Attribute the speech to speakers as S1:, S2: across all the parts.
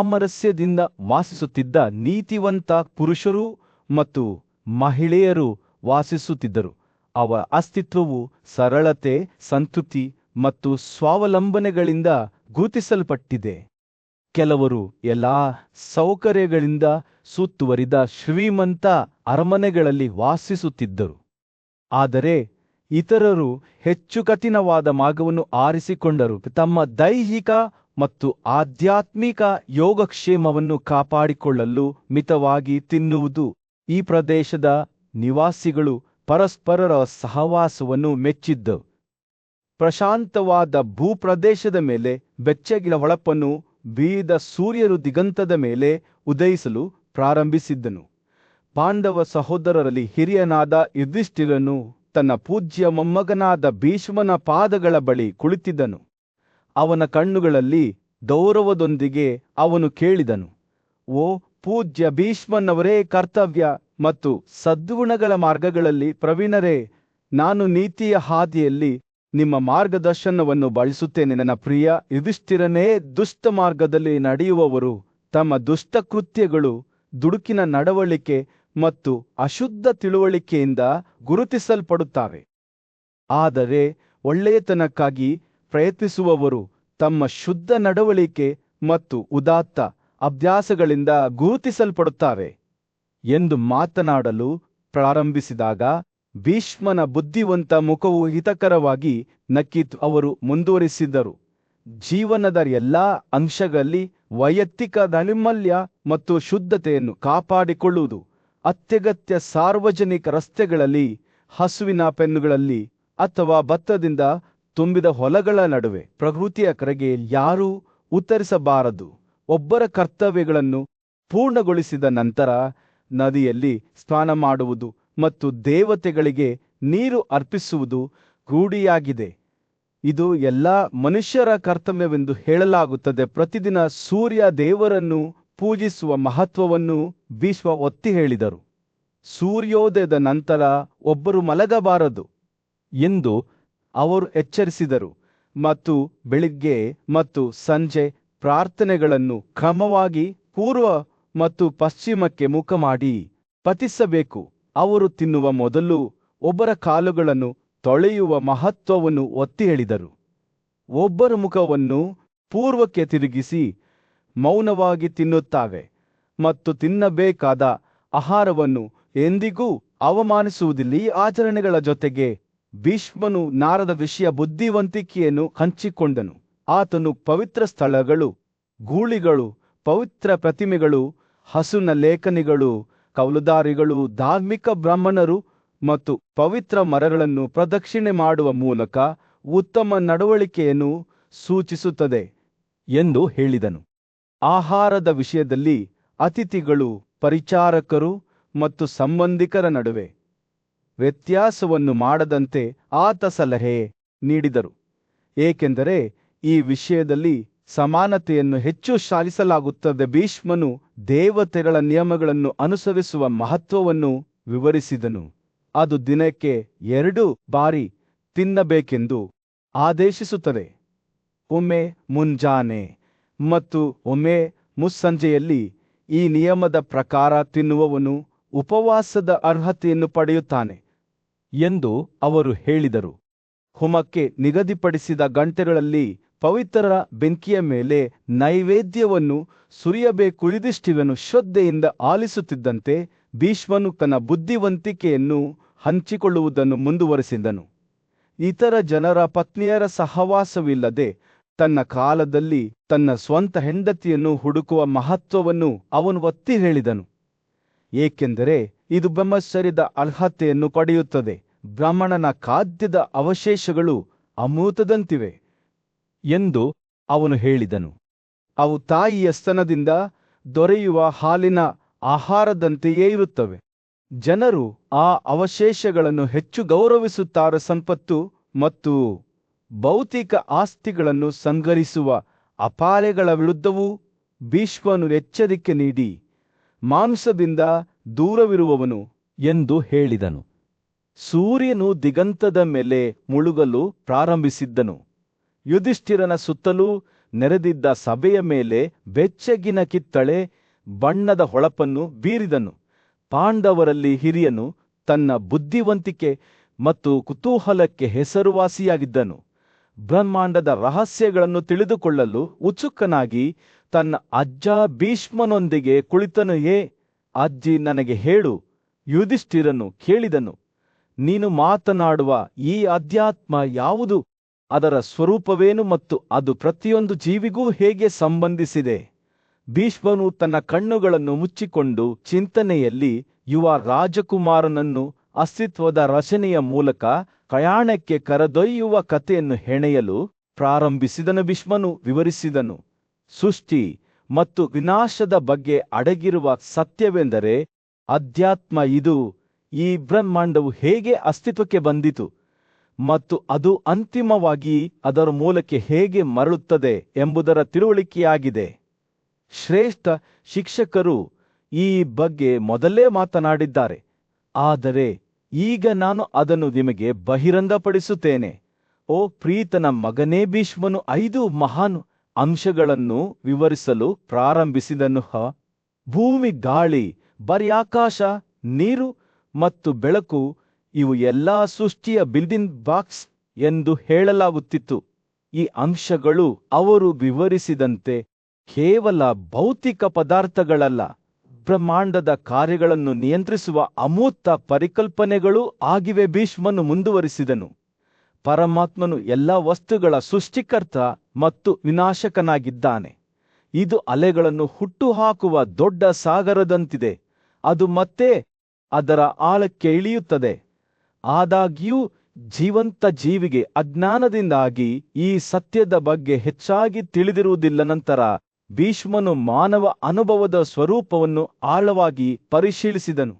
S1: ಸಾಮರಸ್ಯದಿಂದ ವಾಸಿಸುತ್ತಿದ್ದ ನೀತಿವಂತ ಪುರುಷರು ಮತ್ತು ಮಹಿಳೆಯರು ವಾಸಿಸುತ್ತಿದ್ದರು. ಅವರ ಅಸ್ತಿತ್ವವು ಸರಳತೆ, ಸಂತೃಪ್ತಿ ಮತ್ತು ಸ್ವಾವಲಂಬನೆಗಳಿಂದ ಗುರುತಿಸಲ್ಪಟ್ಟಿದೆ. ಕೆಲವರು ಎಲ್ಲಾ ಸೌಕರ್ಯಗಳಿಂದ ಸುತ್ತುವರಿದ ಶ್ರೀಮಂತ ಅರಮನೆಗಳಲ್ಲಿ ವಾಸಿಸುತ್ತಿದ್ದರು. ಆದರೆ ಇತರರು ಹೆಚ್ಚು ಕಠಿಣವಾದ ಮಾರ್ಗವನ್ನು ಆರಿಸಿಕೊಂಡರು. ತಮ್ಮ ದೈಹಿಕ ಮತ್ತು ಆಧ್ಯಾತ್ಮಿಕ ಯೋಗಕ್ಷೇಮವನ್ನು ಕಾಪಾಡಿಕೊಳ್ಳಲು ಮಿತವಾಗಿ ತಿನ್ನುವುದು. ಈ ಪ್ರದೇಶದ ನಿವಾಸಿಗಳು ಪರಸ್ಪರರ ಸಹವಾಸವನ್ನು ಮೆಚ್ಚಿದ್ದರು. ಪ್ರಶಾಂತವಾದ ಭೂಪ್ರದೇಶದ ಮೇಲೆ ಬೆಚ್ಚಗಿನ ಹೊಳಪನ್ನು ಬೀರಿದ ಸೂರ್ಯರು ದಿಗಂತದ ಮೇಲೆ ಉದಯಿಸಲು ಪ್ರಾರಂಭಿಸಿದ್ದನು. ಪಾಂಡವ ಸಹೋದರರಲ್ಲಿ ಹಿರಿಯನಾದ ಯುಧಿಷ್ಠಿರನು ತನ್ನ ಪೂಜ್ಯ ಮೊಮ್ಮಗನಾದ ಭೀಷ್ಮನ ಪಾದಗಳ ಬಳಿ ಕುಳಿತಿದ್ದನು. ಅವನ ಕಣ್ಣುಗಳಲ್ಲಿ ಗೌರವದೊಂದಿಗೆ ಅವನು ಕೇಳಿದನು, ಓ ಪೂಜ್ಯ ಭೀಷ್ಮನವರೇ, ಕರ್ತವ್ಯ ಮತ್ತು ಸದ್ಗುಣಗಳ ಮಾರ್ಗಗಳಲ್ಲಿ ಪ್ರವೀಣರೇ, ನಾನು ನೀತಿಯ ಹಾದಿಯಲ್ಲಿ ನಿಮ್ಮ ಮಾರ್ಗದರ್ಶನವನ್ನು ಬಳಸುತ್ತೇನೆ. ನನ್ನ ಪ್ರಿಯ ಯುಧಿಷ್ಠಿರನೇ, ದುಷ್ಟ ಮಾರ್ಗದಲ್ಲಿ ನಡೆಯುವವರು ತಮ್ಮ ದುಷ್ಟಕೃತ್ಯಗಳು, ದುಡುಕಿನ ನಡವಳಿಕೆ ಮತ್ತು ಅಶುದ್ಧ ತಿಳುವಳಿಕೆಯಿಂದ ಗುರುತಿಸಲ್ಪಡುತ್ತಾರೆ. ಆದರೆ ಒಳ್ಳೆಯತನಕ್ಕಾಗಿ ಪ್ರಯತ್ನಿಸುವವರು ತಮ್ಮ ಶುದ್ಧ ನಡವಳಿಕೆ ಮತ್ತು ಉದಾತ್ತ ಅಭ್ಯಾಸಗಳಿಂದ ಗುರುತಿಸಲ್ಪಡುತ್ತಾರೆ ಎಂದು ಮಾತನಾಡಲು ಪ್ರಾರಂಭಿಸಿದಾಗ ಭೀಷ್ಮನ ಬುದ್ಧಿವಂತ ಮುಖವು ಹಿತಕರವಾಗಿ ನಕ್ಕಿತು. ಅವರು ಮುಂದುವರಿಸಿದರು, ಜೀವನದ ಎಲ್ಲಾ ಅಂಶಗಳಲ್ಲಿ ವೈಯಕ್ತಿಕ ನೈರ್ಮಲ್ಯ ಮತ್ತು ಶುದ್ಧತೆಯನ್ನು ಕಾಪಾಡಿಕೊಳ್ಳುವುದು ಅತ್ಯಗತ್ಯ. ಸಾರ್ವಜನಿಕ ರಸ್ತೆಗಳಲ್ಲಿ, ಹಸುವಿನ ಪೆನ್ನುಗಳಲ್ಲಿ ಅಥವಾ ಭತ್ತದಿಂದ ತುಂಬಿದ ಹೊಲಗಳ ನಡುವೆ ಪ್ರಕೃತಿಯ ಕರೆಗೆ ಯಾರೂ ಉತ್ತರಿಸಬಾರದು. ಒಬ್ಬರ ಕರ್ತವ್ಯಗಳನ್ನು ಪೂರ್ಣಗೊಳಿಸಿದ ನಂತರ ನದಿಯಲ್ಲಿ ಸ್ನಾನ ಮಾಡುವುದು ಮತ್ತು ದೇವತೆಗಳಿಗೆ ನೀರು ಅರ್ಪಿಸುವುದು ರೂಢಿಯಾಗಿದೆ. ಇದು ಎಲ್ಲಾ ಮನುಷ್ಯರ ಕರ್ತವ್ಯವೆಂದು ಹೇಳಲಾಗುತ್ತದೆ. ಪ್ರತಿದಿನ ಸೂರ್ಯ ದೇವರನ್ನು ಪೂಜಿಸುವ ಮಹತ್ವವನ್ನು ಭೀಷ್ಮ ಒತ್ತಿ ಹೇಳಿದರು. ಸೂರ್ಯೋದಯದ ನಂತರ ಒಬ್ಬರು ಮಲಗಬಾರದು ಎಂದು ಅವರು ಎಚ್ಚರಿಸಿದರು ಮತ್ತು ಬೆಳಿಗ್ಗೆ ಮತ್ತು ಸಂಜೆ ಪ್ರಾರ್ಥನೆಗಳನ್ನು ಕ್ರಮವಾಗಿ ಪೂರ್ವ ಮತ್ತು ಪಶ್ಚಿಮಕ್ಕೆ ಮುಖ ಮಾಡಿ ಪಠಿಸಬೇಕು. ಅವರು ತಿನ್ನುವ ಮೊದಲು ಒಬ್ಬರ ಕಾಲುಗಳನ್ನು ತೊಳೆಯುವ ಮಹತ್ವವನ್ನು ಒತ್ತಿ ಹೇಳಿದರು. ಒಬ್ಬರ ಮುಖವನ್ನು ಪೂರ್ವಕ್ಕೆ ತಿರುಗಿಸಿ ಮೌನವಾಗಿ ತಿನ್ನುತ್ತಾರೆ ಮತ್ತು ತಿನ್ನಬೇಕಾದ ಆಹಾರವನ್ನು ಎಂದಿಗೂ ಅವಮಾನಿಸುವುದಿಲ್ಲ. ಈ ಆಚರಣೆಗಳ ಜೊತೆಗೆ ಭೀಷ್ಮನು ನಾರದ ವಿಷಯ ಬುದ್ಧಿವಂತಿಕೆಯನ್ನು ಹಂಚಿಕೊಂಡನು. ಆತನು ಪವಿತ್ರ ಸ್ಥಳಗಳು, ಗೂಳಿಗಳು, ಪವಿತ್ರ ಪ್ರತಿಮೆಗಳು, ಹಸುನ ಲೇಖನಿಗಳು, ಕೌಲುದಾರಿಗಳು, ಧಾರ್ಮಿಕ ಬ್ರಾಹ್ಮಣರು ಮತ್ತು ಪವಿತ್ರ ಮರಗಳನ್ನು ಪ್ರದಕ್ಷಿಣೆ ಮಾಡುವ ಮೂಲಕ ಉತ್ತಮ ನಡವಳಿಕೆಯನ್ನು ಸೂಚಿಸುತ್ತದೆ ಎಂದು ಹೇಳಿದನು. ಆಹಾರದ ವಿಷಯದಲ್ಲಿ ಅತಿಥಿಗಳು, ಪರಿಚಾರಕರು ಮತ್ತು ಸಂಬಂಧಿಕರ ನಡುವೆ ವ್ಯತ್ಯಾಸವನ್ನು ಮಾಡದಂತೆ ಆತ ಸಲಹೆ ನೀಡಿದರು, ಏಕೆಂದರೆ ಈ ವಿಷಯದಲ್ಲಿ ಸಮಾನತೆಯನ್ನು ಹೆಚ್ಚು ಸಾಧಿಸಲಾಗುತ್ತದೆ. ಭೀಷ್ಮನು ದೇವತೆಗಳ ನಿಯಮಗಳನ್ನು ಅನುಸರಿಸುವ ಮಹತ್ವವನ್ನು ವಿವರಿಸಿದನು. ಅದು ದಿನಕ್ಕೆ 2 ಬಾರಿ ತಿನ್ನಬೇಕೆಂದು ಆದೇಶಿಸುತ್ತದೆ, ಒಮ್ಮೆ ಮುಂಜಾನೆ ಮತ್ತು ಒಮ್ಮೆ ಮುಸ್ಸಂಜೆಯಲ್ಲಿ. ಈ ನಿಯಮದ ಪ್ರಕಾರ ತಿನ್ನುವವನು ಉಪವಾಸದ ಅರ್ಹತೆಯನ್ನು ಪಡೆಯುತ್ತಾನೆ ಎಂದು ಅವರು ಹೇಳಿದರು. ಹೋಮಕ್ಕೆ ನಿಗದಿಪಡಿಸಿದ ಗಂಟೆಗಳಲ್ಲಿ ಪವಿತ್ರ ಬೆಂಕಿಯ ಮೇಲೆ ನೈವೇದ್ಯವನ್ನು ಸುರಿಯಬೇಕು. ಯುಧಿಷ್ಠಿರನು ಶ್ರದ್ಧೆಯಿಂದ ಆಲಿಸುತ್ತಿದ್ದಂತೆ ಭೀಷ್ಮನು ತನ್ನ ಬುದ್ಧಿವಂತಿಕೆಯನ್ನು ಹಂಚಿಕೊಳ್ಳುವುದನ್ನು ಮುಂದುವರೆಸಿದನು. ಇತರ ಜನರ ಪತ್ನಿಯರ ಸಹವಾಸವಿಲ್ಲದೆ ತನ್ನ ಕಾಲದಲ್ಲಿ ತನ್ನ ಸ್ವಂತ ಹೆಂಡತಿಯನ್ನು ಹುಡುಕುವ ಮಹತ್ವವನ್ನು ಅವನು ಒತ್ತಿ ಹೇಳಿದನು, ಏಕೆಂದರೆ ಇದು ಬ್ರಹ್ಮಚರ್ಯದ ಅರ್ಹತೆಯನ್ನು ಪಡೆಯುತ್ತದೆ. ಬ್ರಾಹ್ಮಣನ ಖಾದ್ಯದ ಅವಶೇಷಗಳು ಅಮೃತದಂತಿವೆ ಎಂದು ಅವನು ಹೇಳಿದನು. ಅವು ತಾಯಿಯ ಸ್ತನದಿಂದ ದೊರೆಯುವ ಹಾಲಿನ ಆಹಾರದಂತೆಯೇ ಇರುತ್ತವೆ. ಜನರು ಆ ಅವಶೇಷಗಳನ್ನು ಹೆಚ್ಚು ಗೌರವಿಸುತ್ತಾರೆ. ಸಂಪತ್ತು ಮತ್ತು ಭೌತಿಕ ಆಸ್ತಿಗಳನ್ನು ಸಂಗ್ರಹಿಸುವ ಅಪಾಯಗಳ ವಿರುದ್ಧವೂ ಭೀಷ್ಮನು ಎಚ್ಚರಿಕೆ ನೀಡಿ ಮಾಂಸದಿಂದ ದೂರವಿರುವವನು ಎಂದು ಹೇಳಿದನು. ಸೂರ್ಯನು ದಿಗಂತದ ಮೇಲೆ ಮುಳುಗಲು ಪ್ರಾರಂಭಿಸಿದ್ದನು. ಯುಧಿಷ್ಠಿರನ ಸುತ್ತಲೂ ನೆರೆದಿದ್ದ ಸಭೆಯ ಮೇಲೆ ಬೆಚ್ಚಗಿನ ಕಿತ್ತಳೆ ಬಣ್ಣದ ಹೊಳಪನ್ನು ಬೀರಿದನು. ಪಾಂಡವರಲ್ಲಿ ಹಿರಿಯನು, ತನ್ನ ಬುದ್ಧಿವಂತಿಕೆ ಮತ್ತು ಕುತೂಹಲಕ್ಕೆ ಹೆಸರುವಾಸಿಯಾಗಿದ್ದನು. ಬ್ರಹ್ಮಾಂಡದ ರಹಸ್ಯಗಳನ್ನು ತಿಳಿದುಕೊಳ್ಳಲು ಉತ್ಸುಕನಾಗಿ ತನ್ನ ಅಜ್ಜ ಭೀಷ್ಮನೊಂದಿಗೆ ಕುಳಿತನು. ಅಜ್ಜಿ, ನನಗೆ ಹೇಳು. ಯುಧಿಷ್ಠಿರನು ಕೇಳಿದನು. ನೀನು ಮಾತನಾಡುವ ಈ ಅಧ್ಯಾತ್ಮ ಯಾವುದು? ಅದರ ಸ್ವರೂಪವೇನು ಮತ್ತು ಅದು ಪ್ರತಿಯೊಂದು ಜೀವಿಗೂ ಹೇಗೆ ಸಂಬಂಧಿಸಿದೆ? ಭೀಷ್ಮನು ತನ್ನ ಕಣ್ಣುಗಳನ್ನು ಮುಚ್ಚಿಕೊಂಡು ಚಿಂತನೆಯಲ್ಲಿ ಯುವ ರಾಜಕುಮಾರನನ್ನು ಅಸ್ತಿತ್ವದ ರಚನೆಯ ಮೂಲಕ ಪ್ರಯಾಣಕ್ಕೆ ಕರೆದೊಯ್ಯುವ ಕಥೆಯನ್ನು ಹೆಣೆಯಲು ಪ್ರಾರಂಭಿಸಿದನು. ಭೀಷ್ಮನು ವಿವರಿಸಿದನು. ಸೃಷ್ಟಿ ಮತ್ತು ವಿನಾಶದ ಬಗ್ಗೆ ಅಡಗಿರುವ ಸತ್ಯವೆಂದರೆ ಅಧ್ಯಾತ್ಮ. ಇದು ಈ ಬ್ರಹ್ಮಾಂಡವು ಹೇಗೆ ಅಸ್ತಿತ್ವಕ್ಕೆ ಬಂದಿತು ಮತ್ತು ಅದು ಅಂತಿಮವಾಗಿ ಅದರ ಮೂಲಕ್ಕೆ ಹೇಗೆ ಮರಳುತ್ತದೆ ಎಂಬುದರ ತಿಳುವಳಿಕೆಯಾಗಿದೆ. ಶ್ರೇಷ್ಠ ಶಿಕ್ಷಕರು ಈ ಬಗ್ಗೆ ಮೊದಲೇ ಮಾತನಾಡಿದ್ದಾರೆ, ಆದರೆ ಈಗ ನಾನು ಅದನ್ನು ನಿಮಗೆ ಬಹಿರಂಗಪಡಿಸುತ್ತೇನೆ. ಓ ಪ್ರೀತನ ಮಗನೇ, ಭೀಷ್ಮನು 5 ಮಹಾನ್ ಅಂಶಗಳನ್ನು ವಿವರಿಸಲು ಪ್ರಾರಂಭಿಸಿದನು. ಭೂಮಿ, ಗಾಳಿ, ಬರಿಯಾಕಾಶ, ನೀರು ಮತ್ತು ಬೆಳಕು ಇವು ಎಲ್ಲಾ ಸೃಷ್ಟಿಯ ಬಿಲ್ಡಿಂಗ್ ಬ್ಲಾಕ್ಸ್ ಎಂದು ಹೇಳಲಾಗುತ್ತಿತ್ತು. ಈ ಅಂಶಗಳು ಅವರು ವಿವರಿಸಿದಂತೆ ಕೇವಲ ಭೌತಿಕ ಪದಾರ್ಥಗಳಲ್ಲ, ಬ್ರಹ್ಮಾಂಡದ ಕಾರ್ಯಗಳನ್ನು ನಿಯಂತ್ರಿಸುವ ಅಮೂರ್ತ ಪರಿಕಲ್ಪನೆಗಳೂ ಆಗಿವೆ. ಭೀಷ್ಮನು ಮುಂದುವರಿಸಿದನು. ಪರಮಾತ್ಮನು ಎಲ್ಲ ವಸ್ತುಗಳ ಸೃಷ್ಟಿಕರ್ತ ಮತ್ತು ವಿನಾಶಕನಾಗಿದ್ದಾನೆ. ಇದು ಅಲೆಗಳನ್ನು ಹುಟ್ಟುಹಾಕುವ ದೊಡ್ಡ ಸಾಗರದಂತಿದೆ. ಅದು ಮತ್ತೆ ಅದರ ಆಳಕ್ಕೆ ಇಳಿಯುತ್ತದೆ. ಆದಾಗ್ಯೂ ಜೀವಂತ ಜೀವಿಗೆ ಅಜ್ಞಾನದಿಂದಾಗಿ ಈ ಸತ್ಯದ ಬಗ್ಗೆ ಹೆಚ್ಚಾಗಿ ತಿಳಿದಿರುವುದಿಲ್ಲ. ನಂತರ ಭೀಷ್ಮನು ಮಾನವ ಅನುಭವದ ಸ್ವರೂಪವನ್ನು ಆಳವಾಗಿ ಪರಿಶೀಲಿಸಿದನು.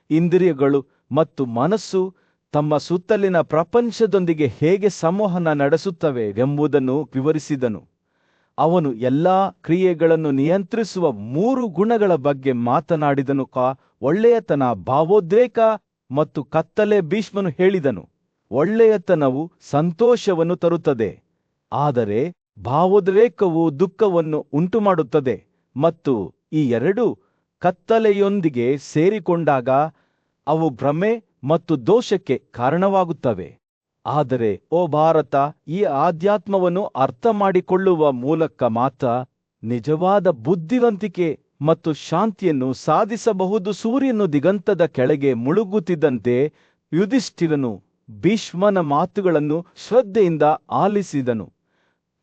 S1: ಇಂದ್ರಿಯಗಳು ಮತ್ತು ಮನಸ್ಸು ತಮ್ಮ ಸುತ್ತಲಿನ ಪ್ರಪಂಚದೊಂದಿಗೆ ಹೇಗೆ ಸಂವಹನ ನಡೆಸುತ್ತವೆ ಎಂಬುದನ್ನು ವಿವರಿಸಿದನು. ಅವನು ಎಲ್ಲಾ ಕ್ರಿಯೆಗಳನ್ನು ನಿಯಂತ್ರಿಸುವ 3 ಗುಣಗಳ ಬಗ್ಗೆ ಮಾತನಾಡಿದನು. ಒಳ್ಳೆಯತನ, ಭಾವೋದ್ರೇಕ ಮತ್ತು ಕತ್ತಲೆ. ಭೀಷ್ಮನು ಹೇಳಿದನು, ಒಳ್ಳೆಯತನವು ಸಂತೋಷವನ್ನು ತರುತ್ತದೆ, ಆದರೆ ಭಾವೋದ್ರೇಕವು ದುಃಖವನ್ನು ಉಂಟುಮಾಡುತ್ತದೆ ಮತ್ತು ಈ 2 ಕತ್ತಲೆಯೊಂದಿಗೆ ಸೇರಿಕೊಂಡಾಗ ಅವು ಭ್ರಮೆ ಮತ್ತು ದೋಷಕ್ಕೆ ಕಾರಣವಾಗುತ್ತವೆ. ಆದರೆ ಓ ಭಾರತ, ಈ ಆಧ್ಯಾತ್ಮವನ್ನು ಅರ್ಥ ಮಾಡಿಕೊಳ್ಳುವ ಮೂಲಕ ಮಾತ್ರ ನಿಜವಾದ ಬುದ್ಧಿವಂತಿಕೆ ಮತ್ತು ಶಾಂತಿಯನ್ನು ಸಾಧಿಸಬಹುದು. ಸೂರ್ಯನು ದಿಗಂತದ ಕೆಳಗೆ ಮುಳುಗುತ್ತಿದ್ದಂತೆ ಯುಧಿಷ್ಠಿರನು ಭೀಷ್ಮನ ಮಾತುಗಳನ್ನು ಶ್ರದ್ಧೆಯಿಂದ ಆಲಿಸಿದನು.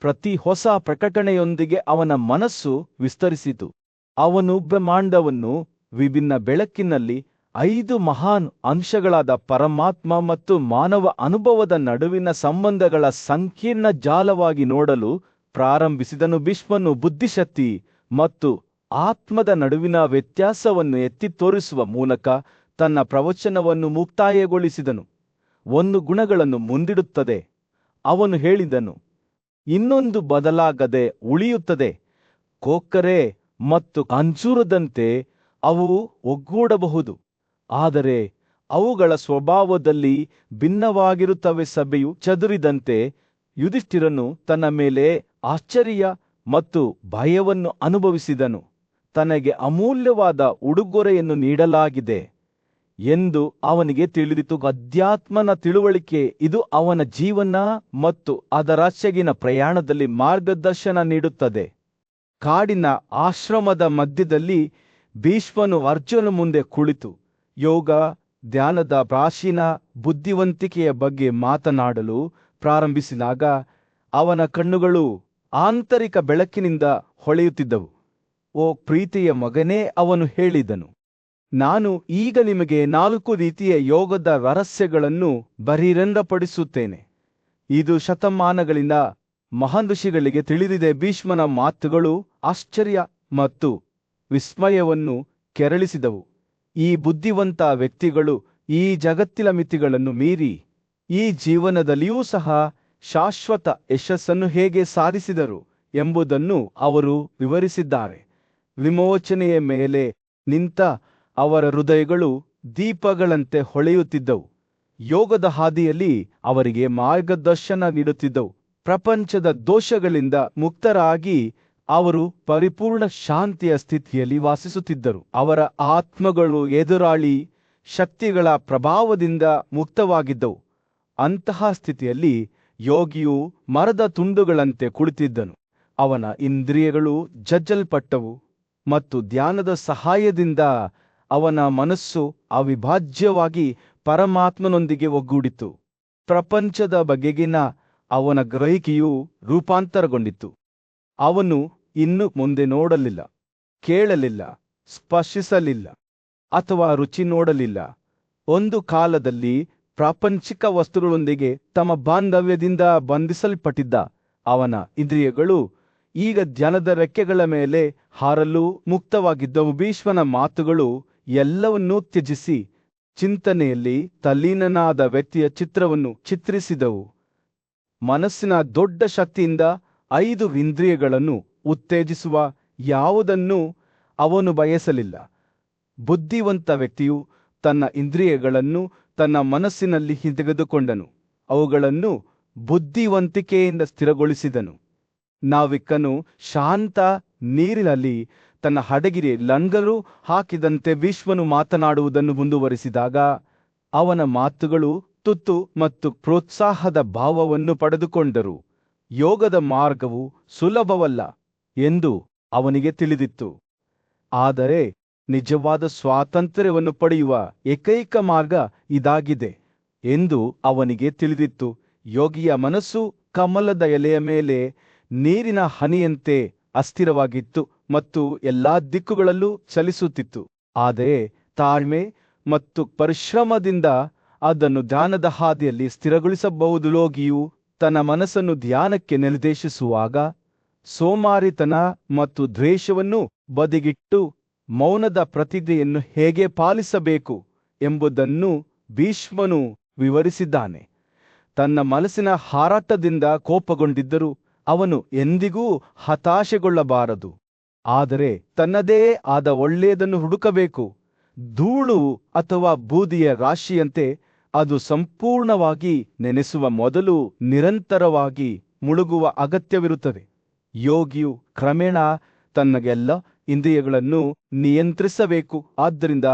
S1: ಪ್ರತಿ ಹೊಸ ಪ್ರಕಟಣೆಯೊಂದಿಗೆ ಅವನ ಮನಸ್ಸು ವಿಸ್ತರಿಸಿತು. ಅವನು ಬ್ರಹ್ಮಾಂಡವನ್ನು ವಿಭಿನ್ನ ಬೆಳಕಿನಲ್ಲಿ 5 ಮಹಾನ್ ಅಂಶಗಳಾದ ಪರಮಾತ್ಮ ಮತ್ತು ಮಾನವ ಅನುಭವದ ನಡುವಿನ ಸಂಬಂಧಗಳ ಸಂಕೀರ್ಣ ಜಾಲವಾಗಿ ನೋಡಲು ಪ್ರಾರಂಭಿಸಿದನು. ಭೀಷ್ಮನು ಬುದ್ಧಿಶಕ್ತಿ ಮತ್ತು ಆತ್ಮದ ನಡುವಿನ ವ್ಯತ್ಯಾಸವನ್ನು ಎತ್ತಿ ತೋರಿಸುವ ಮೂಲಕ ತನ್ನ ಪ್ರವಚನವನ್ನು ಮುಕ್ತಾಯಗೊಳಿಸಿದನು. 1 ಗುಣಗಳನ್ನು ಮುಂದಿಡುತ್ತದೆ. ಅವನು ಹೇಳಿದನು, ಇನ್ನೊಂದು ಬದಲಾಗದೆ ಉಳಿಯುತ್ತದೆ. ಕೊಕ್ಕರೆ ಮತ್ತು ಅಂಜೂರದಂತೆ ಅವು ಒಗ್ಗೂಡಬಹುದು, ಆದರೆ ಅವುಗಳ ಸ್ವಭಾವದಲ್ಲಿ ಭಿನ್ನವಾಗಿರುತ್ತವೆ. ಸಭೆಯು ಚದುರಿದಂತೆ ಯುಧಿಷ್ಠಿರನು ತನ್ನ ಮೇಲೆ ಆಶ್ಚರ್ಯ ಮತ್ತು ಭಯವನ್ನು ಅನುಭವಿಸಿದನು. ತನಗೆ ಅಮೂಲ್ಯವಾದ ಉಡುಗೊರೆಯನ್ನು ನೀಡಲಾಗಿದೆ ಎಂದು ಅವನಿಗೆ ತಿಳಿದಿತು. ಅಧ್ಯಾತ್ಮನ ತಿಳುವಳಿಕೆ ಇದು ಅವನ ಜೀವನ ಮತ್ತು ಅದರಾಚೆಗಿನ ಪ್ರಯಾಣದಲ್ಲಿ ಮಾರ್ಗದರ್ಶನ ನೀಡುತ್ತದೆ. ಕಾಡಿನ ಆಶ್ರಮದ ಮಧ್ಯದಲ್ಲಿ ಭೀಷ್ಮನು ಅರ್ಜುನ ಮುಂದೆ ಕುಳಿತು ಯೋಗ, ಧ್ಯಾನದ ಪ್ರಾಚೀನ ಬುದ್ಧಿವಂತಿಕೆಯ ಬಗ್ಗೆ ಮಾತನಾಡಲು ಪ್ರಾರಂಭಿಸಿದಾಗ ಅವನ ಕಣ್ಣುಗಳು ಆಂತರಿಕ ಬೆಳಕಿನಿಂದ ಹೊಳೆಯುತ್ತಿದ್ದವು. ಓ ಪ್ರೀತಿಯ ಮಗನೇ, ಅವನು ಹೇಳಿದನು, ನಾನು ಈಗ ನಿಮಗೆ 4 ರೀತಿಯ ಯೋಗದ ರಹಸ್ಯಗಳನ್ನು ಬಹಿರಂಗಪಡಿಸುತ್ತೇನೆ. ಇದು ಶತಮಾನಗಳಿಂದ ಮಹಾನ್ ಋಷಿಗಳಿಗೆ ತಿಳಿದಿದೆ. ಭೀಷ್ಮನ ಮಾತುಗಳು ಆಶ್ಚರ್ಯ ಮತ್ತು ವಿಸ್ಮಯವನ್ನು ಕೆರಳಿಸಿದವು. ಈ ಬುದ್ಧಿವಂತ ವ್ಯಕ್ತಿಗಳು ಈ ಜಗತ್ತಿನ ಮಿತಿಗಳನ್ನು ಮೀರಿ ಈ ಜೀವನದಲ್ಲಿಯೂ ಸಹ ಶಾಶ್ವತ ಯಶಸ್ಸನ್ನು ಹೇಗೆ ಸಾಧಿಸಿದರು ಎಂಬುದನ್ನು ಅವರು ವಿವರಿಸಿದ್ದಾರೆ. ವಿಮೋಚನೆಯ ಮೇಲೆ ನಿಂತ ಅವರ ಹೃದಯಗಳು ದೀಪಗಳಂತೆ ಹೊಳೆಯುತ್ತಿದ್ದವು. ಯೋಗದ ಹಾದಿಯಲ್ಲಿ ಅವರಿಗೆ ಮಾರ್ಗದರ್ಶನ ನೀಡುತ್ತಿದ್ದವು. ಪ್ರಪಂಚದ ದೋಷಗಳಿಂದ ಮುಕ್ತರಾಗಿ ಅವರು ಪರಿಪೂರ್ಣ ಶಾಂತಿಯ ಸ್ಥಿತಿಯಲ್ಲಿ ವಾಸಿಸುತ್ತಿದ್ದರು. ಅವರ ಆತ್ಮಗಳು ಎದುರಾಳಿ ಶಕ್ತಿಗಳ ಪ್ರಭಾವದಿಂದ ಮುಕ್ತವಾಗಿದ್ದವು. ಅಂತಹ ಸ್ಥಿತಿಯಲ್ಲಿ ಯೋಗಿಯು ಮರದ ತುಂಡುಗಳಂತೆ ಕುಳಿತಿದ್ದನು. ಅವನ ಇಂದ್ರಿಯಗಳು ಜಜ್ಜಲ್ಪಟ್ಟವು ಮತ್ತು ಧ್ಯಾನದ ಸಹಾಯದಿಂದ ಅವನ ಮನಸ್ಸು ಅವಿಭಾಜ್ಯವಾಗಿ ಪರಮಾತ್ಮನೊಂದಿಗೆ ಒಗ್ಗೂಡಿತು. ಪ್ರಪಂಚದ ಬಗೆಗಿನ ಅವನ ಗ್ರಹಿಕೆಯು ರೂಪಾಂತರಗೊಂಡಿತು. ಅವನು ಇನ್ನು ಮುಂದೆ ನೋಡಲಿಲ್ಲ, ಕೇಳಲಿಲ್ಲ, ಸ್ಪರ್ಶಿಸಲಿಲ್ಲ ಅಥವಾ ರುಚಿ ನೋಡಲಿಲ್ಲ. ಒಂದು ಕಾಲದಲ್ಲಿ ಪ್ರಾಪಂಚಿಕ ವಸ್ತುಗಳೊಂದಿಗೆ ತಮ್ಮ ಬಾಂಧವ್ಯದಿಂದ ಬಂಧಿಸಲ್ಪಟ್ಟಿದ್ದ ಅವನ ಇಂದ್ರಿಯಗಳು ಈಗ ಧ್ಯಾನದ ರೆಕ್ಕೆಗಳ ಮೇಲೆ ಹಾರಲು ಮುಕ್ತವಾಗಿದ್ದವು. ಭೀಷ್ಮನ ಮಾತುಗಳು ಎಲ್ಲವನ್ನೂ ತ್ಯಜಿಸಿ ಚಿಂತನೆಯಲ್ಲಿ ತಲ್ಲೀನನಾದ ವ್ಯಕ್ತಿಯ ಚಿತ್ರವನ್ನು ಚಿತ್ರಿಸಿದವು. ಮನಸ್ಸಿನ ದೊಡ್ಡ ಶಕ್ತಿಯಿಂದ 5 ಇಂದ್ರಿಯಗಳನ್ನು ಉತ್ತೇಜಿಸುವ ಯಾವುದನ್ನೂ ಅವನು ಬಯಸಲಿಲ್ಲ. ಬುದ್ಧಿವಂತ ವ್ಯಕ್ತಿಯು ತನ್ನ ಇಂದ್ರಿಯಗಳನ್ನು ತನ್ನ ಮನಸ್ಸಿನಲ್ಲಿ ಹಿಂತೆಗೆದುಕೊಂಡನು, ಅವುಗಳನ್ನು ಬುದ್ಧಿವಂತಿಕೆಯಿಂದ ಸ್ಥಿರಗೊಳಿಸಿದನು. ನಾವಿಕನು ಶಾಂತ ನೀರಿನಲ್ಲಿ ತನ್ನ ಹಡಗಿಗೆ ಲಂಗರು ಹಾಕಿದಂತೆ ಭೀಷ್ಮನು ಮಾತನಾಡುವುದನ್ನು ಮುಂದುವರಿಸಿದಾಗ ಅವನ ಮಾತುಗಳು ತುತ್ತು ಮತ್ತು ಪ್ರೋತ್ಸಾಹದ ಭಾವವನ್ನು ಪಡೆದುಕೊಂಡರು. ಯೋಗದ ಮಾರ್ಗವು ಸುಲಭವಲ್ಲ ಎಂದು ಅವನಿಗೆ ತಿಳಿದಿತ್ತು, ಆದರೆ ನಿಜವಾದ ಸ್ವಾತಂತ್ರ್ಯವನ್ನು ಪಡೆಯುವ ಏಕೈಕ ಮಾರ್ಗ ಇದಾಗಿದೆ ಎಂದು ಅವನಿಗೆ ತಿಳಿದಿತ್ತು. ಯೋಗಿಯ ಮನಸ್ಸು ಕಮಲದ ಎಲೆಯ ಮೇಲೆ ನೀರಿನ ಹನಿಯಂತೆ ಅಸ್ಥಿರವಾಗಿತ್ತು ಮತ್ತು ಎಲ್ಲಾ ದಿಕ್ಕುಗಳಲ್ಲೂ ಚಲಿಸುತ್ತಿತ್ತು. ಆದರೆ ತಾಳ್ಮೆ ಮತ್ತು ಪರಿಶ್ರಮದಿಂದ ಅದನ್ನು ಧ್ಯಾನದ ಹಾದಿಯಲ್ಲಿ ಸ್ಥಿರಗೊಳಿಸಬಹುದು. ಯೋಗಿಯು ತನ್ನ ಮನಸ್ಸನ್ನು ಧ್ಯಾನಕ್ಕೆ ನಿರ್ದೇಶಿಸುವಾಗ ಸೋಮಾರಿತನ ಮತ್ತು ದ್ವೇಷವನ್ನು ಬದಿಗಿಟ್ಟು ಮೌನದ ಪ್ರತಿಜ್ಞೆಯನ್ನು ಹೇಗೆ ಪಾಲಿಸಬೇಕು ಎಂಬುದನ್ನು ಭೀಷ್ಮನು ವಿವರಿಸಿದ್ದಾನೆ. ತನ್ನ ಮನಸ್ಸಿನ ಹಾರಾಟದಿಂದ ಕೋಪಗೊಂಡಿದ್ದರೂ ಅವನು ಎಂದಿಗೂ ಹತಾಶೆಗೊಳ್ಳಬಾರದು, ಆದರೆ ತನ್ನದೇ ಆದ ಒಳ್ಳೆಯದನ್ನು ಹುಡುಕಬೇಕು. ಧೂಳು ಅಥವಾ ಬೂದಿಯ ರಾಶಿಯಂತೆ ಅದು ಸಂಪೂರ್ಣವಾಗಿ ನೆನೆಸುವ ಮೊದಲು ನಿರಂತರವಾಗಿ ಮುಳುಗುವ ಅಗತ್ಯವಿರುತ್ತದೆ. ಯೋಗಿಯು ಕ್ರಮೇಣ ತನ್ನಗೆಲ್ಲ ಇಂದ್ರಿಯಗಳನ್ನು ನಿಯಂತ್ರಿಸಬೇಕು. ಆದ್ದರಿಂದ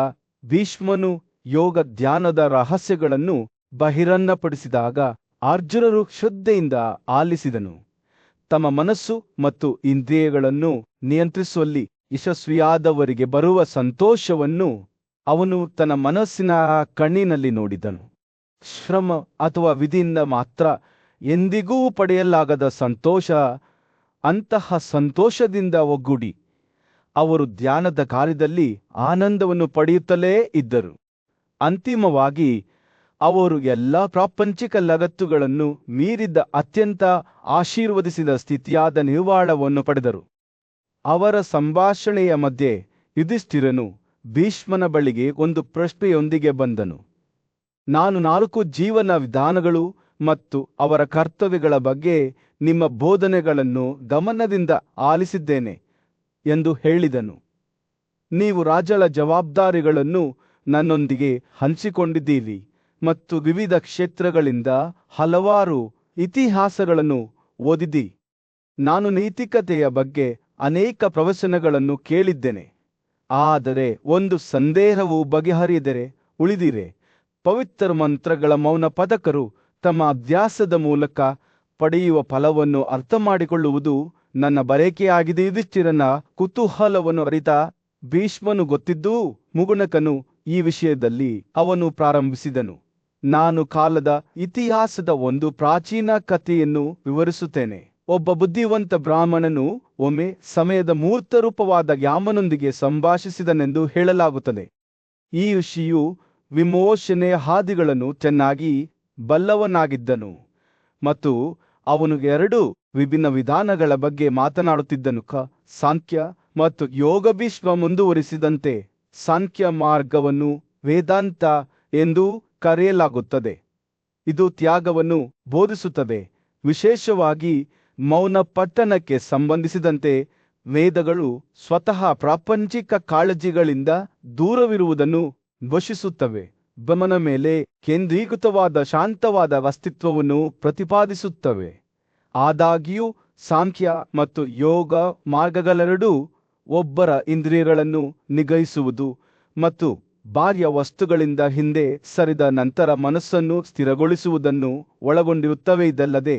S1: ಭೀಷ್ಮನು ಯೋಗ ಧ್ಯಾನದ ರಹಸ್ಯಗಳನ್ನು ಬಹಿರಂಗಪಡಿಸಿದಾಗ ಅರ್ಜುನರು ಶ್ರದ್ಧೆಯಿಂದ ಆಲಿಸಿದನು. ತಮ್ಮ ಮನಸ್ಸು ಮತ್ತು ಇಂದ್ರಿಯಗಳನ್ನು ನಿಯಂತ್ರಿಸುವಲ್ಲಿ ಯಶಸ್ವಿಯಾದವರಿಗೆ ಬರುವ ಸಂತೋಷವನ್ನು ಅವನು ತನ್ನ ಮನಸ್ಸಿನ ಕಣ್ಣಿನಲ್ಲಿ ನೋಡಿದನು. ಶ್ರಮ ಅಥವಾ ವಿಧಿಯಿಂದ ಮಾತ್ರ ಎಂದಿಗೂ ಪಡೆಯಲಾಗದ ಸಂತೋಷ. ಅಂತಹ ಸಂತೋಷದಿಂದ ಒಗ್ಗೂಡಿ ಅವರು ಧ್ಯಾನದ ಕಾರ್ಯದಲ್ಲಿ ಆನಂದವನ್ನು ಪಡೆಯುತ್ತಲೇ ಇದ್ದರು. ಅಂತಿಮವಾಗಿ ಅವರು ಎಲ್ಲ ಪ್ರಾಪಂಚಿಕ ಲಗತ್ತುಗಳನ್ನು ಮೀರಿದ ಅತ್ಯಂತ ಆಶೀರ್ವದಿಸಿದ ಸ್ಥಿತಿಯಾದ ನಿರ್ವಾಣವನ್ನು ಪಡೆದರು. ಅವರ ಸಂಭಾಷಣೆಯ ಮಧ್ಯೆ ಯುಧಿಷ್ಠಿರನು ಭೀಷ್ಮನ ಬಳಿಗೆ ಒಂದು ಪ್ರಶ್ನೆಯೊಂದಿಗೆ ಬಂದನು. ನಾನು 4 ಜೀವನ ವಿಧಾನಗಳು ಮತ್ತು ಅವರ ಕರ್ತವ್ಯಗಳ ಬಗ್ಗೆ ನಿಮ್ಮ ಬೋಧನೆಗಳನ್ನು ಗಮನದಿಂದ ಆಲಿಸಿದ್ದೇನೆ ಎಂದು ಹೇಳಿದನು. ನೀವು ರಾಜಳ ಜವಾಬ್ದಾರಿಗಳನ್ನು ನನ್ನೊಂದಿಗೆ ಹಂಚಿಕೊಂಡಿದ್ದೀರಿ ಮತ್ತು ವಿವಿಧ ಕ್ಷೇತ್ರಗಳಿಂದ ಹಲವಾರು ಇತಿಹಾಸಗಳನ್ನು ಓದಿದಿ. ನಾನು ನೈತಿಕತೆಯ ಬಗ್ಗೆ ಅನೇಕ ಪ್ರವಚನಗಳನ್ನು ಕೇಳಿದ್ದೇನೆ, ಆದರೆ ಒಂದು ಸಂದೇಹವು ಬಗೆಹರಿಯದರೆ ಉಳಿದಿರೆ. ಪವಿತ್ರ ಮಂತ್ರಗಳ ಮೌನ ಪದಕರು ತಮ್ಮ ಅಭ್ಯಾಸದ ಮೂಲಕ ಪಡೆಯುವ ಫಲವನ್ನು ಅರ್ಥಮಾಡಿಕೊಳ್ಳುವುದು ನನ್ನ ಬಯಕೆಯಾಗಿದೆ. ಯುಧಿಷ್ಠಿರನ ಕುತೂಹಲವನ್ನು ಅರಿತ ಭೀಷ್ಮನು ಗೊತ್ತಿದ್ದೂ ಮುಗುಣಕನು ಈ ವಿಷಯದಲ್ಲಿ ಅವನು ಪ್ರಾರಂಭಿಸಿದನು. ನಾನು ಕಾಲದ ಇತಿಹಾಸದ ಒಂದು ಪ್ರಾಚೀನ ಕಥೆಯನ್ನು ವಿವರಿಸುತ್ತೇನೆ. ಒಬ್ಬ ಬುದ್ಧಿವಂತ ಬ್ರಾಹ್ಮಣನು ಒಮ್ಮೆ ಸಮಯದ ಮೂರ್ತರೂಪವಾದ ಯಾಮನೊಂದಿಗೆ ಸಂಭಾಷಿಸಿದನೆಂದು ಹೇಳಲಾಗುತ್ತದೆ. ಈ ಋಷಿಯು ವಿಮೋಚನೆಯ ಹಾದಿಗಳನ್ನು ಚೆನ್ನಾಗಿ ಬಲ್ಲವನಾಗಿದ್ದನು ಮತ್ತು ಅವನು 2 ವಿಭಿನ್ನ ವಿಧಾನಗಳ ಬಗ್ಗೆ ಮಾತನಾಡುತ್ತಿದ್ದನು, ಸಾಂಖ್ಯ ಮತ್ತು ಯೋಗ. ಭೀಷ್ಮ ಮುಂದುವರಿಸಿದಂತೆ ಸಾಂಖ್ಯ ಮಾರ್ಗವನ್ನು ವೇದಾಂತ ಎಂದು ಕರೆಯಲಾಗುತ್ತದೆ. ಇದು ತ್ಯಾಗವನ್ನು ಬೋಧಿಸುತ್ತದೆ. ವಿಶೇಷವಾಗಿ ಮೌನ ಪಟ್ಟಣಕ್ಕೆ ಸಂಬಂಧಿಸಿದಂತೆ ವೇದಗಳು ಸ್ವತಃ ಪ್ರಾಪಂಚಿಕ ಕಾಳಜಿಗಳಿಂದ ದೂರವಿರುವುದನ್ನು ಘೋಷಿಸುತ್ತವೆ. ಗಮನ ಮೇಲೆ ಕೇಂದ್ರೀಕೃತವಾದ ಶಾಂತವಾದ ಅಸ್ತಿತ್ವವನ್ನು ಪ್ರತಿಪಾದಿಸುತ್ತವೆ. ಆದಾಗ್ಯೂ ಸಾಂಖ್ಯ ಮತ್ತು ಯೋಗ ಮಾರ್ಗಗಳೆರಡೂ ಒಬ್ಬರ ಇಂದ್ರಿಯಗಳನ್ನು ನಿಗ್ರಹಿಸುವುದು ಮತ್ತು ಬಾಹ್ಯ ವಸ್ತುಗಳಿಂದ ಹಿಂದೆ ಸರಿದ ನಂತರ ಮನಸ್ಸನ್ನು ಸ್ಥಿರಗೊಳಿಸುವುದನ್ನು ಒಳಗೊಂಡಿರುತ್ತವೆ. ಇದಲ್ಲದೆ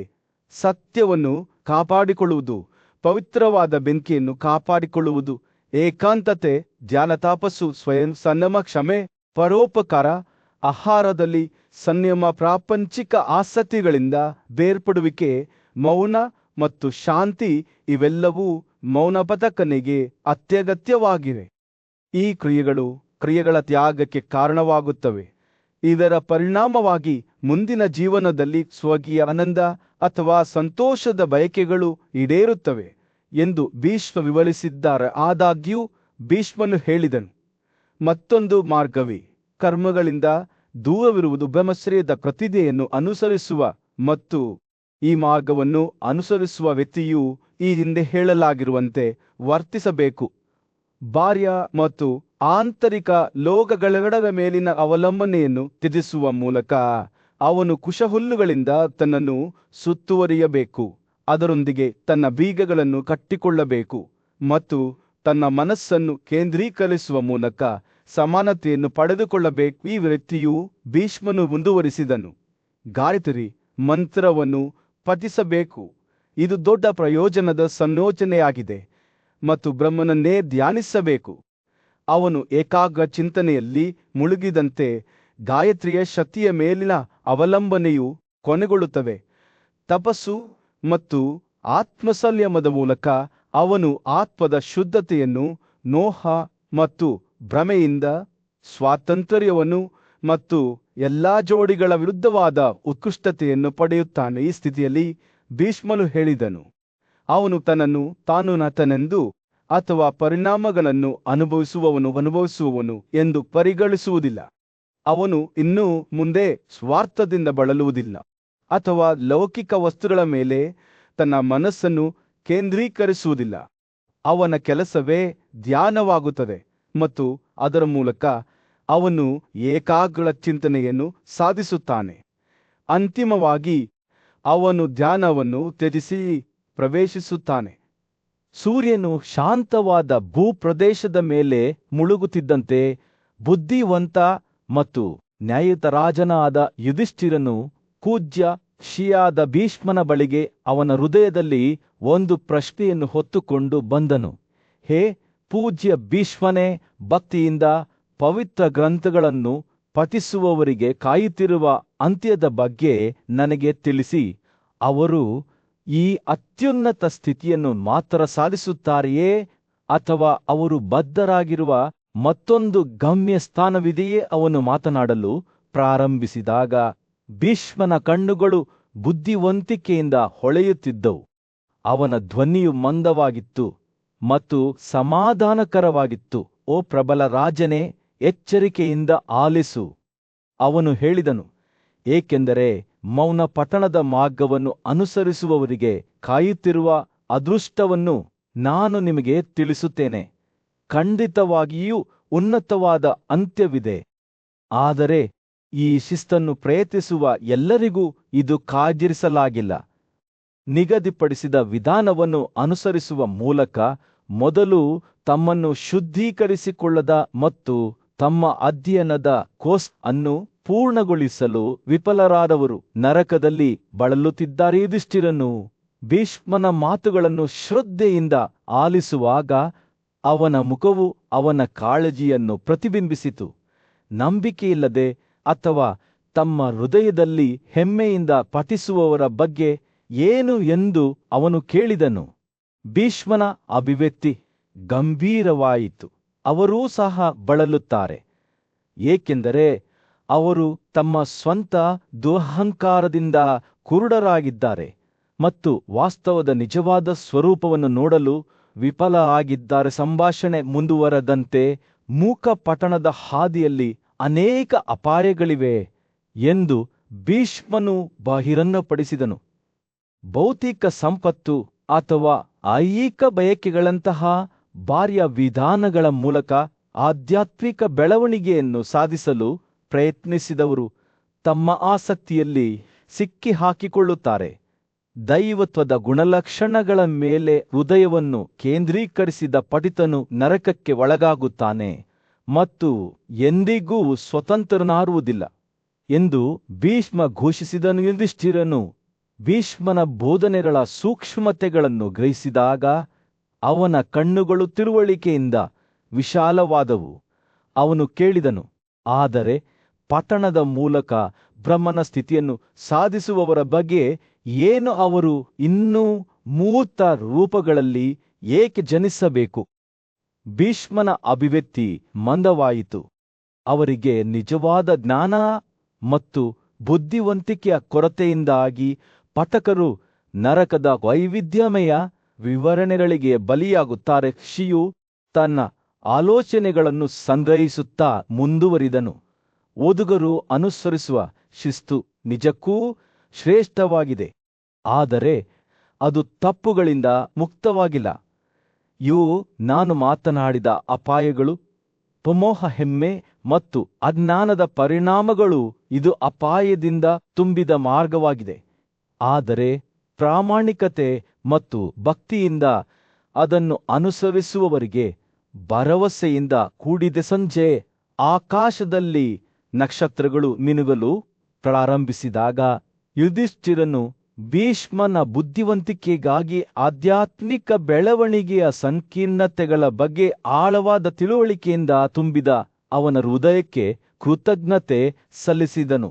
S1: ಸತ್ಯವನ್ನು ಕಾಪಾಡಿಕೊಳ್ಳುವುದು, ಪವಿತ್ರವಾದ ಬೆಂಕಿಯನ್ನು ಕಾಪಾಡಿಕೊಳ್ಳುವುದು, ಏಕಾಂತತೆ, ಧ್ಯಾನ, ತಪಸ್ಸು, ಸ್ವಯಂ ಸಂಯಮ, ಕ್ಷಮೆ, ಪರೋಪಕಾರ, ಆಹಾರದಲ್ಲಿ ಸಂಯಮ, ಪ್ರಾಪಂಚಿಕ ಆಸಕ್ತಿಗಳಿಂದ ಬೇರ್ಪಡುವಿಕೆ, ಮೌನ ಮತ್ತು ಶಾಂತಿ ಇವೆಲ್ಲವೂ ಮೌನಪತಕನಿಗೆ ಅತ್ಯಗತ್ಯವಾಗಿವೆ. ಈ ಕ್ರಿಯೆಗಳ ತ್ಯಾಗಕ್ಕೆ ಕಾರಣವಾಗುತ್ತವೆ. ಇದರ ಪರಿಣಾಮವಾಗಿ ಮುಂದಿನ ಜೀವನದಲ್ಲಿ ಸ್ವಕೀಯ ಆನಂದ ಅಥವಾ ಸಂತೋಷದ ಬಯಕೆಗಳು ಈಡೇರುತ್ತವೆ ಎಂದು ಭೀಷ್ಮ ವಿವರಿಸಿದ್ದಾರೆ. ಆದಾಗ್ಯೂ ಭೀಷ್ಮನು ಹೇಳಿದನು, ಮತ್ತೊಂದು ಮಾರ್ಗವೇ ಕರ್ಮಗಳಿಂದ ದೂರವಿರುವುದು, ಬ್ರಹ್ಮಚರ್ಯದ ಪ್ರತಿಜ್ಞೆಯನ್ನು ಅನುಸರಿಸುವ ಮತ್ತು ಈ ಮಾರ್ಗವನ್ನು ಅನುಸರಿಸುವ ವ್ಯಕ್ತಿಯು ಈ ಹಿಂದೆ ಹೇಳಲಾಗಿರುವಂತೆ ವರ್ತಿಸಬೇಕು. ಬಾಹ್ಯ ಮತ್ತು ಆಂತರಿಕ ಲೋಕಗಳೆರಡರ ಮೇಲಿನ ಅವಲಂಬನೆಯನ್ನು ತ್ಯಜಿಸುವ ಮೂಲಕ ಅವನು ಕುಶಹುಲ್ಲುಗಳಿಂದ ತನ್ನನ್ನು ಸುತ್ತುವರಿಯಬೇಕು, ಅದರೊಂದಿಗೆ ತನ್ನ ಬೀಗಗಳನ್ನು ಕಟ್ಟಿಕೊಳ್ಳಬೇಕು ಮತ್ತು ತನ್ನ ಮನಸ್ಸನ್ನು ಕೇಂದ್ರೀಕರಿಸುವ ಮೂಲಕ ಸಮಾನತೆಯನ್ನು ಪಡೆದುಕೊಳ್ಳಬೇಕು. ಈ ವ್ಯಕ್ತಿಯು ಭೀಷ್ಮನು ಮುಂದುವರಿಸಿದನು, ಗಾಯತ್ರಿ ಮಂತ್ರವನ್ನು ಪಠಿಸಬೇಕು. ಇದು ದೊಡ್ಡ ಪ್ರಯೋಜನದ ಸಂಯೋಜನೆಯಾಗಿದೆ ಮತ್ತು ಬ್ರಹ್ಮನನ್ನೇ ಧ್ಯಾನಿಸಬೇಕು. ಅವನು ಏಕಾಗ್ರ ಚಿಂತನೆಯಲ್ಲಿ ಮುಳುಗಿದಂತೆ ಗಾಯತ್ರಿಯ ಶಕ್ತಿಯ ಮೇಲಿನ ಅವಲಂಬನೆಯು ಕೊನೆಗೊಳ್ಳುತ್ತವೆ. ತಪಸ್ಸು ಮತ್ತು ಆತ್ಮಸಂಯಮದ ಮೂಲಕ ಅವನು ಆತ್ಮದ ಶುದ್ಧತೆಯನ್ನು, ಮೋಹ ಮತ್ತು ಭ್ರಮೆಯಿಂದ ಸ್ವಾತಂತ್ರ್ಯವನ್ನು ಮತ್ತು ಎಲ್ಲಾ ಜೋಡಿಗಳ ವಿರುದ್ಧವಾದ ಉತ್ಕೃಷ್ಟತೆಯನ್ನು ಪಡೆಯುತ್ತಾನೆ. ಈ ಸ್ಥಿತಿಯಲ್ಲಿ ಭೀಷ್ಮನು ಹೇಳಿದನು, ಅವನು ತನ್ನನ್ನು ತಾನು ನತನೆಂದು ಅಥವಾ ಪರಿಣಾಮಗಳನ್ನು ಅನುಭವಿಸುವವನು ಎಂದು ಪರಿಗಣಿಸುವುದಿಲ್ಲ. ಅವನು ಇನ್ನು ಮುಂದೆ ಸ್ವಾರ್ಥದಿಂದ ಬಳಲುವುದಿಲ್ಲ ಅಥವಾ ಲೌಕಿಕ ವಸ್ತುಗಳ ಮೇಲೆ ತನ್ನ ಮನಸ್ಸನ್ನು ಕೇಂದ್ರೀಕರಿಸುವುದಿಲ್ಲ. ಅವನ ಕೆಲಸವೇ ಧ್ಯಾನವಾಗುತ್ತದೆ ಮತ್ತು ಅದರ ಮೂಲಕ ಅವನು ಏಕಾಗ್ರ ಚಿಂತನೆಯನ್ನು ಸಾಧಿಸುತ್ತಾನೆ. ಅಂತಿಮವಾಗಿ ಅವನು ಧ್ಯಾನವನ್ನು ತ್ಯಜಿಸಿ ಪ್ರವೇಶಿಸುತ್ತಾನೆ. ಸೂರ್ಯನು ಶಾಂತವಾದ ಭೂಪ್ರದೇಶದ ಮೇಲೆ ಮುಳುಗುತ್ತಿದ್ದಂತೆ ಬುದ್ಧಿವಂತ ಮತ್ತು ನ್ಯಾಯಯುತ ರಾಜನಾದ ಯುಧಿಷ್ಠಿರನು ಪೂಜ್ಯ ಋಷಿಯಾದ ಭೀಷ್ಮನ ಬಳಿಗೆ ಅವನ ಹೃದಯದಲ್ಲಿ ಒಂದು ಪ್ರಶ್ನೆಯನ್ನು ಹೊತ್ತುಕೊಂಡು ಬಂದನು. ಹೇ ಪೂಜ್ಯ ಭೀಷ್ಮನೇ, ಭಕ್ತಿಯಿಂದ ಪವಿತ್ರ ಗ್ರಂಥಗಳನ್ನು ಪಠಿಸುವವರಿಗೆ ಕಾಯುತ್ತಿರುವ ಅಂತ್ಯದ ಬಗ್ಗೆ ನನಗೆ ತಿಳಿಸಿ. ಅವರು ಈ ಅತ್ಯುನ್ನತ ಸ್ಥಿತಿಯನ್ನು ಮಾತ್ರ ಸಾಧಿಸುತ್ತಾರೆಯೇ ಅಥವಾ ಅವರು ಬದ್ಧರಾಗಿರುವ ಮತ್ತೊಂದು ಗಮ್ಯ ಸ್ಥಾನವಿದೆಯೇ? ಅವನು ಮಾತನಾಡಲು ಪ್ರಾರಂಭಿಸಿದಾಗ ಭೀಷ್ಮನ ಕಣ್ಣುಗಳು ಬುದ್ಧಿವಂತಿಕೆಯಿಂದ ಹೊಳೆಯುತ್ತಿದ್ದವು. ಅವನ ಧ್ವನಿಯು ಮಂದವಾಗಿತ್ತು ಮತ್ತು ಸಮಾಧಾನಕರವಾಗಿತ್ತು. ಓ ಪ್ರಬಲ ರಾಜನೇ, ಎಚ್ಚರಿಕೆಯಿಂದ ಆಲಿಸು. ಅವನು ಹೇಳಿದನು, ಏಕೆಂದರೆ ಮೌನ ಪಠಣದ ಮಾರ್ಗವನ್ನು ಅನುಸರಿಸುವವರಿಗೆ ಕಾಯುತ್ತಿರುವ ಅದೃಷ್ಟವನ್ನು ನಾನು ನಿಮಗೆ ತಿಳಿಸುತ್ತೇನೆ. ಖಂಡಿತವಾಗಿಯೂ ಉನ್ನತವಾದ ಅಂತ್ಯವಿದೆ. ಆದರೆ ಈ ಶಿಸ್ತನ್ನು ಪ್ರಯತ್ನಿಸುವ ಎಲ್ಲರಿಗೂ ಇದು ಕಾದಿರಿಸಲಾಗಿಲ್ಲ. ನಿಗದಿಪಡಿಸಿದ ವಿಧಾನವನ್ನು ಅನುಸರಿಸುವ ಮೂಲಕ ಮೊದಲು ತಮ್ಮನ್ನು ಶುದ್ಧೀಕರಿಸಿಕೊಳ್ಳದ ಮತ್ತು ತಮ್ಮ ಅಧ್ಯಯನದ ಕೋರ್ಸ್ ಅನ್ನು ಪೂರ್ಣಗೊಳಿಸಲು ವಿಫಲರಾದವರು ನರಕದಲ್ಲಿ ಬಳಲುತ್ತಿದ್ದಾರೆ. ಯುಧಿಷ್ಠಿರನು ಭೀಷ್ಮನ ಮಾತುಗಳನ್ನು ಶ್ರದ್ಧೆಯಿಂದ ಆಲಿಸುವಾಗ ಅವನ ಮುಖವು ಅವನ ಕಾಳಜಿಯನ್ನು ಪ್ರತಿಬಿಂಬಿಸಿತು. ನಂಬಿಕೆಯಿಲ್ಲದೆ ಅಥವಾ ತಮ್ಮ ಹೃದಯದಲ್ಲಿ ಹೆಮ್ಮೆಯಿಂದ ಪಠಿಸುವವರ ಬಗ್ಗೆ ಏನು ಎಂದು ಅವನು ಕೇಳಿದನು. ಭೀಷ್ಮನ ಅಭಿವ್ಯಕ್ತಿ ಗಂಭೀರವಾಯಿತು. ಅವರೂ ಸಹ ಬಳಲುತ್ತಾರೆ, ಏಕೆಂದರೆ ಅವರು ತಮ್ಮ ಸ್ವಂತ ದುರಹಂಕಾರದಿಂದ ಕುರುಡರಾಗಿದ್ದಾರೆ ಮತ್ತು ವಾಸ್ತವದ ನಿಜವಾದ ಸ್ವರೂಪವನ್ನು ನೋಡಲು ವಿಫಲರಾಗಿದ್ದಾರೆ. ಸಂಭಾಷಣೆ ಮುಂದುವರೆದಂತೆ ಮೂಕ ಪಟ್ಟಣದ ಹಾದಿಯಲ್ಲಿ ಅನೇಕ ಅಪಾಯಗಳಿವೆ ಎಂದು ಭೀಷ್ಮನು ಬಹಿರಂಗಪಡಿಸಿದನು. ಭೌತಿಕ ಸಂಪತ್ತು ಅಥವಾ ಐಹಿಕ ಬಯಕೆಗಳಂತಹ ಬಾಹ್ಯ ವಿಧಾನಗಳ ಮೂಲಕ ಆಧ್ಯಾತ್ಮಿಕ ಬೆಳವಣಿಗೆಯನ್ನು ಸಾಧಿಸಲು ಪ್ರಯತ್ನಿಸಿದವರು ತಮ್ಮ ಆಸಕ್ತಿಯಲ್ಲಿ ಸಿಕ್ಕಿ ಹಾಕಿಕೊಳ್ಳುತ್ತಾರೆ. ದೈವತ್ವದ ಗುಣಲಕ್ಷಣಗಳ ಮೇಲೆ ಹೃದಯವನ್ನು ಕೇಂದ್ರೀಕರಿಸಿದ ಪಠಿತನು ನರಕಕ್ಕೆ ಒಳಗಾಗುತ್ತಾನೆ ಮತ್ತು ಎಂದಿಗೂ ಸ್ವತಂತ್ರನಾರುವುದಿಲ್ಲ ಎಂದು ಭೀಷ್ಮ ಘೋಷಿಸಿದನು. ಯುಧಿಷ್ಠಿರನು ಭೀಷ್ಮನ ಬೋಧನೆಗಳ ಸೂಕ್ಷ್ಮತೆಗಳನ್ನು ಗ್ರಹಿಸಿದಾಗ ಅವನ ಕಣ್ಣುಗಳು ತಿಳುವಳಿಕೆಯಿಂದ ವಿಶಾಲವಾದವು. ಅವನು ಕೇಳಿದನು, ಆದರೆ ಪಠಣದ ಮೂಲಕ ಬ್ರಹ್ಮನ ಸ್ಥಿತಿಯನ್ನು ಸಾಧಿಸುವವರ ಬಗ್ಗೆ ಏನು? ಅವರು ಇನ್ನೂ ಮೂರ್ತ ರೂಪಗಳಲ್ಲಿ ಏಕೆ ಜನಿಸಬೇಕು? ಭೀಷ್ಮನ ಅಭಿವ್ಯಕ್ತಿ ಮಂದವಾಯಿತು. ಅವರಿಗೆ ನಿಜವಾದ ಜ್ಞಾನ ಮತ್ತು ಬುದ್ಧಿವಂತಿಕೆಯ ಕೊರತೆಯಿಂದಾಗಿ ಪಠಕರು ನರಕದ ವೈವಿಧ್ಯಮಯ ವಿವರಣೆಗಳಿಗೆ ಬಲಿಯಾಗುತ್ತಾರೆ. ಋಷಿಯು ತನ್ನ ಆಲೋಚನೆಗಳನ್ನು ಸಂಗ್ರಹಿಸುತ್ತಾ ಮುಂದುವರಿದನು. ಓದುಗರು ಅನುಸರಿಸುವ ಶಿಸ್ತು ನಿಜಕ್ಕೂ ಶ್ರೇಷ್ಠವಾಗಿದೆ, ಆದರೆ ಅದು ತಪ್ಪುಗಳಿಂದ ಮುಕ್ತವಾಗಿಲ್ಲ. ಇವು ನಾನು ಮಾತನಾಡಿದ ಅಪಾಯಗಳು, ಪಮೋಹ, ಹೆಮ್ಮೆ ಮತ್ತು ಅಜ್ಞಾನದ ಪರಿಣಾಮಗಳು. ಇದು ಅಪಾಯದಿಂದ ತುಂಬಿದ ಮಾರ್ಗವಾಗಿದೆ, ಆದರೆ ಪ್ರಾಮಾಣಿಕತೆ ಮತ್ತು ಭಕ್ತಿಯಿಂದ ಅದನ್ನು ಅನುಸರಿಸುವವರಿಗೆ ಭರವಸೆಯಿಂದ ಕೂಡಿದೆ. ಸಂಜೆ ಆಕಾಶದಲ್ಲಿ ನಕ್ಷತ್ರಗಳು ಮಿನುಗಲು ಪ್ರಾರಂಭಿಸಿದಾಗ ಯುಧಿಷ್ಠಿರನು ಭೀಷ್ಮನ ಬುದ್ಧಿವಂತಿಕೆಗಾಗಿ ಆಧ್ಯಾತ್ಮಿಕ ಬೆಳವಣಿಗೆಯ ಸಂಕೀರ್ಣತೆಗಳ ಬಗ್ಗೆ ಆಳವಾದ ತಿಳುವಳಿಕೆಯಿಂದ ತುಂಬಿದ ಅವನ ಹೃದಯಕ್ಕೆ ಕೃತಜ್ಞತೆ ಸಲ್ಲಿಸಿದನು.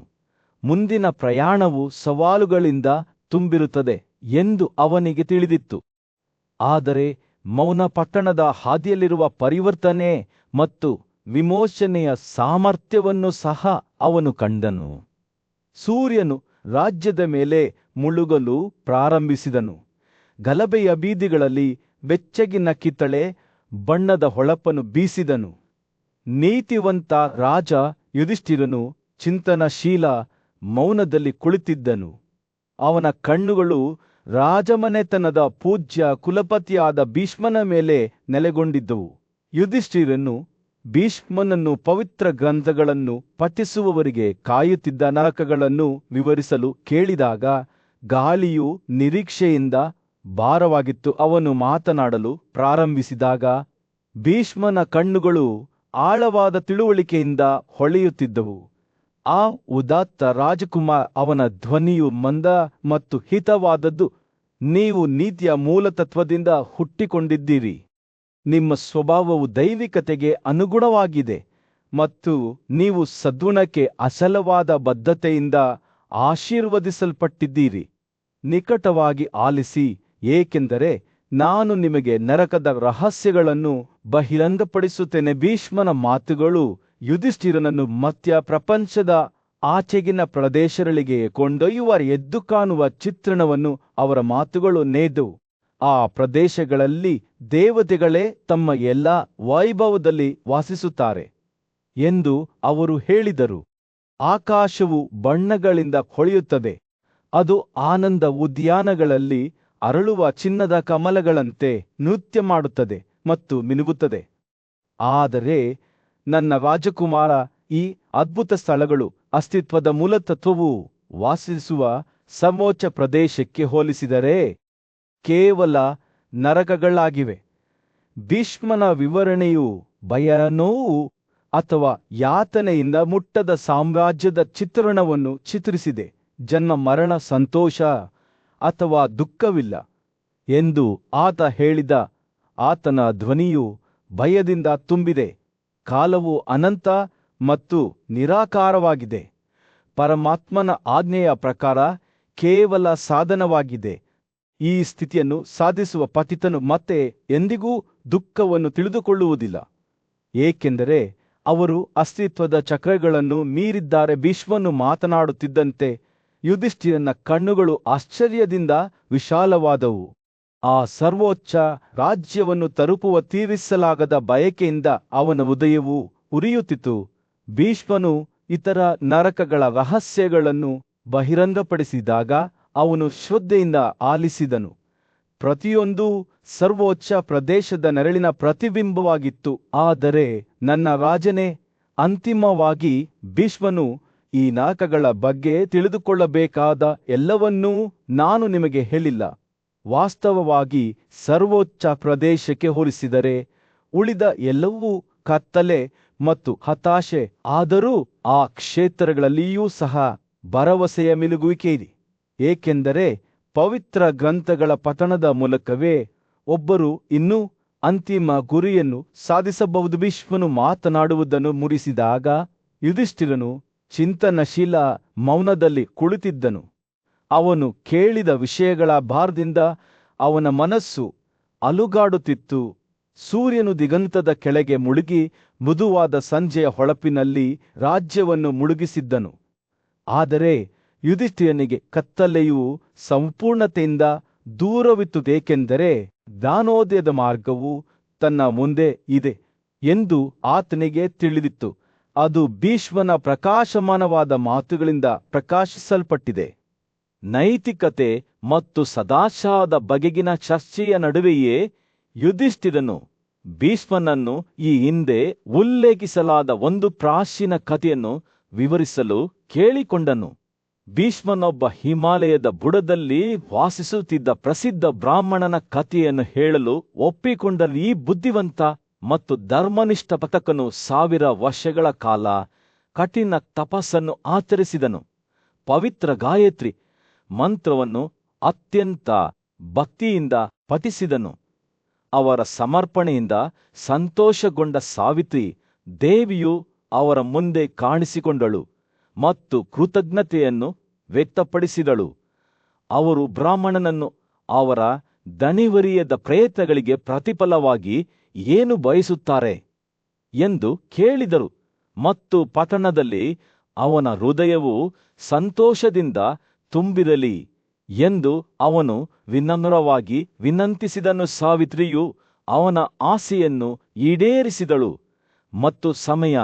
S1: ಮುಂದಿನ ಪ್ರಯಾಣವು ಸವಾಲುಗಳಿಂದ ತುಂಬಿರುತ್ತದೆ ಎಂದು ಅವನಿಗೆ ತಿಳಿದಿತ್ತು, ಆದರೆ ಮೌನ ಪಟ್ಟಣದ ಹಾದಿಯಲ್ಲಿರುವ ಪರಿವರ್ತನೆ ಮತ್ತು ವಿಮೋಚನೆಯ ಸಾಮರ್ಥ್ಯವನ್ನು ಸಹ ಅವನು ಕಂಡನು. ಸೂರ್ಯನು ರಾಜ್ಯದ ಮೇಲೆ ಮುಳುಗಲು ಪ್ರಾರಂಭಿಸಿದನು. ಗಲಭೆಯ ಬೀದಿಗಳಲ್ಲಿ ಬೆಚ್ಚಗಿನ ಕಿತ್ತಳೆ ಬಣ್ಣದ ಹೊಳಪನ್ನು ಬೀಸಿದನು. ನೀತಿವಂತ ರಾಜ ಯುಧಿಷ್ಠಿರನು ಚಿಂತನಶೀಲ ಮೌನದಲ್ಲಿ ಕುಳಿತಿದ್ದನು. ಅವನ ಕಣ್ಣುಗಳು ರಾಜಮನೆತನದ ಪೂಜ್ಯ ಕುಲಪತಿಯಾದ ಭೀಷ್ಮನ ಮೇಲೆ ನೆಲೆಗೊಂಡಿದ್ದವು. ಯುಧಿಷ್ಠಿರನು ಭೀಷ್ಮನನ್ನು ಪವಿತ್ರ ಗ್ರಂಥಗಳನ್ನು ಪಠಿಸುವವರಿಗೆ ಕಾಯುತ್ತಿದ್ದ ನರಕಗಳನ್ನು ವಿವರಿಸಲು ಕೇಳಿದಾಗ ಗಾಳಿಯು ನಿರೀಕ್ಷೆಯಿಂದ ಭಾರವಾಗಿತ್ತು. ಅವನು ಮಾತನಾಡಲು ಪ್ರಾರಂಭಿಸಿದಾಗ ಭೀಷ್ಮನ ಕಣ್ಣುಗಳು ಆಳವಾದ ತಿಳುವಳಿಕೆಯಿಂದ ಹೊಳೆಯುತ್ತಿದ್ದವು. ಆ ಉದಾತ್ತ ರಾಜಕುಮಾರ, ಅವನ ಧ್ವನಿಯು ಮಂದ ಮತ್ತು ಹಿತವಾದದ್ದು. ನೀವು ನೀತಿಯ ಮೂಲತತ್ವದಿಂದ ಹುಟ್ಟಿಕೊಂಡಿದ್ದೀರಿ. ನಿಮ್ಮ ಸ್ವಭಾವವು ದೈವಿಕತೆಗೆ ಅನುಗುಣವಾಗಿದೆ ಮತ್ತು ನೀವು ಸದ್ಗುಣಕ್ಕೆ ಅಸಲವಾದ ಬದ್ಧತೆಯಿಂದ ಆಶೀರ್ವದಿಸಲ್ಪಟ್ಟಿದ್ದೀರಿ. ನಿಕಟವಾಗಿ ಆಲಿಸಿ, ಏಕೆಂದರೆ ನಾನು ನಿಮಗೆ ನರಕದ ರಹಸ್ಯಗಳನ್ನು ಬಹಿರಂಗಪಡಿಸುತ್ತೇನೆ. ಭೀಷ್ಮನ ಮಾತುಗಳು ಯುಧಿಷ್ಠಿರನನ್ನು ಮಧ್ಯ ಪ್ರಪಂಚದ ಆಚೆಗಿನ ಪ್ರದೇಶಗಳಿಗೆ ಕೊಂಡೊಯ್ಯುವ ಎದ್ದು ಕಾಣುವ ಚಿತ್ರಣವನ್ನು ಅವರ ಮಾತುಗಳು ನೇದವು. ಆ ಪ್ರದೇಶಗಳಲ್ಲಿ ದೇವತೆಗಳೇ ತಮ್ಮ ಎಲ್ಲ ವೈಭವದಲ್ಲಿ ವಾಸಿಸುತ್ತಾರೆ ಎಂದು ಅವರು ಹೇಳಿದರು. ಆಕಾಶವು ಬಣ್ಣಗಳಿಂದ ಹೊಳೆಯುತ್ತದೆ, ಅದು ಆನಂದ ಉದ್ಯಾನಗಳಲ್ಲಿ ಅರಳುವ ಚಿನ್ನದ ಕಮಲಗಳಂತೆ ನೃತ್ಯ ಮಾಡುತ್ತದೆ ಮತ್ತು ಮಿನುಗುತ್ತದೆ. ಆದರೆ ನನ್ನ ರಾಜಕುಮಾರ, ಈ ಅದ್ಭುತ ಸ್ಥಳಗಳು ಅಸ್ತಿತ್ವದ ಮೂಲತತ್ವವು ವಾಸಿಸುವ ಸಮೋಚ್ಚ ಪ್ರದೇಶಕ್ಕೆ ಹೋಲಿಸಿದರೆ ಕೇವಲ ನರಕಗಳಾಗಿವೆ. ಭೀಷ್ಮನ ವಿವರಣೆಯು ಭಯ, ನೋವು ಅಥವಾ ಯಾತನೆಯಿಂದ ಮುಟ್ಟದ ಸಾಮ್ರಾಜ್ಯದ ಚಿತ್ರಣವನ್ನು ಚಿತ್ರಿಸಿದೆ. ಜನ್ಮ, ಮರಣ, ಸಂತೋಷ ಅಥವಾ ದುಃಖವಿಲ್ಲ ಎಂದು ಆತ ಹೇಳಿದ. ಆತನ ಧ್ವನಿಯು ಭಯದಿಂದ ತುಂಬಿದೆ. ಕಾಲವು ಅನಂತ ಮತ್ತು ನಿರಾಕಾರವಾಗಿದೆ. ಪರಮಾತ್ಮನ ಆಜ್ಞೆಯ ಪ್ರಕಾರ ಕೇವಲ ಸಾಧನವಾಗಿದೆ. ಈ ಸ್ಥಿತಿಯನ್ನು ಸಾಧಿಸುವ ಪತಿತನು ಮತ್ತೆ ಎಂದಿಗೂ ದುಃಖವನ್ನು ತಿಳಿದುಕೊಳ್ಳುವುದಿಲ್ಲ, ಏಕೆಂದರೆ ಅವರು ಅಸ್ತಿತ್ವದ ಚಕ್ರಗಳನ್ನು ಮೀರಿದ್ದಾರೆ. ಭೀಷ್ಮನು ಮಾತನಾಡುತ್ತಿದ್ದಂತೆ ಯುಧಿಷ್ಠಿರನ ಕಣ್ಣುಗಳು ಆಶ್ಚರ್ಯದಿಂದ ವಿಶಾಲವಾದವು. ಆ ಸರ್ವೋಚ್ಚ ರಾಜ್ಯವನ್ನು ತಲುಪುವ ತೀರಿಸಲಾಗದ ಬಯಕೆಯಿಂದ ಅವನ ಹೃದಯವು ಉರಿಯುತ್ತಿತ್ತು. ಭೀಷ್ಮನು ಇತರ ನರಕಗಳ ರಹಸ್ಯಗಳನ್ನು ಬಹಿರಂಗಪಡಿಸಿದಾಗ ಅವನು ಶ್ರದ್ಧೆಯಿಂದ ಆಲಿಸಿದನು. ಪ್ರತಿಯೊಂದೂ ಸರ್ವೋಚ್ಚ ಪ್ರದೇಶದ ನೆರಳಿನ ಪ್ರತಿಬಿಂಬವಾಗಿತ್ತು. ಆದರೆ ನನ್ನ ರಾಜನೇ, ಅಂತಿಮವಾಗಿ ಭೀಷ್ಮನು ಈ ನಾಕಗಳ ಬಗ್ಗೆ ತಿಳಿದುಕೊಳ್ಳಬೇಕಾದ ಎಲ್ಲವನ್ನೂ ನಾನು ನಿಮಗೆ ಹೇಳಿಲ್ಲ. ವಾಸ್ತವವಾಗಿ ಸರ್ವೋಚ್ಚ ಪ್ರದೇಶಕ್ಕೆ ಹೋಲಿಸಿದರೆ ಉಳಿದ ಎಲ್ಲವೂ ಕತ್ತಲೆ ಮತ್ತು ಹತಾಶೆ. ಆದರೂ ಆ ಕ್ಷೇತ್ರಗಳಲ್ಲಿಯೂ ಸಹ ಭರವಸೆಯ ಮಿಲುಗುವಿಕೆಯಿದೆ. ಏಕೆಂದರೆ ಪವಿತ್ರ ಗ್ರಂಥಗಳ ಪಠಣದ ಮೂಲಕವೇ ಒಬ್ಬರು ಇನ್ನೂ ಅಂತಿಮ ಗುರಿಯನ್ನು ಸಾಧಿಸಬಹುದು. ಭೀಷ್ಮನು ಮಾತನಾಡುವುದನ್ನು ಮುಗಿಸಿದಾಗ ಯುಧಿಷ್ಠಿರನು ಚಿಂತನಶೀಲ ಮೌನದಲ್ಲಿ ಕುಳಿತಿದ್ದನು. ಅವನು ಕೇಳಿದ ವಿಷಯಗಳ ಭಾರದಿಂದ ಅವನ ಮನಸ್ಸು ಅಲುಗಾಡುತ್ತಿತ್ತು. ಸೂರ್ಯನು ದಿಗಂತದ ಕೆಳಗೆ ಮುಳುಗಿ ಮೃದುವಾದ ಸಂಜೆಯ ಹೊಳಪಿನಲ್ಲಿ ರಾಜ್ಯವನ್ನು ಮುಳುಗಿಸಿದ್ದನು. ಆದರೆ ಯುಧಿಷ್ಠಿರನಿಗೆ ಕತ್ತಲೆಯು ಸಂಪೂರ್ಣತೆಯಿಂದ ದೂರವಿತ್ತುದೇಕೆಂದರೆ ಜ್ಞಾನೋದಯದ ಮಾರ್ಗವು ತನ್ನ ಮುಂದೆ ಇದೆ ಎಂದು ಆತನಿಗೆ ತಿಳಿದಿತ್ತು. ಅದು ಭೀಷ್ಮನ ಪ್ರಕಾಶಮಾನವಾದ ಮಾತುಗಳಿಂದ ಪ್ರಕಾಶಿಸಲ್ಪಟ್ಟಿದೆ. ನೈತಿಕತೆ ಮತ್ತು ಸದಾಚಾರದ ಬಗೆಗಿನ ಚರ್ಚೆಯ ನಡುವೆಯೇ ಯುಧಿಷ್ಠಿರನು ಭೀಷ್ಮನನ್ನು ಈ ಹಿಂದೆ ಉಲ್ಲೇಖಿಸಲಾದ ಒಂದು ಪ್ರಾಚೀನ ಕಥೆಯನ್ನು ವಿವರಿಸಲು ಕೇಳಿಕೊಂಡನು. ಭೀಷ್ಮನೊಬ್ಬ ಹಿಮಾಲಯದ ಬುಡದಲ್ಲಿ ವಾಸಿಸುತ್ತಿದ್ದ ಪ್ರಸಿದ್ಧ ಬ್ರಾಹ್ಮಣನ ಕಥೆಯನ್ನು ಹೇಳಲು ಒಪ್ಪಿಕೊಂಡ ಈ ಬುದ್ಧಿವಂತ ಮತ್ತು ಧರ್ಮನಿಷ್ಠ ಪತಕನು 1000 ವರ್ಷಗಳ ಕಾಲ ಕಠಿಣ ತಪಸ್ಸನ್ನು ಆಚರಿಸಿದನು. ಪವಿತ್ರ ಗಾಯತ್ರಿ ಮಂತ್ರವನ್ನು ಅತ್ಯಂತ ಭಕ್ತಿಯಿಂದ ಪಠಿಸಿದನು. ಅವರ ಸಮರ್ಪಣೆಯಿಂದ ಸಂತೋಷಗೊಂಡ ಸಾವಿತ್ರಿ ದೇವಿಯು ಅವರ ಮುಂದೆ ಕಾಣಿಸಿಕೊಂಡಳು ಮತ್ತು ಕೃತಜ್ಞತೆಯನ್ನು ವ್ಯಕ್ತಪಡಿಸಿದಳು. ಅವರು ಬ್ರಾಹ್ಮಣನನ್ನು ಅವರ ದಣಿವರಿಯದ ಪ್ರಯತ್ನಗಳಿಗೆ ಪ್ರತಿಫಲವಾಗಿ ಏನು ಬಯಸುತ್ತಾರೆ ಎಂದು ಕೇಳಿದರು ಮತ್ತು ಪಟ್ಟಣದಲ್ಲಿ ಅವನ ಹೃದಯವು ಸಂತೋಷದಿಂದ ತುಂಬಿರಲಿ ಎಂದು ಅವನು ವಿನಮ್ರವಾಗಿ ವಿನಂತಿಸಿದನು. ಸಾವಿತ್ರಿಯು ಅವನ ಆಸೆಯನ್ನು ಈಡೇರಿಸಿದಳು ಮತ್ತು ಸಮಯ,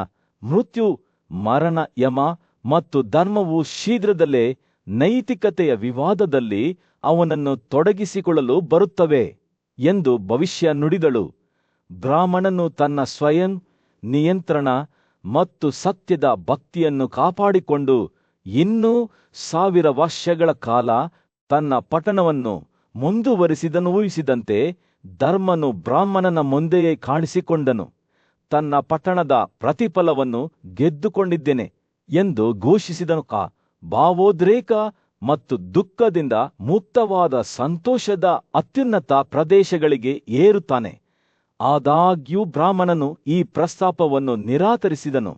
S1: ಮೃತ್ಯು, ಮರಣ, ಯಮ ಮತ್ತು ಧರ್ಮವು ಶೀಘ್ರದಲ್ಲೇ ನೈತಿಕತೆಯ ವಿವಾದದಲ್ಲಿ ಅವನನ್ನು ತೊಡಗಿಸಿಕೊಳ್ಳಲು ಬರುತ್ತವೆ ಎಂದು ಭವಿಷ್ಯ ನುಡಿದಳು. ಬ್ರಾಹ್ಮಣನು ತನ್ನ ಸ್ವಯಂ ನಿಯಂತ್ರಣ ಮತ್ತು ಸತ್ಯದ ಭಕ್ತಿಯನ್ನು ಕಾಪಾಡಿಕೊಂಡು ಇನ್ನೂ 1000 ವರ್ಷಗಳ ಕಾಲ ತನ್ನ ಪಠಣವನ್ನು ಮುಂದುವರಿಸಿದನು. ಊಹಿಸಿದಂತೆ ಧರ್ಮನು ಬ್ರಾಹ್ಮಣನ ಮುಂದೆಯೇ ಕಾಣಿಸಿಕೊಂಡನು. ತನ್ನ ಪಟ್ಟಣದ ಪ್ರತಿಫಲವನ್ನು ಗೆದ್ದುಕೊಂಡಿದ್ದೇನೆ ಎಂದು ಘೋಷಿಸಿದನು. ಭಾವೋದ್ರೇಕ ಮತ್ತು ದುಃಖದಿಂದ ಮುಕ್ತವಾದ ಸಂತೋಷದ ಅತ್ಯುನ್ನತ ಪ್ರದೇಶಗಳಿಗೆ ಏರುತ್ತಾನೆ. ಆದಾಗ್ಯೂ ಬ್ರಾಹ್ಮಣನು ಈ ಪ್ರಸ್ತಾಪವನ್ನು ನಿರಾಕರಿಸಿದನು.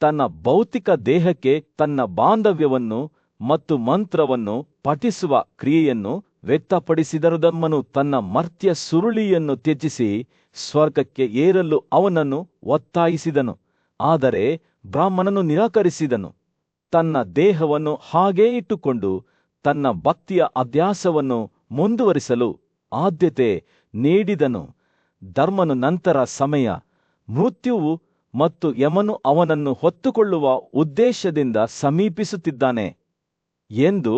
S1: ತನ್ನ ಭೌತಿಕ ದೇಹಕ್ಕೆ ತನ್ನ ಬಾಂಧವ್ಯವನ್ನು ಮತ್ತು ಮಂತ್ರವನ್ನು ಪಠಿಸುವ ಕ್ರಿಯೆಯನ್ನು ವ್ಯಕ್ತಪಡಿಸಿದರುದಮ್ಮನು ತನ್ನ ಮರ್ತ್ಯ ಸುರುಳಿಯನ್ನು ತ್ಯಜಿಸಿ ಸ್ವರ್ಗಕ್ಕೆ ಏರಲು ಅವನನ್ನು ಒತ್ತಾಯಿಸಿದನು. ಆದರೆ ಬ್ರಾಹ್ಮಣನು ನಿರಾಕರಿಸಿದನು. ತನ್ನ ದೇಹವನ್ನು ಹಾಗೇ ಇಟ್ಟುಕೊಂಡು ತನ್ನ ಭಕ್ತಿಯ ಅಭ್ಯಾಸವನ್ನು ಮುಂದುವರಿಸಲು ಆದ್ಯತೆ ನೀಡಿದನು. ಧರ್ಮನು ನಂತರ ಸಮಯ, ಮೃತ್ಯುವು ಮತ್ತು ಯಮನು ಅವನನ್ನು ಹೊತ್ತುಕೊಳ್ಳುವ ಉದ್ದೇಶದಿಂದ ಸಮೀಪಿಸುತ್ತಿದ್ದಾನೆ ಎಂದು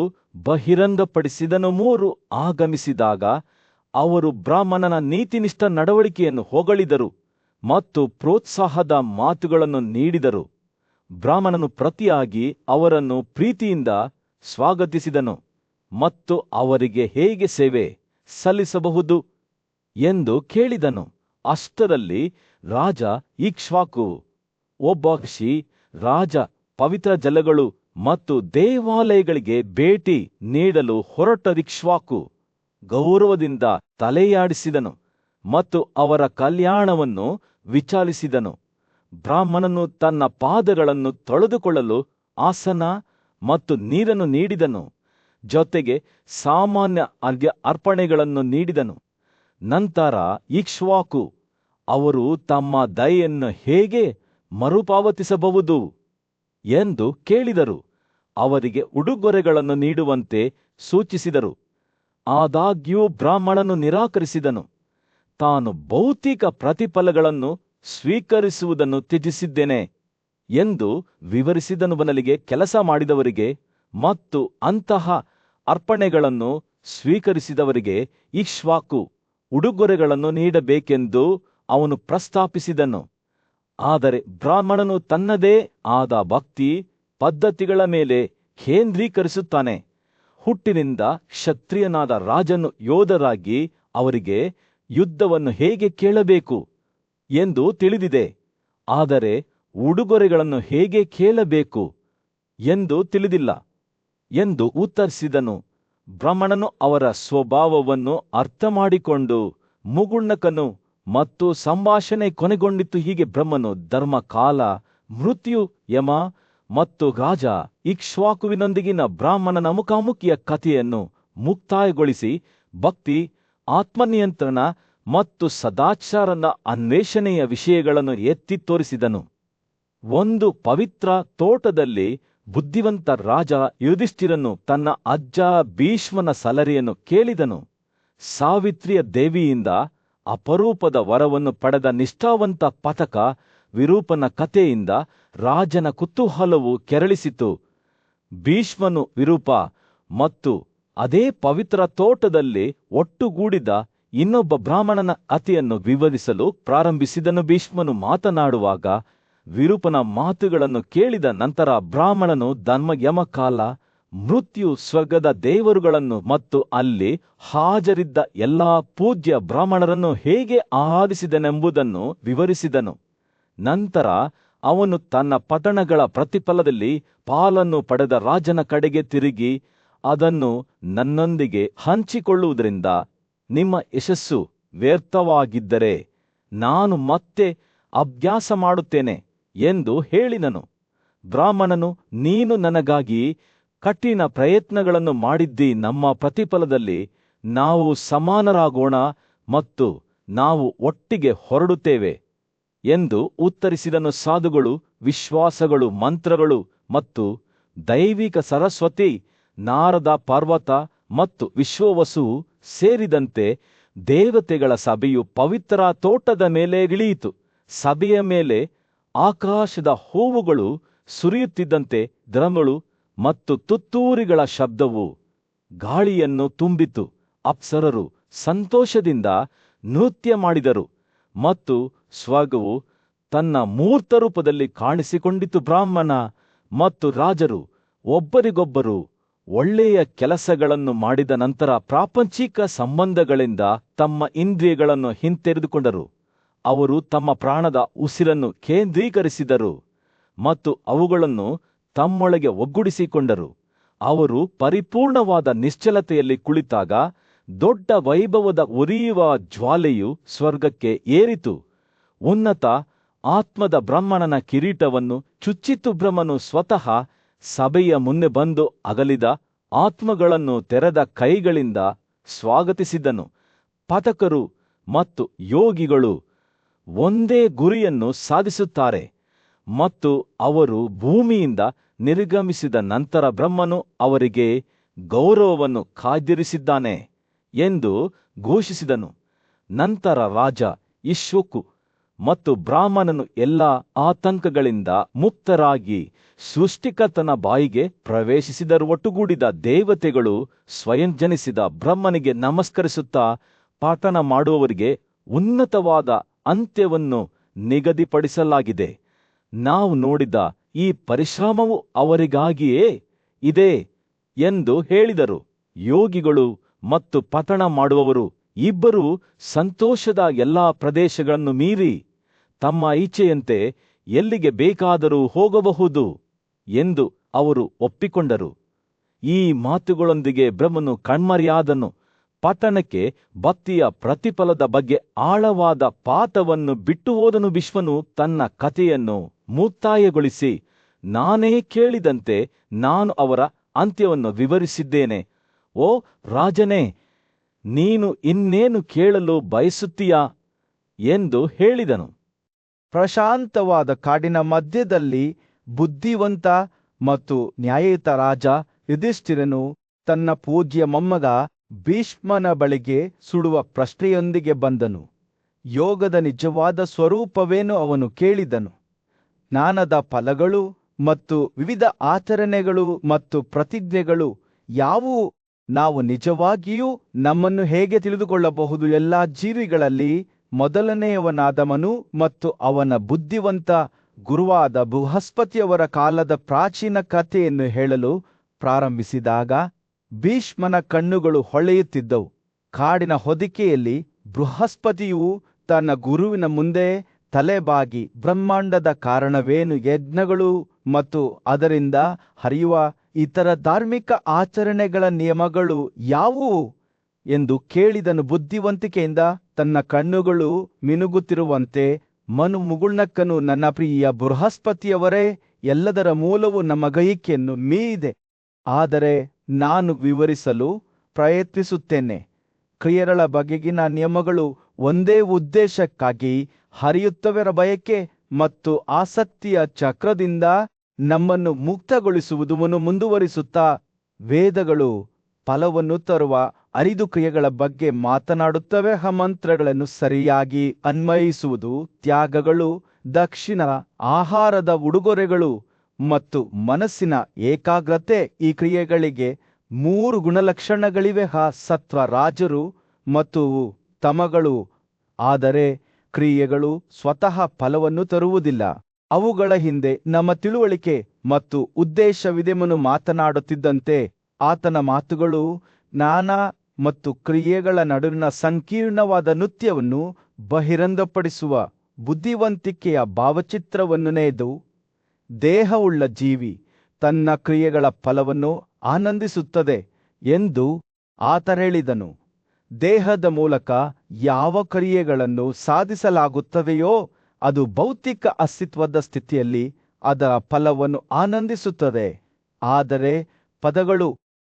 S1: ಬಹಿರಂಗಪಡಿಸಿದನು. 3 ಆಗಮಿಸಿದಾಗ ಅವರು ಬ್ರಾಹ್ಮಣನ ನೀತಿನಿಷ್ಠ ನಡವಳಿಕೆಯನ್ನು ಹೊಗಳಿದರು ಮತ್ತು ಪ್ರೋತ್ಸಾಹದ ಮಾತುಗಳನ್ನು ನೀಡಿದರು. ಬ್ರಾಹ್ಮಣನು ಪ್ರತಿಯಾಗಿ ಅವರನ್ನು ಪ್ರೀತಿಯಿಂದ ಸ್ವಾಗತಿಸಿದನು ಮತ್ತು ಅವರಿಗೆ ಹೇಗೆ ಸೇವೆ ಸಲ್ಲಿಸಬಹುದು ಎಂದು ಕೇಳಿದನು. ಅಷ್ಟರಲ್ಲಿ ರಾಜ ಇಕ್ಷ್ವಾಕು, ಒಬ್ಬ ರಾಜ ಪವಿತ್ರ ಜಲಗಳು ಮತ್ತು ದೇವಾಲಯಗಳಿಗೆ ಭೇಟಿ ನೀಡಲು ಹೊರಟ ಇಕ್ಷ್ವಾಕು ಗೌರವದಿಂದ ತಲೆಯಾಡಿಸಿದನು ಮತ್ತು ಅವರ ಕಲ್ಯಾಣವನ್ನು ವಿಚಾರಿಸಿದನು. ಬ್ರಾಹ್ಮಣನು ತನ್ನ ಪಾದಗಳನ್ನು ತೊಳೆದುಕೊಳ್ಳಲು ಆಸನ ಮತ್ತು ನೀರನ್ನು ನೀಡಿದನು. ಜೊತೆಗೆ ಸಾಮಾನ್ಯ ಅರ್ಪಣೆಗಳನ್ನು ನೀಡಿದನು. ನಂತರ ಇಕ್ಷ್ವಾಕು ಅವರು ತಮ್ಮ ದಯೆಯನ್ನು ಹೇಗೆ ಮರುಪಾವತಿಸಬಹುದು ಎಂದು ಕೇಳಿದರು. ಅವರಿಗೆ ಉಡುಗೊರೆಗಳನ್ನು ನೀಡುವಂತೆ ಸೂಚಿಸಿದರು. ಆದಾಗ್ಯೂ ಬ್ರಾಹ್ಮಣನು ನಿರಾಕರಿಸಿದನು. ತಾನು ಭೌತಿಕ ಪ್ರತಿಫಲಗಳನ್ನು ಸ್ವೀಕರಿಸುವುದನ್ನು ತ್ಯಜಿಸಿದ್ದೇನೆ ಎಂದು ವಿವರಿಸಿದನು. ಬದಲಿಗೆ ಕೆಲಸ ಮಾಡಿದವರಿಗೆ ಮತ್ತು ಅಂತಹ ಅರ್ಪಣೆಗಳನ್ನು ಸ್ವೀಕರಿಸಿದವರಿಗೆ ಇಕ್ಷ್ವಾಕು ಉಡುಗೊರೆಗಳನ್ನು ನೀಡಬೇಕೆಂದು ಅವನು ಪ್ರಸ್ತಾಪಿಸಿದನು. ಆದರೆ ಬ್ರಾಹ್ಮಣನು ತನ್ನದೇ ಆದ ಭಕ್ತಿ, ಪದ್ಧತಿಗಳ ಮೇಲೆ ಕೇಂದ್ರೀಕರಿಸುತ್ತಾನೆ. ಹುಟ್ಟಿನಿಂದ ಕ್ಷತ್ರಿಯನಾದ ರಾಜನು ಯೋಧರಾಗಿ ಅವರಿಗೆ ಯುದ್ಧವನ್ನು ಹೇಗೆ ಕೇಳಬೇಕು ಎಂದು ತಿಳಿದಿದೆ, ಆದರೆ ಉಡುಗೊರೆಗಳನ್ನು ಹೇಗೆ ಕೇಳಬೇಕು ಎಂದು ತಿಳಿದಿಲ್ಲ ಎಂದು ಉತ್ತರಿಸಿದನು. ಬ್ರಾಹ್ಮಣನು ಅವರ ಸ್ವಭಾವವನ್ನು ಅರ್ಥಮಾಡಿಕೊಂಡು ಮುಗುಳ್ನಕನು ಮತ್ತು ಸಂಭಾಷಣೆ ಕೊನೆಗೊಂಡಿತು. ಹೀಗೆ ಬ್ರಹ್ಮನು ಧರ್ಮಕಾಲ, ಮೃತ್ಯು, ಯಮ ಮತ್ತು ರಾಜ ಇಕ್ಷ್ವಾಕುವಿನೊಂದಿಗಿನ ಬ್ರಾಹ್ಮಣನ ಮುಖಾಮುಖಿಯ ಕಥೆಯನ್ನು ಮುಕ್ತಾಯಗೊಳಿಸಿ ಭಕ್ತಿ, ಆತ್ಮನಿಯಂತ್ರಣ ಮತ್ತು ಸದಾಚಾರದ ಅನ್ವೇಷಣೆಯ ವಿಷಯಗಳನ್ನು ಎತ್ತಿ ತೋರಿಸಿದನು. ಒಂದು ಪವಿತ್ರ ತೋಟದಲ್ಲಿ ಬುದ್ಧಿವಂತ ರಾಜ ಯುಧಿಷ್ಠಿರನು ತನ್ನ ಅಜ್ಜ ಭೀಷ್ಮನ ಸಲಹೆಯನ್ನು ಕೇಳಿದನು. ಸಾವಿತ್ರಿಯ ದೇವಿಯಿಂದ ಅಪರೂಪದ ವರವನ್ನು ಪಡೆದ ನಿಷ್ಠಾವಂತ ಪತಕ ವಿರೂಪನ ಕಥೆಯಿಂದ ರಾಜನ ಕುತೂಹಲವು ಕೆರಳಿಸಿತು. ಭೀಷ್ಮನು ವಿರೂಪ ಮತ್ತು ಅದೇ ಪವಿತ್ರ ತೋಟದಲ್ಲಿ ಒಟ್ಟುಗೂಡಿದ ಇನ್ನೊಬ್ಬ ಬ್ರಾಹ್ಮಣನ ಕಥೆಯನ್ನು ವಿವರಿಸಲು ಪ್ರಾರಂಭಿಸಿದನು. ಭೀಷ್ಮನು ಮಾತನಾಡುವಾಗ ವಿರೂಪನ ಮಾತುಗಳನ್ನು ಕೇಳಿದ ನಂತರ ಬ್ರಾಹ್ಮಣನು ಧರ್ಮ, ಯಮಕಾಲ, ಮೃತ್ಯು, ಸ್ವರ್ಗದ ದೇವರುಗಳನ್ನು ಮತ್ತು ಅಲ್ಲಿ ಹಾಜರಿದ್ದ ಎಲ್ಲಾ ಪೂಜ್ಯ ಬ್ರಾಹ್ಮಣರನ್ನು ಹೇಗೆ ಆರಾಧಿಸಿದನೆಂಬುದನ್ನು ವಿವರಿಸಿದನು. ನಂತರ ಅವನು ತನ್ನ ಪಟ್ಟಣಗಳ ಪ್ರತಿಫಲದಲ್ಲಿ ಪಾಲನ್ನು ಪಡೆದ ರಾಜನ ಕಡೆಗೆ ತಿರುಗಿ, ಅದನ್ನು ನನ್ನೊಂದಿಗೆ ಹಂಚಿಕೊಳ್ಳುವುದರಿಂದ ನಿಮ್ಮ ಯಶಸ್ಸು ವ್ಯರ್ಥವಾಗಿದ್ದರೆ ನಾನು ಮತ್ತೆ ಅಭ್ಯಾಸ ಮಾಡುತ್ತೇನೆ ಎಂದು ಹೇಳಿದನು. ಬ್ರಾಹ್ಮಣನು, ನೀನು ನನಗಾಗಿ ಕಠಿಣ ಪ್ರಯತ್ನಗಳನ್ನು ಮಾಡಿದ್ದಿ, ನಮ್ಮ ಪ್ರತಿಫಲದಲ್ಲಿ ನಾವು ಸಮಾನರಾಗೋಣ ಮತ್ತು ನಾವು ಒಟ್ಟಿಗೆ ಹೊರಡುತ್ತೇವೆ ಎಂದು ಉತ್ತರಿಸಿದನು. ಸಾಧುಗಳು, ವಿಶ್ವಾಸಗಳು, ಮಂತ್ರಗಳು ಮತ್ತು ದೈವಿಕ ಸರಸ್ವತಿ, ನಾರದ ಪರ್ವತ ಮತ್ತು ವಿಶ್ವವಸು ಸೇರಿದಂತೆ ದೇವತೆಗಳ ಸಭೆಯು ಪವಿತ್ರ ತೋಟದ ಮೇಲೆ ಇಳಿಯಿತು. ಸಭೆಯ ಮೇಲೆ ಆಕಾಶದ ಹೂವುಗಳು ಸುರಿಯುತ್ತಿದ್ದಂತೆ ಡ್ರಮ್ಗಳು ಮತ್ತು ತುತ್ತೂರಿಗಳ ಶಬ್ದವು ಗಾಳಿಯನ್ನು ತುಂಬಿತು. ಅಪ್ಸರರು ಸಂತೋಷದಿಂದ ನೃತ್ಯ ಮಾಡಿದರು ಮತ್ತು ಸ್ವರ್ಗವು ತನ್ನ ಮೂರ್ತ ರೂಪದಲ್ಲಿ ಕಾಣಿಸಿಕೊಂಡಿತು. ಬ್ರಾಹ್ಮಣ ಮತ್ತು ರಾಜರು ಒಬ್ಬರಿಗೊಬ್ಬರು ಒಳ್ಳೆಯ ಕೆಲಸಗಳನ್ನು ಮಾಡಿದ ನಂತರ ಪ್ರಾಪಂಚಿಕ ಸಂಬಂಧಗಳಿಂದ ತಮ್ಮ ಇಂದ್ರಿಯಗಳನ್ನು ಹಿಂತೆಗೆದುಕೊಂಡರು. ಅವರು ತಮ್ಮ ಪ್ರಾಣದ ಉಸಿರನ್ನು ಕೇಂದ್ರೀಕರಿಸಿದರು ಮತ್ತು ಅವುಗಳನ್ನು ತಮ್ಮೊಳಗೆ ಒಗ್ಗೂಡಿಸಿಕೊಂಡರು. ಅವರು ಪರಿಪೂರ್ಣವಾದ ನಿಶ್ಚಲತೆಯಲ್ಲಿ ಕುಳಿತಾಗ ದೊಡ್ಡ ವೈಭವದ ಉರಿಯುವ ಜ್ವಾಲೆಯು ಸ್ವರ್ಗಕ್ಕೆ ಏರಿತು. ಉನ್ನತ ಆತ್ಮದ ಬ್ರಹ್ಮಣನ ಕಿರೀಟವನ್ನು ಚುಚ್ಚಿತು. ಬ್ರಹ್ಮನು ಸ್ವತಃ ಸಭೆಯ ಮುಂದೆ ಬಂದು ಅಗಲಿದ ಆತ್ಮಗಳನ್ನು ತೆರೆದ ಕೈಗಳಿಂದ ಸ್ವಾಗತಿಸಿದನು. ಪತಕರು ಮತ್ತು ಯೋಗಿಗಳು ಒಂದೇ ಗುರಿಯನ್ನು ಸಾಧಿಸುತ್ತಾರೆ ಮತ್ತು ಅವರು ಭೂಮಿಯಿಂದ ನಿರ್ಗಮಿಸಿದ ನಂತರ ಬ್ರಹ್ಮನು ಅವರಿಗೆ ಗೌರವವನ್ನು ಕಾಯ್ದಿರಿಸಿದ್ದಾನೆ ಎಂದು ಘೋಷಿಸಿದನು. ನಂತರ ರಾಜ ಇಕ್ಷ್ವಾಕು ಮತ್ತು ಬ್ರಾಹ್ಮಣನು ಎಲ್ಲ ಆತಂಕಗಳಿಂದ ಮುಕ್ತರಾಗಿ ಸೃಷ್ಟಿಕರ್ತನ ಬಾಯಿಗೆ ಪ್ರವೇಶಿಸಿದರು. ಒಟ್ಟುಗೂಡಿದ ದೇವತೆಗಳು ಸ್ವಯಂ ಜನಿಸಿದ ಬ್ರಹ್ಮನಿಗೆ ನಮಸ್ಕರಿಸುತ್ತಾ, ಪಾಠನ ಮಾಡುವವರಿಗೆ ಉನ್ನತವಾದ ಅಂತ್ಯವನ್ನು ನಿಗದಿಪಡಿಸಲಾಗಿದೆ. ನಾವು ನೋಡಿದ ಈ ಪರಿಶ್ರಮವು ಅವರಿಗಾಗಿಯೇ ಇದೆ ಎಂದು ಹೇಳಿದರು. ಯೋಗಿಗಳು ಮತ್ತು ಪಠಣ ಮಾಡುವವರು ಇಬ್ಬರೂ ಸಂತೋಷದ ಎಲ್ಲಾ ಪ್ರದೇಶಗಳನ್ನು ಮೀರಿ ತಮ್ಮ ಇಚ್ಛೆಯಂತೆ ಎಲ್ಲಿಗೆ ಬೇಕಾದರೂ ಹೋಗಬಹುದು ಎಂದು ಅವರು ಒಪ್ಪಿಕೊಂಡರು. ಈ ಮಾತುಗಳೊಂದಿಗೆ ಬ್ರಹ್ಮನು ಕಣ್ಮರೆಯಾದನು. ಪಟ್ಟಣಕ್ಕೆ ಭಕ್ತಿಯ ಪ್ರತಿಫಲದ ಬಗ್ಗೆ ಆಳವಾದ ಪಾಠವನ್ನು ಬಿಟ್ಟು ಹೋದನು. ವಿಶ್ವನು ತನ್ನ ಕಥೆಯನ್ನು ಮುಕ್ತಾಯಗೊಳಿಸಿ, ನಾನೇ ಕೇಳಿದಂತೆ ನಾನು ಅವರ ಅಂತ್ಯವನ್ನು ವಿವರಿಸಿದ್ದೇನೆ. ಓ ರಾಜನೇ, ನೀನು ಇನ್ನೇನು ಕೇಳಲು ಬಯಸುತ್ತೀಯಾ ಎಂದು ಹೇಳಿದನು.
S2: ಪ್ರಶಾಂತವಾದ ಕಾಡಿನ ಮಧ್ಯದಲ್ಲಿ ಬುದ್ಧಿವಂತ ಮತ್ತು ನ್ಯಾಯಯುತ ರಾಜ ಯುಧಿಷ್ಠಿರನು ತನ್ನ ಪೂಜ್ಯ ಮೊಮ್ಮಗ ಭೀಷ್ಮನ ಬಳಿಗೆ ಸುಡುವ ಪ್ರಶ್ನೆಯೊಂದಿಗೆ ಬಂದನು. ಯೋಗದ ನಿಜವಾದ ಸ್ವರೂಪವೇನು ಅವನು ಕೇಳಿದನು. ಜ್ಞಾನದ ಫಲಗಳು ಮತ್ತು ವಿವಿಧ ಆಚರಣೆಗಳು ಮತ್ತು ಪ್ರತಿಜ್ಞೆಗಳು ಯಾವುವು? ನಾವು ನಿಜವಾಗಿಯೂ ನಮ್ಮನ್ನು ಹೇಗೆ ತಿಳಿದುಕೊಳ್ಳಬಹುದು? ಎಲ್ಲಾ ಜೀವಿಗಳಲ್ಲಿ ಮೊದಲನೆಯವನಾದವನು ಮತ್ತು ಅವನ ಬುದ್ಧಿವಂತ ಗುರುವಾದ ಬೃಹಸ್ಪತಿಯವರ ಕಾಲದ ಪ್ರಾಚೀನ ಕಥೆಯನ್ನು ಹೇಳಲು ಪ್ರಾರಂಭಿಸಿದಾಗ ಭೀಷ್ಮನ ಕಣ್ಣುಗಳು ಹೊಳೆಯುತ್ತಿದ್ದವು. ಕಾಡಿನ ಹೊದಿಕೆಯಲ್ಲಿ ಬೃಹಸ್ಪತಿಯು ತನ್ನ ಗುರುವಿನ ಮುಂದೆ ತಲೆಬಾಗಿ ಬ್ರಹ್ಮಾಂಡದ ಕಾರಣವೇನು, ಯಜ್ಞಗಳು ಮತ್ತು ಅದರಿಂದ ಹರಿಯುವ ಇತರ ಧಾರ್ಮಿಕ ಆಚರಣೆಗಳ ನಿಯಮಗಳು ಯಾವುವು ಎಂದು ಕೇಳಿದನು. ಬುದ್ಧಿವಂತಿಕೆಯಿಂದ ತನ್ನ ಕಣ್ಣುಗಳು ಮಿನುಗುತ್ತಿರುವಂತೆ ಮನು ಮುಗುಳ್ನಕ್ಕನು, ನನ್ನ ಪ್ರಿಯ ಬೃಹಸ್ಪತಿಯವರೇ, ಎಲ್ಲದರ ಮೂಲವು ನಮ್ಮ ಗ್ರಹಿಕೆಯನ್ನು ಮೀರಿದೆ. ಆದರೆ ನಾನು ವಿವರಿಸಲು ಪ್ರಯತ್ನಿಸುತ್ತೇನೆ. ಕ್ರಿಯೆಗಳ ಬಗೆಗಿನ ನಿಯಮಗಳು ಒಂದೇ ಉದ್ದೇಶಕ್ಕಾಗಿ ಹರಿಯುತ್ತವರ ಬಯಕೆ ಮತ್ತು ಆಸಕ್ತಿಯ ಚಕ್ರದಿಂದ ನಮ್ಮನ್ನು ಮುಕ್ತಗೊಳಿಸುವುದನ್ನು ಮುಂದುವರಿಸುತ್ತಾ ವೇದಗಳು ಫಲವನ್ನು ತರುವ 5 ಕ್ರಿಯೆಗಳ ಬಗ್ಗೆ ಮಾತನಾಡುತ್ತವೆ. ಆ ಮಂತ್ರಗಳನ್ನು ಸರಿಯಾಗಿ ಅನ್ವಯಿಸುವುದು, ತ್ಯಾಗಗಳು, ದಕ್ಷಿಣ, ಆಹಾರದ ಉಡುಗೊರೆಗಳು ಮತ್ತು ಮನಸ್ಸಿನ ಏಕಾಗ್ರತೆ. ಈ ಕ್ರಿಯೆಗಳಿಗೆ 3 ಗುಣಲಕ್ಷಣಗಳಿವೆ: ಸತ್ವ, ರಾಜರು ಮತ್ತು ತಮಗಳು. ಆದರೆ ಕ್ರಿಯೆಗಳು ಸ್ವತಃ ಫಲವನ್ನು ತರುವುದಿಲ್ಲ. ಅವುಗಳ ಹಿಂದೆ ನಮ್ಮ ತಿಳುವಳಿಕೆ ಮತ್ತು ಉದ್ದೇಶವಿದೆಮನು ಮಾತನಾಡುತ್ತಿದ್ದಂತೆ ಆತನ ಮಾತುಗಳು ಜ್ಞಾನ ಮತ್ತು ಕ್ರಿಯೆಗಳ ನಡುವಿನ ಸಂಕೀರ್ಣವಾದ ನೃತ್ಯವನ್ನು ಬಹಿರಂಗಪಡಿಸುವ ಬುದ್ಧಿವಂತಿಕೆಯ ಭಾವಚಿತ್ರವನ್ನು ನೇಯ್ದವು. ದೇಹವುಳ್ಳ ಜೀವಿ ತನ್ನ ಕ್ರಿಯೆಗಳ ಫಲವನ್ನು ಆನಂದಿಸುತ್ತದೆ ಎಂದು ಆತ ಹೇಳಿದನು. ದೇಹದ ಮೂಲಕ ಯಾವ ಕ್ರಿಯೆಗಳನ್ನು ಸಾಧಿಸಲಾಗುತ್ತದೆಯೋ ಅದು ಭೌತಿಕ ಅಸ್ತಿತ್ವದ ಸ್ಥಿತಿಯಲ್ಲಿ ಅದರ ಫಲವನ್ನು ಆನಂದಿಸುತ್ತದೆ. ಆದರೆ ಪದಗಳು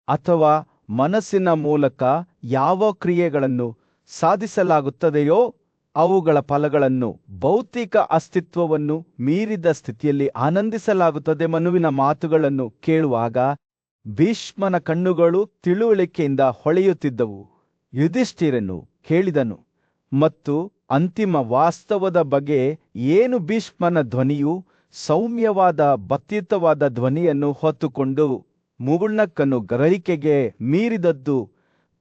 S2: ಅಥವಾ ಮನಸ್ಸಿನ ಮೂಲಕ ಯಾವ ಕ್ರಿಯೆಗಳನ್ನು ಸಾಧಿಸಲಾಗುತ್ತದೆಯೋ ಅವುಗಳ ಫಲಗಳನ್ನು ಭೌತಿಕ ಅಸ್ತಿತ್ವವನ್ನು ಮೀರಿದ ಸ್ಥಿತಿಯಲ್ಲಿ ಆನಂದಿಸಲಾಗುತ್ತದೆ. ಮನುವಿನ ಮಾತುಗಳನ್ನು ಕೇಳುವಾಗ ಭೀಷ್ಮನ ಕಣ್ಣುಗಳು ತಿಳುವಳಿಕೆಯಿಂದ ಹೊಳೆಯುತ್ತಿದ್ದವು. ಯುಧಿಷ್ಠಿರನು ಕೇಳಿದನು ಮತ್ತು ಅಂತಿಮ ವಾಸ್ತವದ ಬಗ್ಗೆ ಏನು? ಭೀಷ್ಮನ ಧ್ವನಿಯು ಸೌಮ್ಯವಾದ ಬತ್ತಿತವಾದ ಧ್ವನಿಯನ್ನು ಹೊತ್ತುಕೊಂಡು ಮುಗುಳ್ನಕ್ಕನು ಗ್ರಹಿಕೆಗೆ ಮೀರಿದದ್ದು,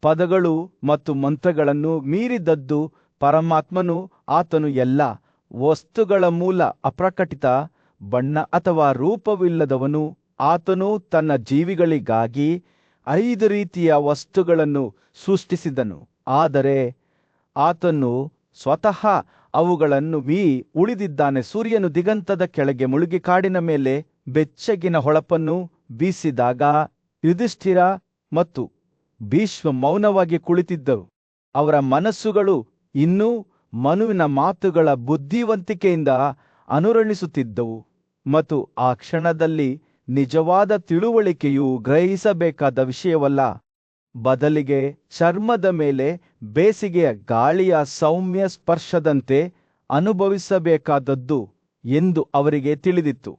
S2: ಪದಗಳು ಮತ್ತು ಮಂತ್ರಗಳನ್ನು ಮೀರಿದದ್ದು. ಪರಮಾತ್ಮನು ಆತನು ಎಲ್ಲ ವಸ್ತುಗಳ ಮೂಲ, ಅಪ್ರಕಟಿತ, ಬಣ್ಣ ಅಥವಾ ರೂಪವಿಲ್ಲದವನು. ಆತನು ತನ್ನ ಜೀವಿಗಳಿಗಾಗಿ 5 ರೀತಿಯ ವಸ್ತುಗಳನ್ನು ಸೃಷ್ಟಿಸಿದನು, ಆದರೆ ಆತನು ಸ್ವತಃ ಅವುಗಳನ್ನು ಉಳಿದಿದ್ದಾನೆ. ಸೂರ್ಯನು ದಿಗಂತದ ಕೆಳಗೆ ಮುಳುಗಿ ಕಾಡಿನ ಮೇಲೆ ಬೆಚ್ಚಗಿನ ಹೊಳಪನ್ನು ಬೀಸಿದಾಗ ಯುಧಿಷ್ಠಿರ ಮತ್ತು ಭೀಷ್ಮ ಮೌನವಾಗಿ ಕುಳಿತಿದ್ದರು. ಅವರ ಮನಸ್ಸುಗಳು ಇನ್ನೂ ಮನುವಿನ ಮಾತುಗಳ ಬುದ್ಧಿವಂತಿಕೆಯಿಂದ ಅನುರಣಿಸುತ್ತಿದ್ದವು ಮತ್ತು ಆ ಕ್ಷಣದಲ್ಲಿ ನಿಜವಾದ ತಿಳುವಳಿಕೆಯು ಗ್ರಹಿಸಬೇಕಾದ ವಿಷಯವಲ್ಲ, ಬದಲಿಗೆ ಚರ್ಮದ ಮೇಲೆ ಬೇಸಿಗೆಯ ಗಾಳಿಯ ಸೌಮ್ಯ ಸ್ಪರ್ಶದಂತೆ ಅನುಭವಿಸಬೇಕಾದದ್ದು ಎಂದು ಅವರಿಗೆ ತಿಳಿದಿತ್ತು.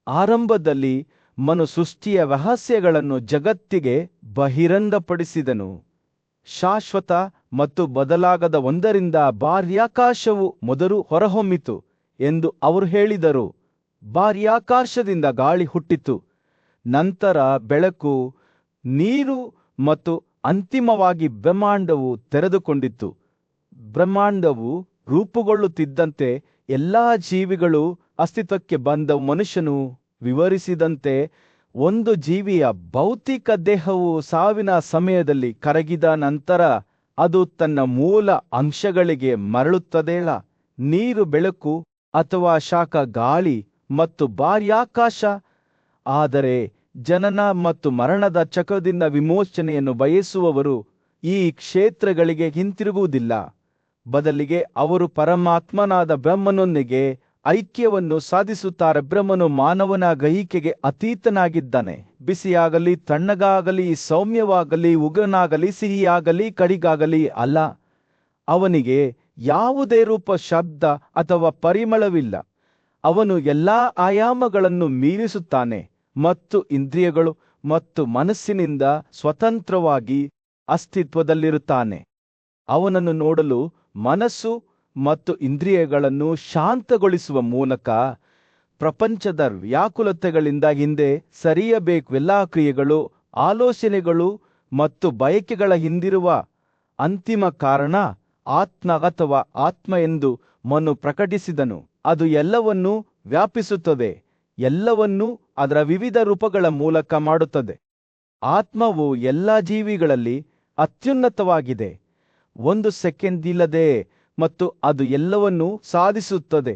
S2: ಆರಂಭದಲ್ಲಿ ಮನು ಸೃಷ್ಟಿಯ ರಹಸ್ಯಗಳನ್ನು ಜಗತ್ತಿಗೆ ಬಹಿರಂಗಪಡಿಸಿದನು. ಶಾಶ್ವತ ಮತ್ತು ಬದಲಾಗದ ಒಂದರಿಂದ ಬಾಹ್ಯಾಕಾಶವು ಮೊದಲು ಹೊರಹೊಮ್ಮಿತು ಎಂದು ಅವರು ಹೇಳಿದರು. ಬಾಹ್ಯಾಕಾಶದಿಂದ ಗಾಳಿ ಹುಟ್ಟಿತು, ನಂತರ ಬೆಳಕು, ನೀರು ಮತ್ತು ಅಂತಿಮವಾಗಿ ಬ್ರಹ್ಮಾಂಡವು ತೆರೆದುಕೊಂಡಿತು. ಬ್ರಹ್ಮಾಂಡವು ರೂಪುಗೊಳ್ಳುತ್ತಿದ್ದಂತೆ ಎಲ್ಲಾ ಜೀವಿಗಳು ಅಸ್ತಿತ್ವಕ್ಕೆ ಬಂದ ಮನುಷ್ಯನು ವಿವರಿಸಿದಂತೆ ಒಂದು ಜೀವಿಯ ಭೌತಿಕ ದೇಹವು ಸಾವಿನ ಸಮಯದಲ್ಲಿ ಕರಗಿದ ನಂತರ ಅದು ತನ್ನ ಮೂಲ ಅಂಶಗಳಿಗೆ ಮರಳುತ್ತದೆಯಲ್ಲ. ನೀರು, ಬೆಳಕು ಅಥವಾ ಶಾಖ, ಗಾಳಿ ಮತ್ತು ಬಾಹ್ಯಾಕಾಶ. ಆದರೆ ಜನನ ಮತ್ತು ಮರಣದ ಚಕ್ರದಿಂದ ವಿಮೋಚನೆಯನ್ನು ಬಯಸುವವರು ಈ ಕ್ಷೇತ್ರಗಳಿಗೆ ಹಿಂತಿರುಗುವುದಿಲ್ಲ. ಬದಲಿಗೆ ಅವರು ಪರಮಾತ್ಮನಾದ ಬ್ರಹ್ಮನೊಂದಿಗೆ ಐಕ್ಯವನ್ನು ಸಾಧಿಸುತ್ತಾರೆ. ಬ್ರಹ್ಮನು ಮಾನವನ ಗ್ರಹಿಕೆಗೆ ಅತೀತನಾಗಿದ್ದಾನೆ. ಬಿಸಿಯಾಗಲಿ, ತಣ್ಣಗಾಗಲಿ, ಸೌಮ್ಯವಾಗಲಿ, ಉಗ್ರನಾಗಲಿ, ಸಿಹಿಯಾಗಲಿ, ಕಡಿಗಾಗಲಿ ಅಲ್ಲ. ಅವನಿಗೆ ಯಾವುದೇ ರೂಪ, ಶಬ್ದ ಅಥವಾ ಪರಿಮಳವಿಲ್ಲ. ಅವನು ಎಲ್ಲಾ ಆಯಾಮಗಳನ್ನು ಮೀರಿಸುತ್ತಾನೆ ಮತ್ತು ಇಂದ್ರಿಯಗಳು ಮತ್ತು ಮನಸ್ಸಿನಿಂದ ಸ್ವತಂತ್ರವಾಗಿ ಅಸ್ತಿತ್ವದಲ್ಲಿರುತ್ತಾನೆ. ಅವನನ್ನು ನೋಡಲು ಮನಸ್ಸು ಮತ್ತು ಇಂದ್ರಿಯಗಳನ್ನು ಶಾಂತಗೊಳಿಸುವ ಮೂಲಕ ಪ್ರಪಂಚದ ವ್ಯಾಕುಲತೆಗಳಿಂದ ಹಿಂದೆ ಸರಿಯಬೇಕು. ಎಲ್ಲ ಕ್ರಿಯೆಗಳು, ಆಲೋಚನೆಗಳು ಮತ್ತು ಬಯಕೆಗಳ ಹಿಂದಿರುವ ಅಂತಿಮ ಕಾರಣ ಆತ್ಮ ಅಥವಾ ಆತ್ಮ ಎಂದು ಮನು ಪ್ರಕಟಿಸಿದನು. ಅದು ಎಲ್ಲವನ್ನೂ ವ್ಯಾಪಿಸುತ್ತದೆ, ಎಲ್ಲವನ್ನೂ ಅದರ ವಿವಿಧ ರೂಪಗಳ ಮೂಲಕ ಮಾಡುತ್ತದೆ. ಆತ್ಮವು ಎಲ್ಲ ಜೀವಿಗಳಲ್ಲಿ ಅತ್ಯುನ್ನತವಾಗಿದೆ, ಒಂದು ಸೆಕೆಂಡ್ ಇಲ್ಲದೆ, ಮತ್ತು ಅದು ಎಲ್ಲವನ್ನೂ ಸಾಧಿಸುತ್ತದೆ.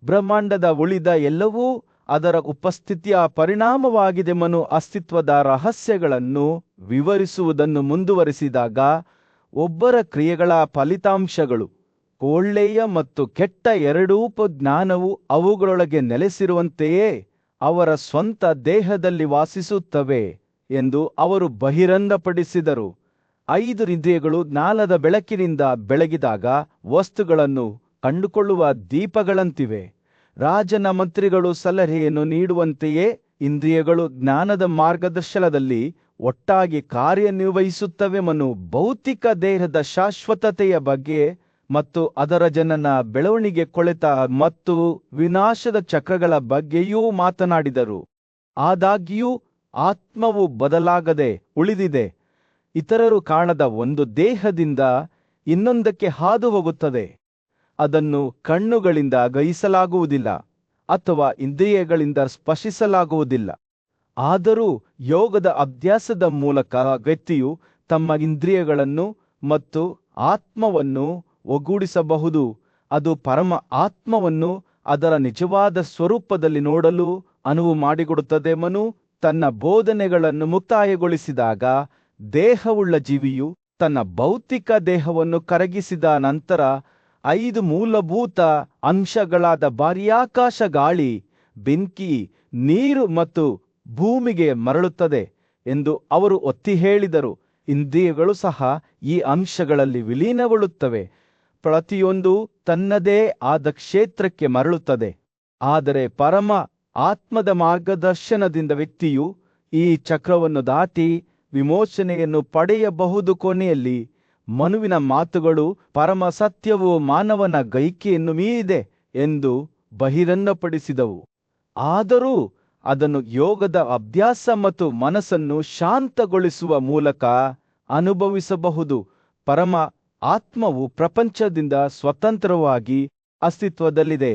S2: ಬ್ರಹ್ಮಾಂಡದ ಉಳಿದ ಎಲ್ಲವೂ ಅದರ ಉಪಸ್ಥಿತಿಯ ಪರಿಣಾಮವಾಗಿದೆ. ಅಸ್ತಿತ್ವದ ರಹಸ್ಯಗಳನ್ನು ವಿವರಿಸುವುದನ್ನು ಮುಂದುವರಿಸಿದಾಗ, ಒಬ್ಬರ ಕ್ರಿಯೆಗಳ ಫಲಿತಾಂಶಗಳು, ಒಳ್ಳೆಯ ಮತ್ತು ಕೆಟ್ಟ ಎರಡೂ ಜ್ಞಾನವು ಅವುಗಳೊಳಗೆ ನೆಲೆಸಿರುವಂತೆಯೇ ಅವರ ಸ್ವಂತ ದೇಹದಲ್ಲಿ ವಾಸಿಸುತ್ತವೆ ಎಂದು ಅವರು ಬಹಿರಂಗಪಡಿಸಿದರು. 5 ಇಂದ್ರಿಯಗಳು ಜ್ಞಾನದ ಬೆಳಕಿನಿಂದ ಬೆಳಗಿದಾಗ ವಸ್ತುಗಳನ್ನು ಕಂಡುಕೊಳ್ಳುವ ದೀಪಗಳಂತಿವೆ. ರಾಜನ ಮಂತ್ರಿಗಳು ಸಲಹೆಯನ್ನು ನೀಡುವಂತೆಯೇ ಇಂದ್ರಿಯಗಳು ಜ್ಞಾನದ ಮಾರ್ಗದರ್ಶನದಲ್ಲಿ ಒಟ್ಟಾಗಿ ಕಾರ್ಯನಿರ್ವಹಿಸುತ್ತವೆ. ಭೌತಿಕ ದೇಹದ ಶಾಶ್ವತತೆಯ ಬಗ್ಗೆ ಮತ್ತು ಅದರ ಜನನ, ಬೆಳವಣಿಗೆ, ಕೊಳೆತ ಮತ್ತು ವಿನಾಶದ ಚಕ್ರಗಳ ಬಗ್ಗೆಯೂ ಮಾತನಾಡಿದರು. ಆದಾಗ್ಯೂ ಆತ್ಮವು ಬದಲಾಗದೆ ಉಳಿದಿದೆ. ಇತರರು ಕಾಣದ ಒಂದು ದೇಹದಿಂದ ಇನ್ನೊಂದಕ್ಕೆ ಹಾದು ಹೋಗುತ್ತದೆ. ಅದನ್ನು ಕಣ್ಣುಗಳಿಂದ ಗ್ರಹಿಸಲಾಗುವುದಿಲ್ಲ ಅಥವಾ ಇಂದ್ರಿಯಗಳಿಂದ ಸ್ಪರ್ಶಿಸಲಾಗುವುದಿಲ್ಲ. ಆದರೂ ಯೋಗದ ಅಭ್ಯಾಸದ ಮೂಲಕ ವ್ಯಕ್ತಿಯು ತಮ್ಮ ಇಂದ್ರಿಯಗಳನ್ನು ಮತ್ತು ಆತ್ಮವನ್ನು ಒಗ್ಗೂಡಿಸಬಹುದು. ಅದು ಪರಮ ಆತ್ಮವನ್ನು ಅದರ ನಿಜವಾದ ಸ್ವರೂಪದಲ್ಲಿ ನೋಡಲು ಅನುವು ಮಾಡಿಕೊಡುತ್ತದೆ. ತನ್ನ ಬೋಧನೆಗಳನ್ನು ಮುಕ್ತಾಯಗೊಳಿಸಿದಾಗ, ದೇಹವುಳ್ಳ ಜೀವಿಯು ತನ್ನ ಭೌತಿಕ ದೇಹವನ್ನು ಕರಗಿಸಿದ ನಂತರ 5 ಮೂಲಭೂತ ಅಂಶಗಳಾದ ಬಾಹ್ಯಾಕಾಶ, ಗಾಳಿ, ಬೆಂಕಿ, ನೀರು ಮತ್ತು ಭೂಮಿಗೆ ಮರಳುತ್ತದೆ ಎಂದು ಅವರು ಒತ್ತಿ ಹೇಳಿದರು. ಇಂದ್ರಿಯಗಳು ಸಹ ಈ ಅಂಶಗಳಲ್ಲಿ ವಿಲೀನಗೊಳ್ಳುತ್ತವೆ. ಪ್ರತಿಯೊಂದು ತನ್ನದೇ ಆದ ಕ್ಷೇತ್ರಕ್ಕೆ ಮರಳುತ್ತದೆ. ಆದರೆ ಪರಮ ಆತ್ಮದ ಮಾರ್ಗದರ್ಶನದಿಂದ ವ್ಯಕ್ತಿಯು ಈ ಚಕ್ರವನ್ನು ದಾಟಿ ವಿಮೋಚನೆಯನ್ನು ಪಡೆಯಬಹುದು. ಕೊನೆಯಲ್ಲಿ ಮನುವಿನ ಮಾತುಗಳು, ಪರಮ ಸತ್ಯವು ಮಾನವನ ಗ್ರಹಿಕೆಯನ್ನು ಮೀರಿದೆ ಎಂದು ಬಹಿರಂಗಪಡಿಸಿದವು. ಆದರೂ ಅದನ್ನು ಯೋಗದ ಅಭ್ಯಾಸ ಮತ್ತು ಮನಸ್ಸನ್ನು ಶಾಂತಗೊಳಿಸುವ ಮೂಲಕ ಅನುಭವಿಸಬಹುದು. ಪರಮ ಆತ್ಮವು ಪ್ರಪಂಚದಿಂದ ಸ್ವತಂತ್ರವಾಗಿ ಅಸ್ತಿತ್ವದಲ್ಲಿದೆ.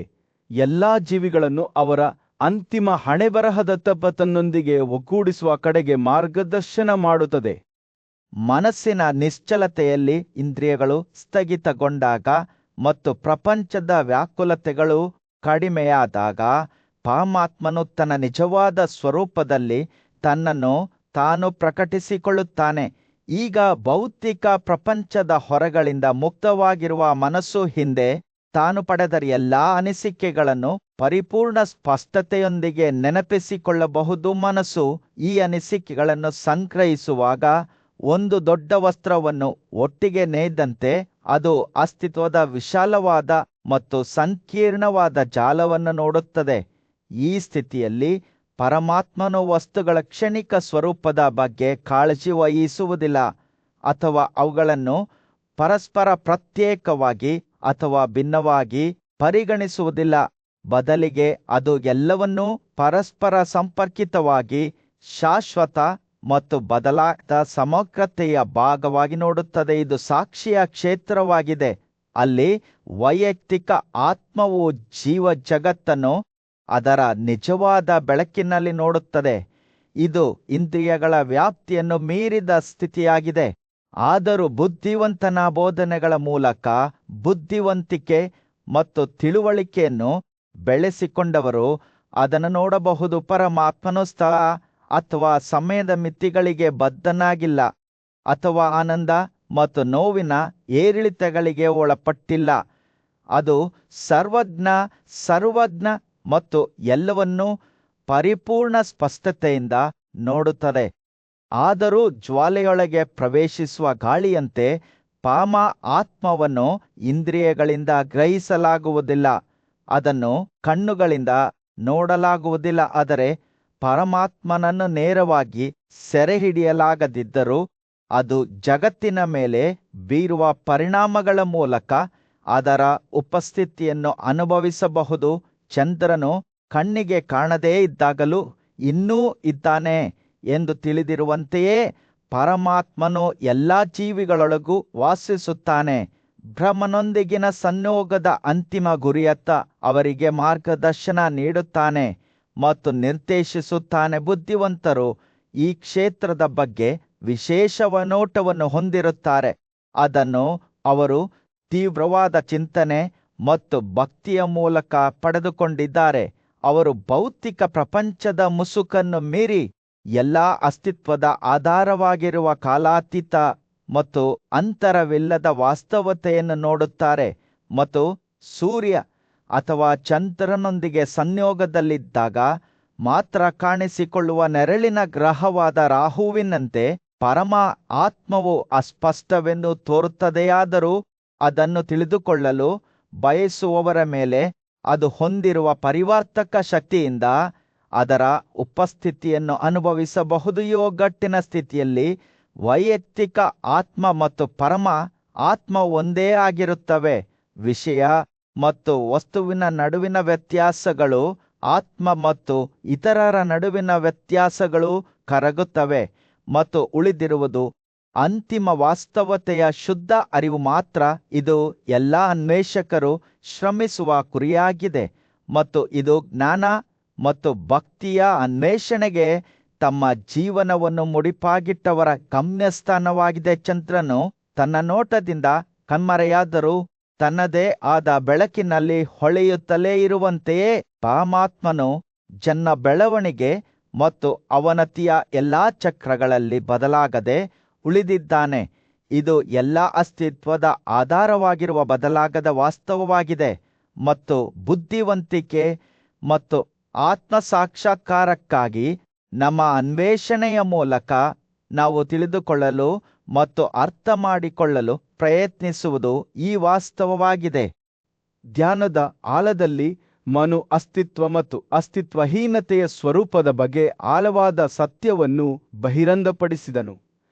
S2: ಎಲ್ಲಾ ಜೀವಿಗಳನ್ನು ಅವರ ಅಂತಿಮ ಹಣೆಬರಹದ ತನ್ನೊಂದಿಗೆ ಒಗ್ಗೂಡಿಸುವ ಕಡೆಗೆ ಮಾರ್ಗದರ್ಶನ ಮಾಡುತ್ತದೆ. ಮನಸ್ಸಿನ ನಿಶ್ಚಲತೆಯಲ್ಲಿ ಇಂದ್ರಿಯಗಳು ಸ್ಥಗಿತಗೊಂಡಾಗ ಮತ್ತು ಪ್ರಪಂಚದ ವ್ಯಾಕುಲತೆಗಳು ಕಡಿಮೆಯಾದಾಗ, ಪರಮಾತ್ಮನು ತನ್ನ ನಿಜವಾದ ಸ್ವರೂಪದಲ್ಲಿ ತನ್ನನ್ನು ತಾನು ಪ್ರಕಟಿಸಿಕೊಳ್ಳುತ್ತಾನೆ. ಈಗ ಭೌತಿಕ ಪ್ರಪಂಚದ ಹೊರೆಗಳಿಂದ ಮುಕ್ತವಾಗಿರುವ ಮನಸ್ಸು ಹಿಂದೆ ತಾನು ಪಡೆದ ಎಲ್ಲಾ ಅನಿಸಿಕೆಗಳನ್ನು ಪರಿಪೂರ್ಣ ಸ್ಪಷ್ಟತೆಯೊಂದಿಗೆ ನೆನಪಿಸಿಕೊಳ್ಳಬಹುದು. ಮನಸ್ಸು ಈ ಅನಿಸಿಕೆಗಳನ್ನು ಸಂಗ್ರಹಿಸುವಾಗ ಒಂದು ದೊಡ್ಡ ವಸ್ತ್ರವನ್ನು ಒಟ್ಟಿಗೆ ನೇಯ್ದಂತೆ ಅದು ಅಸ್ತಿತ್ವದ ವಿಶಾಲವಾದ ಮತ್ತು ಸಂಕೀರ್ಣವಾದ ಜಾಲವನ್ನು ನೋಡುತ್ತದೆ. ಈ ಸ್ಥಿತಿಯಲ್ಲಿ ಪರಮಾತ್ಮನು ವಸ್ತುಗಳ ಕ್ಷಣಿಕ ಸ್ವರೂಪದ ಬಗ್ಗೆ ಕಾಳಜಿ ವಹಿಸುವುದಿಲ್ಲ ಅಥವಾ ಅವುಗಳನ್ನು ಪರಸ್ಪರ ಪ್ರತ್ಯೇಕವಾಗಿ ಅಥವಾ ಭಿನ್ನವಾಗಿ ಪರಿಗಣಿಸುವುದಿಲ್ಲ. ಬದಲಿಗೆ ಅದು ಎಲ್ಲವನ್ನೂ ಪರಸ್ಪರ ಸಂಪರ್ಕಿತವಾಗಿ ಶಾಶ್ವತ ಮತ್ತು ಬದಲಾಗದ ಸಮಗ್ರತೆಯ ಭಾಗವಾಗಿ ನೋಡುತ್ತದೆ. ಇದು ಸಾಕ್ಷಿಯ ಕ್ಷೇತ್ರವಾಗಿದೆ. ಅಲ್ಲಿ ವೈಯಕ್ತಿಕ ಆತ್ಮವು ಜೀವ ಜಗತ್ತನ್ನು ಅದರ ನಿಜವಾದ ಬೆಳಕಿನಲ್ಲಿ ನೋಡುತ್ತದೆ. ಇದು ಇಂದ್ರಿಯಗಳ ವ್ಯಾಪ್ತಿಯನ್ನು ಮೀರಿದ ಸ್ಥಿತಿಯಾಗಿದೆ. ಆದರೂ ಬುದ್ಧಿವಂತನ ಬೋಧನೆಗಳ ಮೂಲಕ ಬುದ್ಧಿವಂತಿಕೆ ಮತ್ತು ತಿಳುವಳಿಕೆಯನ್ನು ಬೆಳೆಸಿಕೊಂಡವರು ಅದನ್ನು ನೋಡಬಹುದು. ಪರಮಾತ್ಮನು ಸ್ಥಳ ಅಥವಾ ಸಮಯದ ಮಿತಿಗಳಿಗೆ ಬದ್ಧನಾಗಿಲ್ಲ ಅಥವಾ ಆನಂದ ಮತ್ತು ನೋವಿನ ಏರಿಳಿತಗಳಿಗೆ ಒಳಪಟ್ಟಿಲ್ಲ. ಅದು ಸರ್ವಜ್ಞ ಮತ್ತು ಎಲ್ಲವನ್ನೂ ಪರಿಪೂರ್ಣ ಸ್ಪಷ್ಟತೆಯಿಂದ ನೋಡುತ್ತದೆ. ಆದರೂ ಜ್ವಾಲೆಯೊಳಗೆ ಪ್ರವೇಶಿಸುವ ಗಾಳಿಯಂತೆ ಪರಮ ಆತ್ಮವನ್ನು ಇಂದ್ರಿಯಗಳಿಂದ ಗ್ರಹಿಸಲಾಗುವುದಿಲ್ಲ, ಅದನ್ನು ಕಣ್ಣುಗಳಿಂದ ನೋಡಲಾಗುವುದಿಲ್ಲ. ಆದರೆ ಪರಮಾತ್ಮನನ್ನು ನೇರವಾಗಿ ಸೆರೆಹಿಡಿಯಲಾಗದಿದ್ದರೂ ಅದು ಜಗತ್ತಿನ ಮೇಲೆ ಬೀರುವ ಪರಿಣಾಮಗಳ ಮೂಲಕ ಅದರ ಉಪಸ್ಥಿತಿಯನ್ನು ಅನುಭವಿಸಬಹುದು. ಚಂದ್ರನು ಕಣ್ಣಿಗೆ ಕಾಣದೇ ಇದ್ದಾಗಲೂ ಇನ್ನೂ ಇದ್ದಾನೆ ಎಂದು ತಿಳಿದಿರುವಂತೆಯೇ ಪರಮಾತ್ಮನು ಎಲ್ಲ ಜೀವಿಗಳೊಳಗೂ ವಾಸಿಸುತ್ತಾನೆ ಬ್ರಹ್ಮನೊಂದಿಗಿನ ಸಂಯೋಗದ ಅಂತಿಮ ಗುರಿಯತ್ತ ಅವರಿಗೆ ಮಾರ್ಗದರ್ಶನ ನೀಡುತ್ತಾನೆ ಮತ್ತು ನಿರ್ದೇಶಿಸುತ್ತಾನೆ. ಬುದ್ಧಿವಂತರು ಈ ಕ್ಷೇತ್ರದ ಬಗ್ಗೆ ವಿಶೇಷ ನೋಟವನ್ನು ಹೊಂದಿರುತ್ತಾರೆ. ಅದನ್ನು ಅವರು ತೀವ್ರವಾದ ಚಿಂತನೆ ಮತ್ತು ಭಕ್ತಿಯ ಮೂಲಕ ಪಡೆದುಕೊಂಡಿದ್ದಾರೆ. ಅವರು ಭೌತಿಕ ಪ್ರಪಂಚದ ಮುಸುಕನ್ನು ಮೀರಿ ಎಲ್ಲಾ ಅಸ್ತಿತ್ವದ ಆಧಾರವಾಗಿರುವ ಕಾಲಾತೀತ ಮತ್ತು ಅಂತರವಿಲ್ಲದ ವಾಸ್ತವತೆಯನ್ನು ನೋಡುತ್ತಾರೆ ಮತ್ತು ಸೂರ್ಯ ಅಥವಾ ಚಂದ್ರನೊಂದಿಗೆ ಸಂಯೋಗದಲ್ಲಿದ್ದಾಗ ಮಾತ್ರ ಕಾಣಿಸಿಕೊಳ್ಳುವ ನೆರಳಿನ ಗ್ರಹವಾದ ರಾಹುವಿನಂತೆ ಪರಮ ಆತ್ಮವು ಅಸ್ಪಷ್ಟವೆಂದು ತೋರುತ್ತದೆಯಾದರೂ ಅದನ್ನು ತಿಳಿದುಕೊಳ್ಳಲು ಬಯಸುವವರ ಮೇಲೆ ಅದು ಹೊಂದಿರುವ ಪರಿವರ್ತಕ ಶಕ್ತಿಯಿಂದ ಅದರ ಉಪಸ್ಥಿತಿಯನ್ನು ಅನುಭವಿಸಬಹುದು. ಯೋಗಟ್ಟಿನ ಸ್ಥಿತಿಯಲ್ಲಿ ವೈಯಕ್ತಿಕ ಆತ್ಮ ಮತ್ತು ಪರಮ ಆತ್ಮ ಒಂದೇ ಆಗಿರುತ್ತವೆ. ವಿಷಯ ಮತ್ತು ವಸ್ತುವಿನ ನಡುವಿನ ವ್ಯತ್ಯಾಸಗಳು, ಆತ್ಮ ಮತ್ತು ಇತರರ ನಡುವಿನ ವ್ಯತ್ಯಾಸಗಳು ಕರಗುತ್ತವೆ ಮತ್ತು ಉಳಿದಿರುವುದು ಅಂತಿಮ ವಾಸ್ತವತೆಯ ಶುದ್ಧ ಅರಿವು ಮಾತ್ರ. ಇದು ಎಲ್ಲ ಅನ್ವೇಷಕರು ಶ್ರಮಿಸುವ ಗುರಿಯಾಗಿದೆ ಮತ್ತು ಇದು ಜ್ಞಾನ ಮತ್ತು ಭಕ್ತಿಯ ಅನ್ವೇಷಣೆಗೆ ತಮ್ಮ ಜೀವನವನ್ನು ಮುಡಿಪಾಗಿಟ್ಟವರ ಗಮ್ಯಸ್ಥಾನವಾಗಿದೆ. ಚಂದ್ರನು ತನ್ನ ನೋಟದಿಂದ ಕಣ್ಮರೆಯಾದರೂ ತನ್ನದೇ ಆದ ಬೆಳಕಿನಲ್ಲಿ ಹೊಳೆಯುತ್ತಲೇ ಇರುವಂತೆಯೇ ಪರಮಾತ್ಮನು ಜನ್ಮ, ಬೆಳವಣಿಗೆ ಮತ್ತು ಅವನತಿಯ ಎಲ್ಲಾ ಚಕ್ರಗಳಲ್ಲಿ ಬದಲಾಗದೆ ಉಳಿದಿದ್ದಾನೆ. ಇದು ಎಲ್ಲ ಅಸ್ತಿತ್ವದ ಆಧಾರವಾಗಿರುವ ಬದಲಾಗದ ವಾಸ್ತವವಾಗಿದೆ ಮತ್ತು ಬುದ್ಧಿವಂತಿಕೆ ಮತ್ತು ಆತ್ಮ ಸಾಕ್ಷಾತ್ಕಾರಕ್ಕಾಗಿ ನಮ್ಮ ಅನ್ವೇಷಣೆಯ ಮೂಲಕ ನಾವು ತಿಳಿದುಕೊಳ್ಳಲು ಮತ್ತು ಅರ್ಥ ಮಾಡಿಕೊಳ್ಳಲು ಪ್ರಯತ್ನಿಸುವುದು ಈ ವಾಸ್ತವವಾಗಿದೆ.
S1: ಧ್ಯಾನದ ಆಳದಲ್ಲಿ ಮನು ಅಸ್ತಿತ್ವ ಮತ್ತು ಅಸ್ತಿತ್ವಹೀನತೆಯ ಸ್ವರೂಪದ ಬಗ್ಗೆ ಆಳವಾದ ಸತ್ಯವನ್ನು ಬಹಿರಂಗಪಡಿಸಿದನು.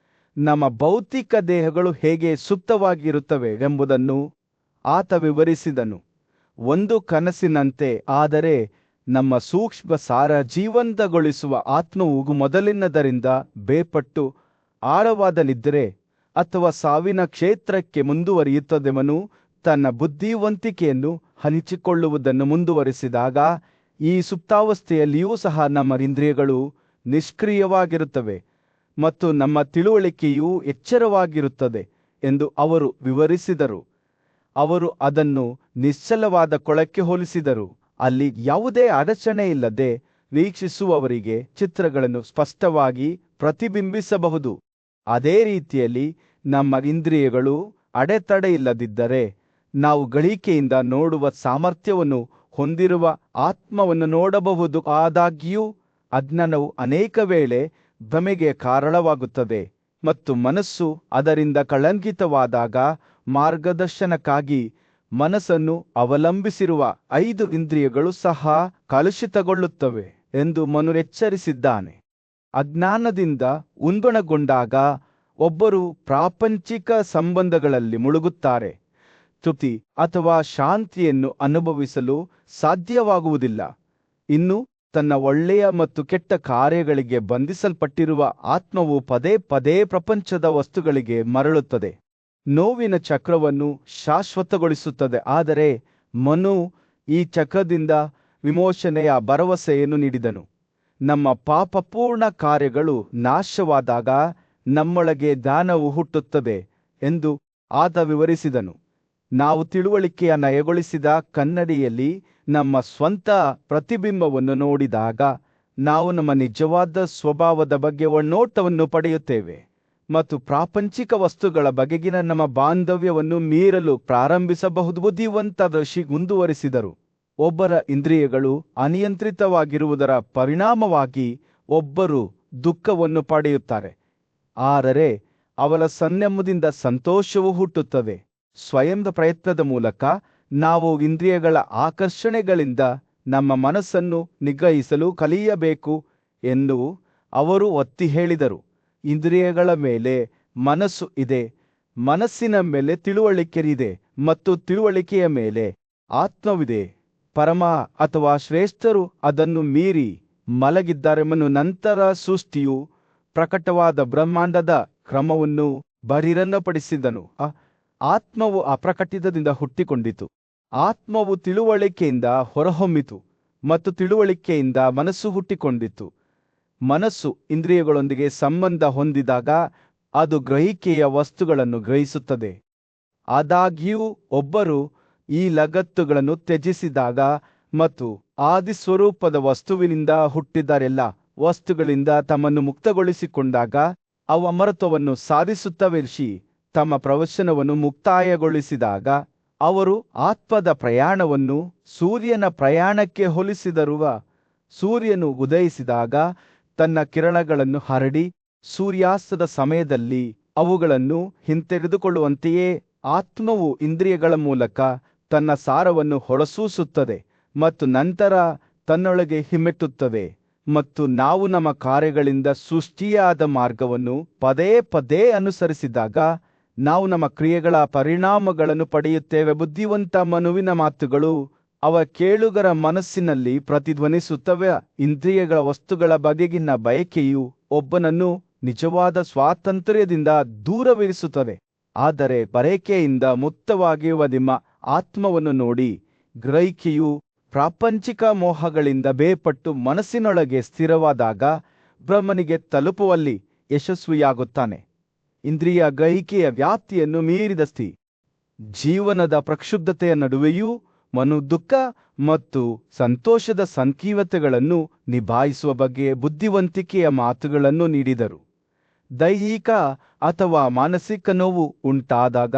S1: ನಮ್ಮ ಭೌತಿಕ ದೇಹಗಳು ಹೇಗೆ ಸುಪ್ತವಾಗಿರುತ್ತವೆ ಎಂಬುದನ್ನು ಆತ ವಿವರಿಸಿದನು. ಒಂದು ಕನಸಿನಂತೆ. ಆದರೆ ನಮ್ಮ ಸೂಕ್ಷ್ಮ ಸಾರ ಜೀವಂತಗೊಳಿಸುವ ಆತ್ಮವು ಮೊದಲಿನದರಿಂದ ಬೇರ್ಪಟ್ಟು ಆಳವಾದ ನಿದ್ರೆ ಅಥವಾ ಸಾವಿನ ಕ್ಷೇತ್ರಕ್ಕೆ ಮುಂದುವರಿಯುತ್ತದೆ. ಮನು ತನ್ನ ಬುದ್ಧಿವಂತಿಕೆಯನ್ನು ಹಂಚಿಕೊಳ್ಳುವುದನ್ನು ಮುಂದುವರಿಸಿದಾಗ ಈ ಸುಪ್ತಾವಸ್ಥೆಯಲ್ಲಿಯೂ ಸಹ ನಮ್ಮ ಇಂದ್ರಿಯಗಳು ನಿಷ್ಕ್ರಿಯವಾಗಿರುತ್ತವೆ ಮತ್ತು ನಮ್ಮ ತಿಳುವಳಿಕೆಯು ಎಚ್ಚರವಾಗಿರುತ್ತದೆ ಎಂದು ಅವರು ವಿವರಿಸಿದರು. ಅವರು ಅದನ್ನು ನಿಶ್ಚಲವಾದ ಕೊಳಕ್ಕೆ ಹೋಲಿಸಿದರು. ಅಲ್ಲಿ ಯಾವುದೇ ಅಡಚಣೆ ಇಲ್ಲದೆ ವೀಕ್ಷಿಸುವವರಿಗೆ ಚಿತ್ರಗಳನ್ನು ಸ್ಪಷ್ಟವಾಗಿ ಪ್ರತಿಬಿಂಬಿಸಬಹುದು. ಅದೇ ರೀತಿಯಲ್ಲಿ ನಮ್ಮ ಇಂದ್ರಿಯಗಳು ಅಡೆತಡೆಯಿಲ್ಲದಿದ್ದರೆ ನಾವು ಗಳಿಕೆಯಿಂದ ನೋಡುವ ಸಾಮರ್ಥ್ಯವನ್ನು ಹೊಂದಿರುವ ಆತ್ಮವನ್ನು ನೋಡಬಹುದು. ಆದಾಗ್ಯೂ ಅಜ್ಞಾನವು ಅನೇಕ ವೇಳೆ ಭ್ರಮೆಗೆ ಕಾರಣವಾಗುತ್ತದೆ ಮತ್ತು ಮನಸ್ಸು ಅದರಿಂದ ಕಳಂಕಿತವಾದಾಗ ಮಾರ್ಗದರ್ಶನಕ್ಕಾಗಿ ಮನಸ್ಸನ್ನು ಅವಲಂಬಿಸಿರುವ 5 ಇಂದ್ರಿಯಗಳು ಸಹ ಕಲುಷಿತಗೊಳ್ಳುತ್ತವೆ ಎಂದು ಮನು ಎಚ್ಚರಿಸಿದ್ದಾನೆ. ಅಜ್ಞಾನದಿಂದ ಉಲ್ಬಣಗೊಂಡಾಗ ಒಬ್ಬರು ಪ್ರಾಪಂಚಿಕ ಸಂಬಂಧಗಳಲ್ಲಿ ಮುಳುಗುತ್ತಾರೆ. ತೃಪ್ತಿ ಅಥವಾ ಶಾಂತಿಯನ್ನು ಅನುಭವಿಸಲು ಸಾಧ್ಯವಾಗುವುದಿಲ್ಲ. ಇನ್ನು ತನ್ನ ಒಳ್ಳೆಯ ಮತ್ತು ಕೆಟ್ಟ ಕಾರ್ಯಗಳಿಗೆ ಬಂಧಿಸಲ್ಪಟ್ಟಿರುವ ಆತ್ಮವು ಪದೇ ಪದೇ ಪ್ರಪಂಚದ ವಸ್ತುಗಳಿಗೆ ಮರಳುತ್ತದೆ. ನೋವಿನ ಚಕ್ರವನ್ನು ಶಾಶ್ವತಗೊಳಿಸುತ್ತದೆ. ಆದರೆ ಮನು ಈ ಚಕ್ರದಿಂದ ವಿಮೋಚನೆಯ ಭರವಸೆಯನ್ನು ನೀಡಿದನು. ನಮ್ಮ ಪಾಪಪೂರ್ಣ ಕಾರ್ಯಗಳು ನಾಶವಾದಾಗ ನಮ್ಮೊಳಗೆ ಜ್ಞಾನವು ಹುಟ್ಟುತ್ತದೆ ಎಂದು ಆತ ವಿವರಿಸಿದನು. ನಾವು ತಿಳುವಳಿಕೆಯ ನಯಗೊಳಿಸಿದ ಕನ್ನಡಿಯಲ್ಲಿ ನಮ್ಮ ಸ್ವಂತ ಪ್ರತಿಬಿಂಬವನ್ನು ನೋಡಿದಾಗ ನಾವು ನಮ್ಮ ನಿಜವಾದ ಸ್ವಭಾವದ ಬಗ್ಗೆ ಒಳನೋಟವನ್ನು ಪಡೆಯುತ್ತೇವೆ ಮತ್ತು ಪ್ರಾಪಂಚಿಕ ವಸ್ತುಗಳ ಬಗೆಗಿನ ನಮ್ಮ ಬಾಂಧವ್ಯವನ್ನು ಮೀರಲು ಪ್ರಾರಂಭಿಸಬಹುದು. ಬುದ್ಧಿವಂತ ಋಷಿ ಮುಂದುವರಿಸಿದರು. ಒಬ್ಬರ ಇಂದ್ರಿಯಗಳು ಅನಿಯಂತ್ರಿತವಾಗಿರುವುದರ ಪರಿಣಾಮವಾಗಿ ಒಬ್ಬರು ದುಃಖವನ್ನು ಪಡೆಯುತ್ತಾರೆ. ಆದರೆ ಅವರ ಸಂಯಮದಿಂದ ಸಂತೋಷವು ಹುಟ್ಟುತ್ತದೆ. ಸ್ವಯಂ ಪ್ರಯತ್ನದ ಮೂಲಕ ನಾವು ಇಂದ್ರಿಯಗಳ ಆಕರ್ಷಣೆಗಳಿಂದ ನಮ್ಮ ಮನಸ್ಸನ್ನು ನಿಗ್ರಹಿಸಲು ಕಲಿಯಬೇಕು ಎಂದು ಅವರು ಒತ್ತಿ ಹೇಳಿದರು. ಇಂದ್ರಿಯಗಳ ಮೇಲೆ ಮನಸ್ಸು ಇದೆ, ಮನಸ್ಸಿನ ಮೇಲೆ ತಿಳುವಳಿಕೆ ಇದೆ ಮತ್ತು ತಿಳುವಳಿಕೆಯ ಮೇಲೆ ಆತ್ಮವಿದೆ. ಪರಮ ಅಥವಾ ಶ್ರೇಷ್ಠರು ಅದನ್ನು ಮೀರಿ ಮಲಗಿದ್ದಾರೆ. ನಂತರ ಸೃಷ್ಟಿಯು ಪ್ರಕಟವಾದ ಬ್ರಹ್ಮಾಂಡದ ಕ್ರಮವನ್ನು ಬಹಿರಂಗಪಡಿಸಿದನು. ಆತ್ಮವು ಅಪ್ರಕಟಿತದಿಂದ ಹುಟ್ಟಿಕೊಂಡಿತು. ಆತ್ಮವು ತಿಳುವಳಿಕೆಯಿಂದ ಹೊರಹೊಮ್ಮಿತು ಮತ್ತು ತಿಳುವಳಿಕೆಯಿಂದ ಮನಸ್ಸು ಹುಟ್ಟಿಕೊಂಡಿತು. ಮನಸ್ಸು ಇಂದ್ರಿಯಗಳೊಂದಿಗೆ ಸಂಬಂಧ ಹೊಂದಿದಾಗ ಅದು ಗ್ರಹಿಕೆಯ ವಸ್ತುಗಳನ್ನು ಗ್ರಹಿಸುತ್ತದೆ. ಆದಾಗ್ಯೂ ಒಬ್ಬರು ಈ ಲಗತ್ತುಗಳನ್ನು ತ್ಯಜಿಸಿದಾಗ ಮತ್ತು ಆದಿಸ್ವರೂಪದ ವಸ್ತುವಿನಿಂದ ಹುಟ್ಟಿದರೆಲ್ಲ ವಸ್ತುಗಳಿಂದ ತಮ್ಮನ್ನು ಮುಕ್ತಗೊಳಿಸಿಕೊಂಡಾಗ ಅವು ಅಮರತ್ವವನ್ನು ಸಾಧಿಸುತ್ತವೆನಿಸಿ ತಮ್ಮ ಪ್ರವಚನವನ್ನು ಮುಕ್ತಾಯಗೊಳಿಸಿದಾಗ ಅವರು ಆತ್ಮದ ಪ್ರಯಾಣವನ್ನು ಸೂರ್ಯನ ಪ್ರಯಾಣಕ್ಕೆ ಹೋಲಿಸಿದರುವ ಸೂರ್ಯನು ಉದಯಿಸಿದಾಗ ತನ್ನ ಕಿರಣಗಳನ್ನು ಹರಡಿ ಸೂರ್ಯಾಸ್ತದ ಸಮಯದಲ್ಲಿ ಅವುಗಳನ್ನು ಹಿಂತೆಗೆದುಕೊಳ್ಳುವಂತೆಯೇ ಆತ್ಮವು ಇಂದ್ರಿಯಗಳ ಮೂಲಕ ತನ್ನ ಸಾರವನ್ನು ಹೊರಸೂಸುತ್ತದೆ ಮತ್ತು ನಂತರ ತನ್ನೊಳಗೆ ಹಿಮ್ಮೆಟ್ಟುತ್ತದೆ. ಮತ್ತು ನಾವು ನಮ್ಮ ಕಾರ್ಯಗಳಿಂದ ಸೃಷ್ಟಿಯಾದ ಮಾರ್ಗವನ್ನು ಪದೇ ಪದೇ ಅನುಸರಿಸಿದಾಗ ನಾವು ನಮ್ಮ ಕ್ರಿಯೆಗಳ ಪರಿಣಾಮಗಳನ್ನು ಪಡೆಯುತ್ತೇವೆ. ಬುದ್ಧಿವಂತ ಮನುವಿನ ಮಾತುಗಳು ಅವ ಕೇಳುಗರ ಮನಸ್ಸಿನಲ್ಲಿ ಪ್ರತಿಧ್ವನಿಸುತ್ತವೆ. ಇಂದ್ರಿಯಗಳ ವಸ್ತುಗಳ ಬಗೆಗಿನ ಬಯಕೆಯು ಒಬ್ಬನನ್ನು ನಿಜವಾದ ಸ್ವಾತಂತ್ರ್ಯದಿಂದ ದೂರವಿರಿಸುತ್ತದೆ. ಆದರೆ ಬಯಕೆಯಿಂದ ಮುಕ್ತವಾಗಿರುವ ನಿಮ್ಮ ಆತ್ಮವನ್ನು ನೋಡಿ, ಗ್ರಹಿಕೆಯು ಪ್ರಾಪಂಚಿಕ ಮೋಹಗಳಿಂದ ಬೇರ್ಪಟ್ಟು ಮನಸ್ಸಿನೊಳಗೆ ಸ್ಥಿರವಾದಾಗ ಬ್ರಹ್ಮನಿಗೆ ತಲುಪುವಲ್ಲಿ ಯಶಸ್ವಿಯಾಗುತ್ತಾನೆ. ಇಂದ್ರಿಯ ಗ್ರಹಿಕೆಯ ವ್ಯಾಪ್ತಿಯನ್ನು ಮೀರಿದ ಜೀವನದ ಪ್ರಕ್ಷುಬ್ಧತೆಯ ನಡುವೆಯೂ ಮನು ದುಃಖ ಮತ್ತು ಸಂತೋಷದ ಸಂಕೀರ್ಣತೆಗಳನ್ನು ನಿಭಾಯಿಸುವ ಬಗ್ಗೆ ಬುದ್ಧಿವಂತಿಕೆಯ ಮಾತುಗಳನ್ನು ನೀಡಿದರು. ದೈಹಿಕ ಅಥವಾ ಮಾನಸಿಕ ನೋವು ಉಂಟಾದಾಗ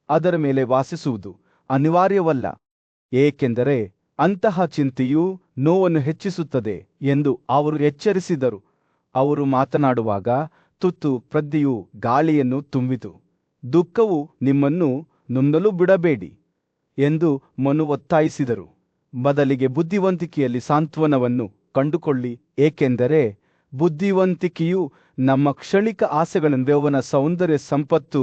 S1: ಅದರ ಮೇಲೆ ವಾಸಿಸುವುದು ಅನಿವಾರ್ಯವಲ್ಲ, ಏಕೆಂದರೆ ಅಂತಹ ಚಿಂತೆಯು ನೋವನ್ನು ಹೆಚ್ಚಿಸುತ್ತದೆ ಎಂದು ಅವರು ಎಚ್ಚರಿಸಿದರು. ಅವರು ಮಾತನಾಡುವಾಗ ತುತ್ತು ಪ್ರಜ್ಞೆಯು ಗಾಳಿಯನ್ನು ತುಂಬಿತು. ದುಃಖವು ನಿಮ್ಮನ್ನು ನುಂಗಲು ಬಿಡಬೇಡಿ ಎಂದು ಮನು ಒತ್ತಾಯಿಸಿದರು. ಬದಲಿಗೆ ಬುದ್ಧಿವಂತಿಕೆಯಲ್ಲಿ ಸಾಂತ್ವನವನ್ನು ಕಂಡುಕೊಳ್ಳಿ, ಏಕೆಂದರೆ ಬುದ್ಧಿವಂತಿಕೆಯು ನಮ್ಮ ಕ್ಷಣಿಕ ಆಸೆಗಳನ್ನು ಯೌವನ, ಸೌಂದರ್ಯ, ಸಂಪತ್ತು,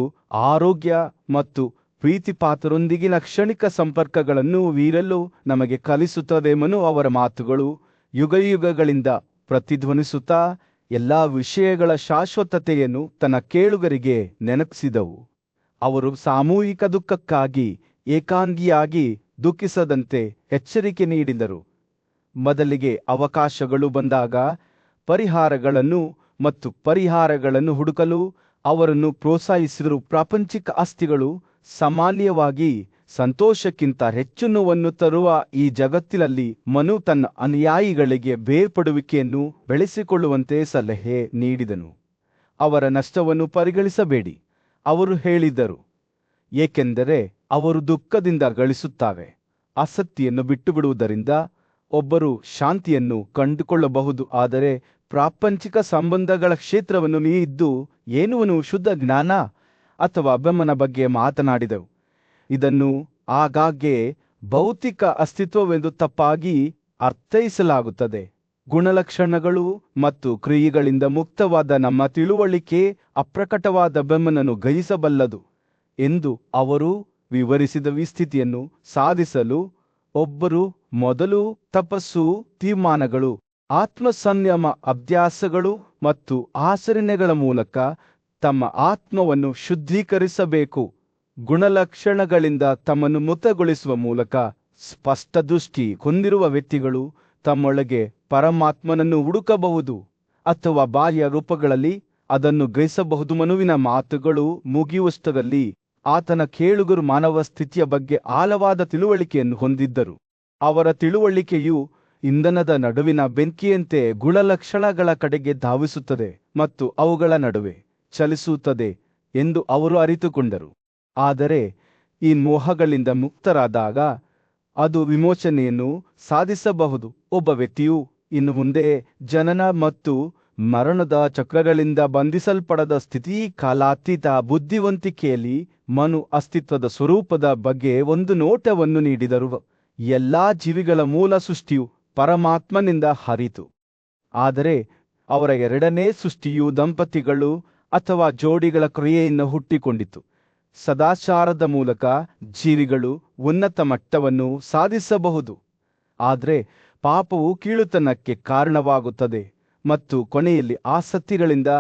S1: ಆರೋಗ್ಯ ಮತ್ತು ಪ್ರೀತಿಪಾತ್ರರೊಂದಿಗಿನ ಕ್ಷಣಿಕ ಸಂಪರ್ಕಗಳನ್ನು ವೀರಲು ನಮಗೆ ಕಲಿಸುತ್ತದೆ. ಮನು ಅವರ ಮಾತುಗಳು ಯುಗಯುಗಗಳಿಂದ ಪ್ರತಿಧ್ವನಿಸುತ್ತಾ ಎಲ್ಲಾ ವಿಷಯಗಳ ಶಾಶ್ವತತೆಯನ್ನು ತನ್ನ ಕೇಳುಗರಿಗೆ ನೆನಪಿಸಿದವು. ಅವರು ಸಾಮೂಹಿಕ ದುಃಖಕ್ಕಾಗಿ ಏಕಾಂಗಿಯಾಗಿ ದುಃಖಿಸದಂತೆ ಎಚ್ಚರಿಕೆ ನೀಡಿದರು. ಬದಲಿಗೆ ಅವಕಾಶಗಳು ಬಂದಾಗ ಪರಿಹಾರಗಳನ್ನು ಹುಡುಕಲು ಅವರನ್ನು ಪ್ರೋತ್ಸಾಹಿಸಿದರು. ಪ್ರಾಪಂಚಿಕ ಆಸ್ತಿಗಳು ಸಾಮಾನ್ಯವಾಗಿ ಸಂತೋಷಕ್ಕಿಂತ ಹೆಚ್ಚು ನೋವನ್ನು ತರುವ ಈ ಜಗತ್ತಿನಲ್ಲಿ ಮನು ತನ್ನ ಅನುಯಾಯಿಗಳಿಗೆ ಬೇರ್ಪಡುವಿಕೆಯನ್ನು ಬೆಳೆಸಿಕೊಳ್ಳುವಂತೆ ಸಲಹೆ ನೀಡಿದನು. ಅವರ ನಷ್ಟವನ್ನು ಪರಿಗಣಿಸಬೇಡಿ, ಅವರು ಹೇಳಿದರು, ಏಕೆಂದರೆ ಅವರು ದುಃಖದಿಂದ ಗಳಿಸುತ್ತಾರೆ. ಆಸಕ್ತಿಯನ್ನು ಬಿಟ್ಟುಬಿಡುವುದರಿಂದ ಒಬ್ಬರು ಶಾಂತಿಯನ್ನು ಕಂಡುಕೊಳ್ಳಬಹುದು, ಆದರೆ ಪ್ರಾಪಂಚಿಕ ಸಂಬಂಧಗಳ ಕ್ಷೇತ್ರವನ್ನು ಮೀರಿದ್ದು ಏನುವನು ಶುದ್ಧ ಜ್ಞಾನ ಅಥವಾ ಬ್ರಹ್ಮನ ಬಗ್ಗೆ ಮಾತನಾಡಿದೆವು. ಇದನ್ನು ಆಗಾಗ್ಗೆ ಭೌತಿಕ ಅಸ್ತಿತ್ವವೆಂದು ತಪ್ಪಾಗಿ ಅರ್ಥೈಸಲಾಗುತ್ತದೆ. ಗುಣಲಕ್ಷಣಗಳು ಮತ್ತು ಕ್ರಿಯೆಗಳಿಂದ ಮುಕ್ತವಾದ ನಮ್ಮ ತಿಳುವಳಿಕೆ ಅಪ್ರಕಟವಾದ ಬ್ರಹ್ಮನನ್ನು ಗ್ರಹಿಸಬಲ್ಲದು ಎಂದು ಅವರು ವಿವರಿಸಿದ ಸ್ಥಿತಿಯನ್ನು ಸಾಧಿಸಲು ಒಬ್ಬರು ಮೊದಲು ತಪಸ್ಸು, ತೀರ್ಮಾನಗಳು, ಆತ್ಮಸಂಯಮ ಅಭ್ಯಾಸಗಳು ಮತ್ತು ಆಚರಣೆಗಳ ಮೂಲಕ ತಮ್ಮ ಆತ್ಮವನ್ನು ಶುದ್ಧೀಕರಿಸಬೇಕು. ಗುಣಲಕ್ಷಣಗಳಿಂದ ತಮ್ಮನ್ನು ಮುಕ್ತಗೊಳಿಸುವ ಮೂಲಕ ಸ್ಪಷ್ಟ ದೃಷ್ಟಿ ಹೊಂದಿರುವ ವ್ಯಕ್ತಿಗಳು ತಮ್ಮೊಳಗೆ ಪರಮಾತ್ಮನನ್ನು ಹುಡುಕಬಹುದು ಅಥವಾ ಬಾಹ್ಯ ರೂಪಗಳಲ್ಲಿ ಅದನ್ನು ಗ್ರಹಿಸಬಹುದು. ಮನುವಿನ ಮಾತುಗಳು ಮುಗಿಯುವಷ್ಟರಲ್ಲಿ ಆತನ ಕೇಳುಗರು ಮಾನವ ಸ್ಥಿತಿಯ ಬಗ್ಗೆ ಆಳವಾದ ತಿಳುವಳಿಕೆಯನ್ನು ಹೊಂದಿದ್ದರು. ಅವರ ತಿಳುವಳಿಕೆಯು ಇಂಧನದ ನಡುವಿನ ಬೆಂಕಿಯಂತೆ ಗುಣಲಕ್ಷಣಗಳ ಕಡೆಗೆ ಧಾವಿಸುತ್ತದೆ ಮತ್ತು ಅವುಗಳ ನಡುವೆ ಚಲಿಸುತ್ತದೆ ಎಂದು ಅವರು ಅರಿತುಕೊಂಡರು. ಆದರೆ ಈ ಮೋಹಗಳಿಂದ ಮುಕ್ತರಾದಾಗ ಅದು ವಿಮೋಚನೆಯನ್ನು ಸಾಧಿಸಬಹುದು. ಒಬ್ಬ ವ್ಯಕ್ತಿಯು ಇನ್ನು ಮುಂದೆ ಜನನ ಮತ್ತು ಮರಣದ ಚಕ್ರಗಳಿಂದ ಬಂಧಿಸಲ್ಪಡದ ಸ್ಥಿತಿ ಕಾಲಾತೀತ ಬುದ್ಧಿವಂತಿಕೆಯಲ್ಲಿ ಮನು ಅಸ್ತಿತ್ವದ ಸ್ವರೂಪದ ಬಗ್ಗೆ ಒಂದು ನೋಟವನ್ನು ನೀಡಿದರು. ಎಲ್ಲಾ ಜೀವಿಗಳ ಮೂಲ ಸೃಷ್ಟಿಯು ಪರಮಾತ್ಮನಿಂದ ಹರಿತು, ಆದರೆ ಅವರ ಎರಡನೇ ಸೃಷ್ಟಿಯು ದಂಪತಿಗಳು ಅಥವಾ ಜೋಡಿಗಳ ಕ್ರಿಯೆಯಿಂದ ಹುಟ್ಟಿಕೊಂಡಿತು. ಸದಾಚಾರದ ಮೂಲಕ ಜೀವಿಗಳು ಉನ್ನತ ಮಟ್ಟವನ್ನು ಸಾಧಿಸಬಹುದು, ಆದರೆ ಪಾಪವು ಕೀಳುತನಕ್ಕೆ ಕಾರಣವಾಗುತ್ತದೆ ಮತ್ತು ಕೊನೆಯಲ್ಲಿ ಆಸಕ್ತಿಗಳಿಂದ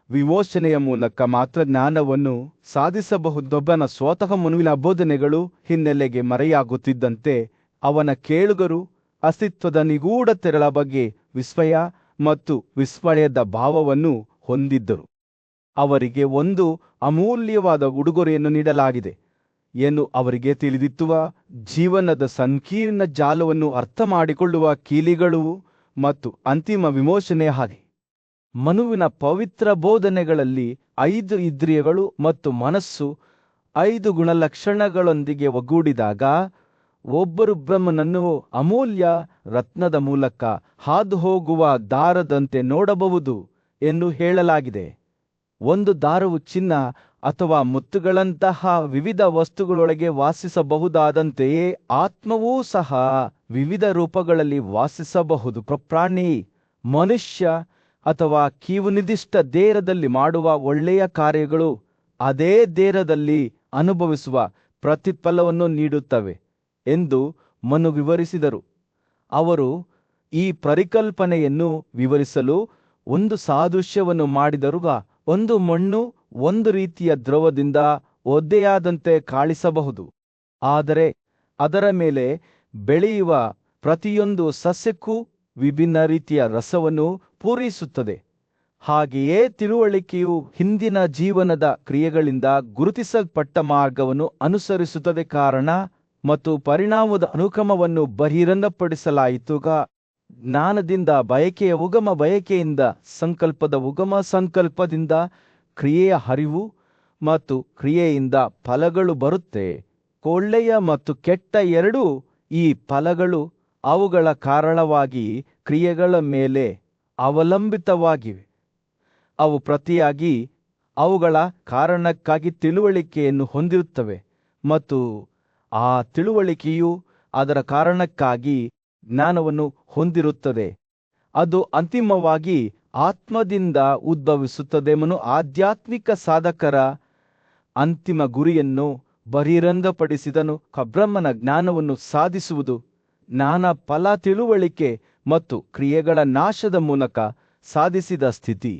S1: ವಿಮೋಚನೆಯ ಮೂಲಕ ಮಾತ್ರ ಜ್ಞಾನವನ್ನು ಸಾಧಿಸಬಹುದೊಬ್ಬನ ಸ್ವತಃ ಮನುವಿನ ಬೋಧನೆಗಳು ಹಿನ್ನೆಲೆಗೆ ಮರೆಯಾಗುತ್ತಿದ್ದಂತೆ ಅವನ ಕೇಳುಗರು ಅಸ್ತಿತ್ವದ ನಿಗೂಢ ತೆರಳ ಬಗ್ಗೆ ವಿಸ್ಮಯ ಮತ್ತು ವಿಸ್ಮಯದ ಭಾವವನ್ನು ಹೊಂದಿದ್ದರು. ಅವರಿಗೆ ಒಂದು ಅಮೂಲ್ಯವಾದ ಉಡುಗೊರೆಯನ್ನು ನೀಡಲಾಗಿದೆ ಎಂದು ಅವರಿಗೆ ತಿಳಿದಿತ್ತುವ ಜೀವನದ ಸಂಕೀರ್ಣ ಜಾಲವನ್ನು ಅರ್ಥಮಾಡಿಕೊಳ್ಳುವ ಕೀಲಿಗಳು ಮತ್ತು ಅಂತಿಮ ವಿಮೋಚನೆಯ ಹಾಗೆ. ಮನುವಿನ ಪವಿತ್ರ ಬೋಧನೆಗಳಲ್ಲಿ 5 ಇಂದ್ರಿಯಗಳು ಮತ್ತು ಮನಸ್ಸು 5 ಗುಣಲಕ್ಷಣಗಳೊಂದಿಗೆ ಒಗ್ಗೂಡಿದಾಗ ಒಬ್ಬರು ಬ್ರಹ್ಮನನ್ನು ಅಮೂಲ್ಯ ರತ್ನದ ಮೂಲಕ ಹಾದು ಹೋಗುವ ದಾರದಂತೆ ನೋಡಬಹುದು ಎಂದು ಹೇಳಲಾಗಿದೆ. ಒಂದು ದಾರವು ಚಿನ್ನ ಅಥವಾ ಮುತ್ತುಗಳಂತಹ ವಿವಿಧ ವಸ್ತುಗಳೊಳಗೆ ವಾಸಿಸಬಹುದಾದಂತೆಯೇ ಆತ್ಮವೂ ಸಹ ವಿವಿಧ ರೂಪಗಳಲ್ಲಿ ವಾಸಿಸಬಹುದು. ಪ್ರಾಣಿ, ಮನುಷ್ಯ ಅಥವಾ ಕೀವು ನಿರ್ದಿಷ್ಟ ದೇಹದಲ್ಲಿ ಮಾಡುವ ಒಳ್ಳೆಯ ಕಾರ್ಯಗಳು ಅದೇ ದೇಹದಲ್ಲಿ ಅನುಭವಿಸುವ ಪ್ರತಿಫಲವನ್ನು ನೀಡುತ್ತವೆ ಎಂದು ಮನು ವಿವರಿಸಿದರು. ಅವರು ಈ ಪರಿಕಲ್ಪನೆಯನ್ನು ವಿವರಿಸಲು ಒಂದು ಸಾದೃಶ್ಯವನ್ನು ಮಾಡಿದರು. ಒಂದು ಮಣ್ಣು ಒಂದು ರೀತಿಯ ದ್ರವದಿಂದ ಒದ್ದೆಯಾದಂತೆ ಕಾಣಿಸಬಹುದು, ಆದರೆ ಅದರ ಮೇಲೆ ಬೆಳೆಯುವ ಪ್ರತಿಯೊಂದು ಸಸ್ಯಕ್ಕೂ ವಿಭಿನ್ನ ರೀತಿಯ ರಸವನ್ನು ಪೂರೈಸುತ್ತದೆ. ಹಾಗೆಯೇ ತಿಳುವಳಿಕೆಯು ಹಿಂದಿನ ಜೀವನದ ಕ್ರಿಯೆಗಳಿಂದ ಗುರುತಿಸಲ್ಪಟ್ಟ ಮಾರ್ಗವನ್ನು ಅನುಸರಿಸುತ್ತದೆ. ಕಾರಣ ಮತ್ತು ಪರಿಣಾಮದ ಅನುಕ್ರಮವನ್ನು ಬಹಿರಂಗಪಡಿಸಲಾಯಿತು. ಜ್ಞಾನದಿಂದ ಬಯಕೆಯ ಉಗಮ, ಬಯಕೆಯಿಂದ ಸಂಕಲ್ಪದ ಉಗಮ, ಸಂಕಲ್ಪದಿಂದ ಕ್ರಿಯೆಯ ಹರಿವು ಮತ್ತು ಕ್ರಿಯೆಯಿಂದ ಫಲಗಳು ಬರುತ್ತೆ. ಒಳ್ಳೆಯ ಮತ್ತು ಕೆಟ್ಟ ಎರಡೂ ಈ ಫಲಗಳು ಅವುಗಳ ಕಾರಣವಾಗಿ ಕ್ರಿಯೆಗಳ ಮೇಲೆ ಅವಲಂಬಿತವಾಗಿವೆ. ಅವು ಪ್ರತಿಯಾಗಿ ಅವುಗಳ ಕಾರಣಕ್ಕಾಗಿ ತಿಳುವಳಿಕೆಯನ್ನು ಹೊಂದಿರುತ್ತವೆ ಮತ್ತು ಆ ತಿಳುವಳಿಕೆಯು ಅದರ ಕಾರಣಕ್ಕಾಗಿ ಜ್ಞಾನವನ್ನು ಹೊಂದಿರುತ್ತದೆ. ಅದು ಅಂತಿಮವಾಗಿ ಆತ್ಮದಿಂದ ಉದ್ಭವಿಸುತ್ತದೆ. ಆಧ್ಯಾತ್ಮಿಕ ಸಾಧಕರ ಅಂತಿಮ ಗುರಿಯನ್ನು ಬಹಿರಂಗಪಡಿಸಿದನು. ಬ್ರಹ್ಮನ ಜ್ಞಾನವನ್ನು ಸಾಧಿಸುವುದು ಜ್ಞಾನ ಫಲ ತಿಳುವಳಿಕೆ ಮತ್ತು ಕ್ರಿಯೆಗಳ ನಾಶದ ಮೂಲಕ ಸಾಧಿಸಿದ ಸ್ಥಿತಿ.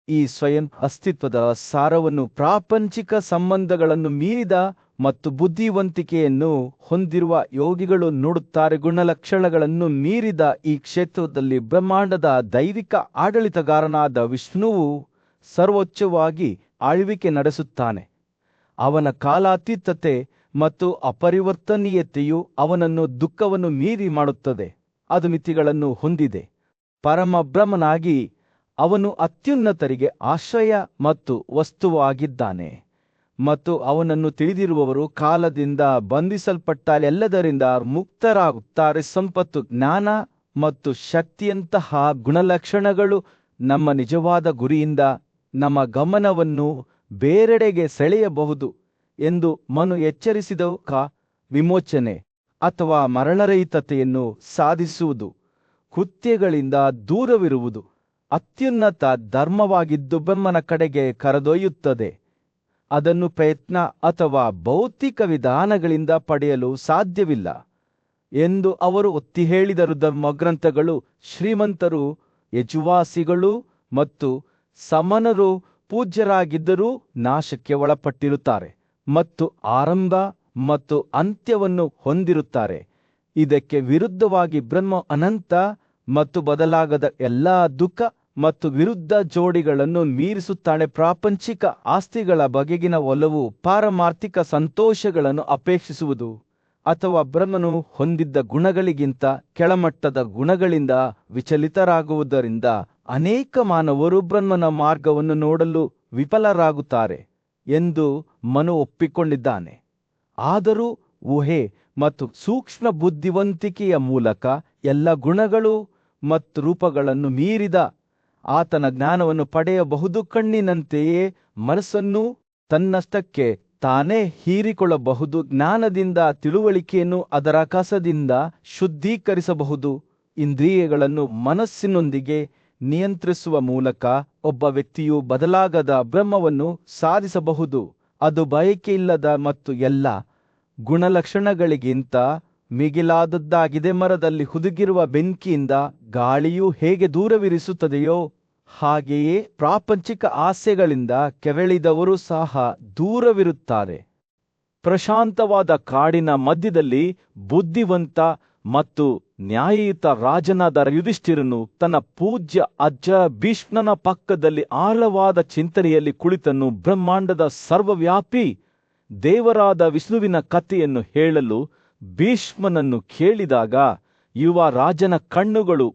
S1: ಈ ಸ್ವಯಂ ಅಸ್ತಿತ್ವದ ಸಾರವನ್ನು ಪ್ರಾಪಂಚಿಕ ಸಂಬಂಧಗಳನ್ನು ಮೀರಿದ ಮತ್ತು ಬುದ್ಧಿವಂತಿಕೆಯನ್ನು ಹೊಂದಿರುವ ಯೋಗಿಗಳು ನೋಡುತ್ತಾರೆ. ಗುಣಲಕ್ಷಣಗಳನ್ನು ಮೀರಿದ ಈ ಕ್ಷೇತ್ರದಲ್ಲಿ ಬ್ರಹ್ಮಾಂಡದ ದೈವಿಕ ಆಡಳಿತಗಾರನಾದ ವಿಷ್ಣುವು ಸರ್ವೋಚ್ಚವಾಗಿ ಆಳ್ವಿಕೆ ನಡೆಸುತ್ತಾನೆ. ಅವನ ಕಾಲಾತೀತತೆ ಮತ್ತು ಅಪರಿವರ್ತನೀಯತೆಯು ಅವನನ್ನು ದುಃಖವನ್ನು ಮೀರಿ ಮಾಡುತ್ತದೆ. ಅದು ಮಿತಿಗಳನ್ನು ಹೊಂದಿದೆ. ಪರಮ ಬ್ರಹ್ಮನಾಗಿ ಅವನು ಅತ್ಯುನ್ನತರಿಗೆ ಆಶ್ರಯ ಮತ್ತು ವಸ್ತುವಾಗಿದ್ದಾನೆ ಮತ್ತು ಅವನನ್ನು ತಿಳಿದಿರುವವರು ಕಾಲದಿಂದ ಬಂಧಿಸಲ್ಪಟ್ಟ ಎಲ್ಲದರಿಂದ ಮುಕ್ತರಾಗುತ್ತಾರೆ. ಸಂಪತ್ತು, ಜ್ಞಾನ ಮತ್ತು ಶಕ್ತಿಯಂತಹ ಗುಣಲಕ್ಷಣಗಳು ನಮ್ಮ ನಿಜವಾದ ಗುರಿಯಿಂದ ನಮ್ಮ ಗಮನವನ್ನು ಬೇರೆಡೆಗೆ ಸೆಳೆಯಬಹುದು ಎಂದು ಮನು ಎಚ್ಚರಿಸಿದವು. ವಿಮೋಚನೆ ಅಥವಾ ಮರಣರಹಿತತೆಯನ್ನು ಸಾಧಿಸುವುದು ಕೃತ್ಯಗಳಿಂದ ದೂರವಿರುವುದು ಅತ್ಯುನ್ನತ ಧರ್ಮವಾಗಿದ್ದು ಬ್ರಹ್ಮನ ಕಡೆಗೆ ಕರೆದೊಯ್ಯುತ್ತದೆ. ಅದನ್ನು ಪ್ರಯತ್ನ ಅಥವಾ ಭೌತಿಕ ವಿಧಾನಗಳಿಂದ ಪಡೆಯಲು ಸಾಧ್ಯವಿಲ್ಲ ಎಂದು ಅವರು ಒತ್ತಿ ಹೇಳಿದರು. ಧರ್ಮಗ್ರಂಥಗಳು ಶ್ರೀಮಂತರು, ಯಜುವಾಸಿಗಳು ಮತ್ತು ಸಮನರು ಪೂಜ್ಯರಾಗಿದ್ದರೂ ನಾಶಕ್ಕೆ ಒಳಪಟ್ಟಿರುತ್ತಾರೆ ಮತ್ತು ಆರಂಭ ಮತ್ತು ಅಂತ್ಯವನ್ನು ಹೊಂದಿರುತ್ತಾರೆ. ಇದಕ್ಕೆ ವಿರುದ್ಧವಾಗಿ ಬ್ರಹ್ಮ ಅನಂತ ಮತ್ತು ಬದಲಾಗದ ಎಲ್ಲಾ ದುಃಖ ಮತ್ತು ವಿರುದ್ಧ ಜೋಡಿಗಳನ್ನು ಮೀರಿಸುತ್ತಾನೆ. ಪ್ರಾಪಂಚಿಕ ಆಸ್ತಿಗಳ ಬಗೆಗಿನ ಒಲವು ಪಾರಮಾರ್ಥಿಕ ಸಂತೋಷಗಳನ್ನು ಅಪೇಕ್ಷಿಸುವುದು ಅಥವಾ ಬ್ರಹ್ಮನು ಹೊಂದಿದ್ದ ಗುಣಗಳಿಗಿಂತ ಕೆಳಮಟ್ಟದ ಗುಣಗಳಿಂದ ವಿಚಲಿತರಾಗುವುದರಿಂದ ಅನೇಕ ಮಾನವರು ಬ್ರಹ್ಮನ ಮಾರ್ಗವನ್ನು ನೋಡಲು ವಿಫಲರಾಗುತ್ತಾರೆ ಎಂದು ಮನು ಒಪ್ಪಿಕೊಂಡಿದ್ದಾನೆ. ಆದರೂ ಊಹೆ ಮತ್ತು ಸೂಕ್ಷ್ಮ ಬುದ್ಧಿವಂತಿಕೆಯ ಮೂಲಕ ಎಲ್ಲ ಗುಣಗಳು ಮತ್ತು ರೂಪಗಳನ್ನು ಮೀರಿದ ಆತನ ಜ್ಞಾನವನ್ನು ಪಡೆಯಬಹುದು. ಕಣ್ಣಿನಂತೆಯೇ ಮನಸ್ಸನ್ನು ತನ್ನಷ್ಟಕ್ಕೆ ತಾನೇ ಹೀರಿಕೊಳ್ಳಬಹುದು. ಜ್ಞಾನದಿಂದ ತಿಳುವಳಿಕೆಯನ್ನು ಅದರ ಕಸದಿಂದ ಶುದ್ಧೀಕರಿಸಬಹುದು. ಇಂದ್ರಿಯಗಳನ್ನು ಮನಸ್ಸಿನೊಂದಿಗೆ ನಿಯಂತ್ರಿಸುವ ಮೂಲಕ ಒಬ್ಬ ವ್ಯಕ್ತಿಯು ಬದಲಾಗದ ಬ್ರಹ್ಮವನ್ನು ಸಾಧಿಸಬಹುದು. ಅದು ಬಯಕೆಯಿಲ್ಲದ ಮತ್ತು ಎಲ್ಲ ಗುಣಲಕ್ಷಣಗಳಿಗಿಂತ ಮಿಗಿಲಾದದ್ದಾಗಿದೆ. ಮರದಲ್ಲಿ ಹುದುಗಿರುವ ಬೆಂಕಿಯಿಂದ ಗಾಳಿಯು ಹೇಗೆ ದೂರವಿರಿಸುತ್ತದೆಯೋ ಹಾಗೆಯೇ ಪ್ರಾಪಂಚಿಕ ಆಸೆಗಳಿಂದ ಕೆರಳಿದವರು ಸಹ ದೂರವಿರುತ್ತಾರೆ. ಪ್ರಶಾಂತವಾದ ಕಾಡಿನ ಮಧ್ಯದಲ್ಲಿ ಬುದ್ಧಿವಂತ ಮತ್ತು ನ್ಯಾಯಯುತ ರಾಜನಾದ ಯುಧಿಷ್ಠಿರನು ತನ್ನ ಪೂಜ್ಯ ಅಜ್ಜ ಭೀಷ್ಮನ ಪಕ್ಕದಲ್ಲಿ ಆಳವಾದ ಚಿಂತನೆಯಲ್ಲಿ ಕುಳಿತನು. ಬ್ರಹ್ಮಾಂಡದ ಸರ್ವವ್ಯಾಪಿ ದೇವರಾದ ವಿಷ್ಣುವಿನ ಕಥೆಯನ್ನು ಹೇಳಲು ಭೀಷ್ಮನನ್ನು ಕೇಳಿದಾಗ ಯುವ ರಾಜನ ಕಣ್ಣುಗಳು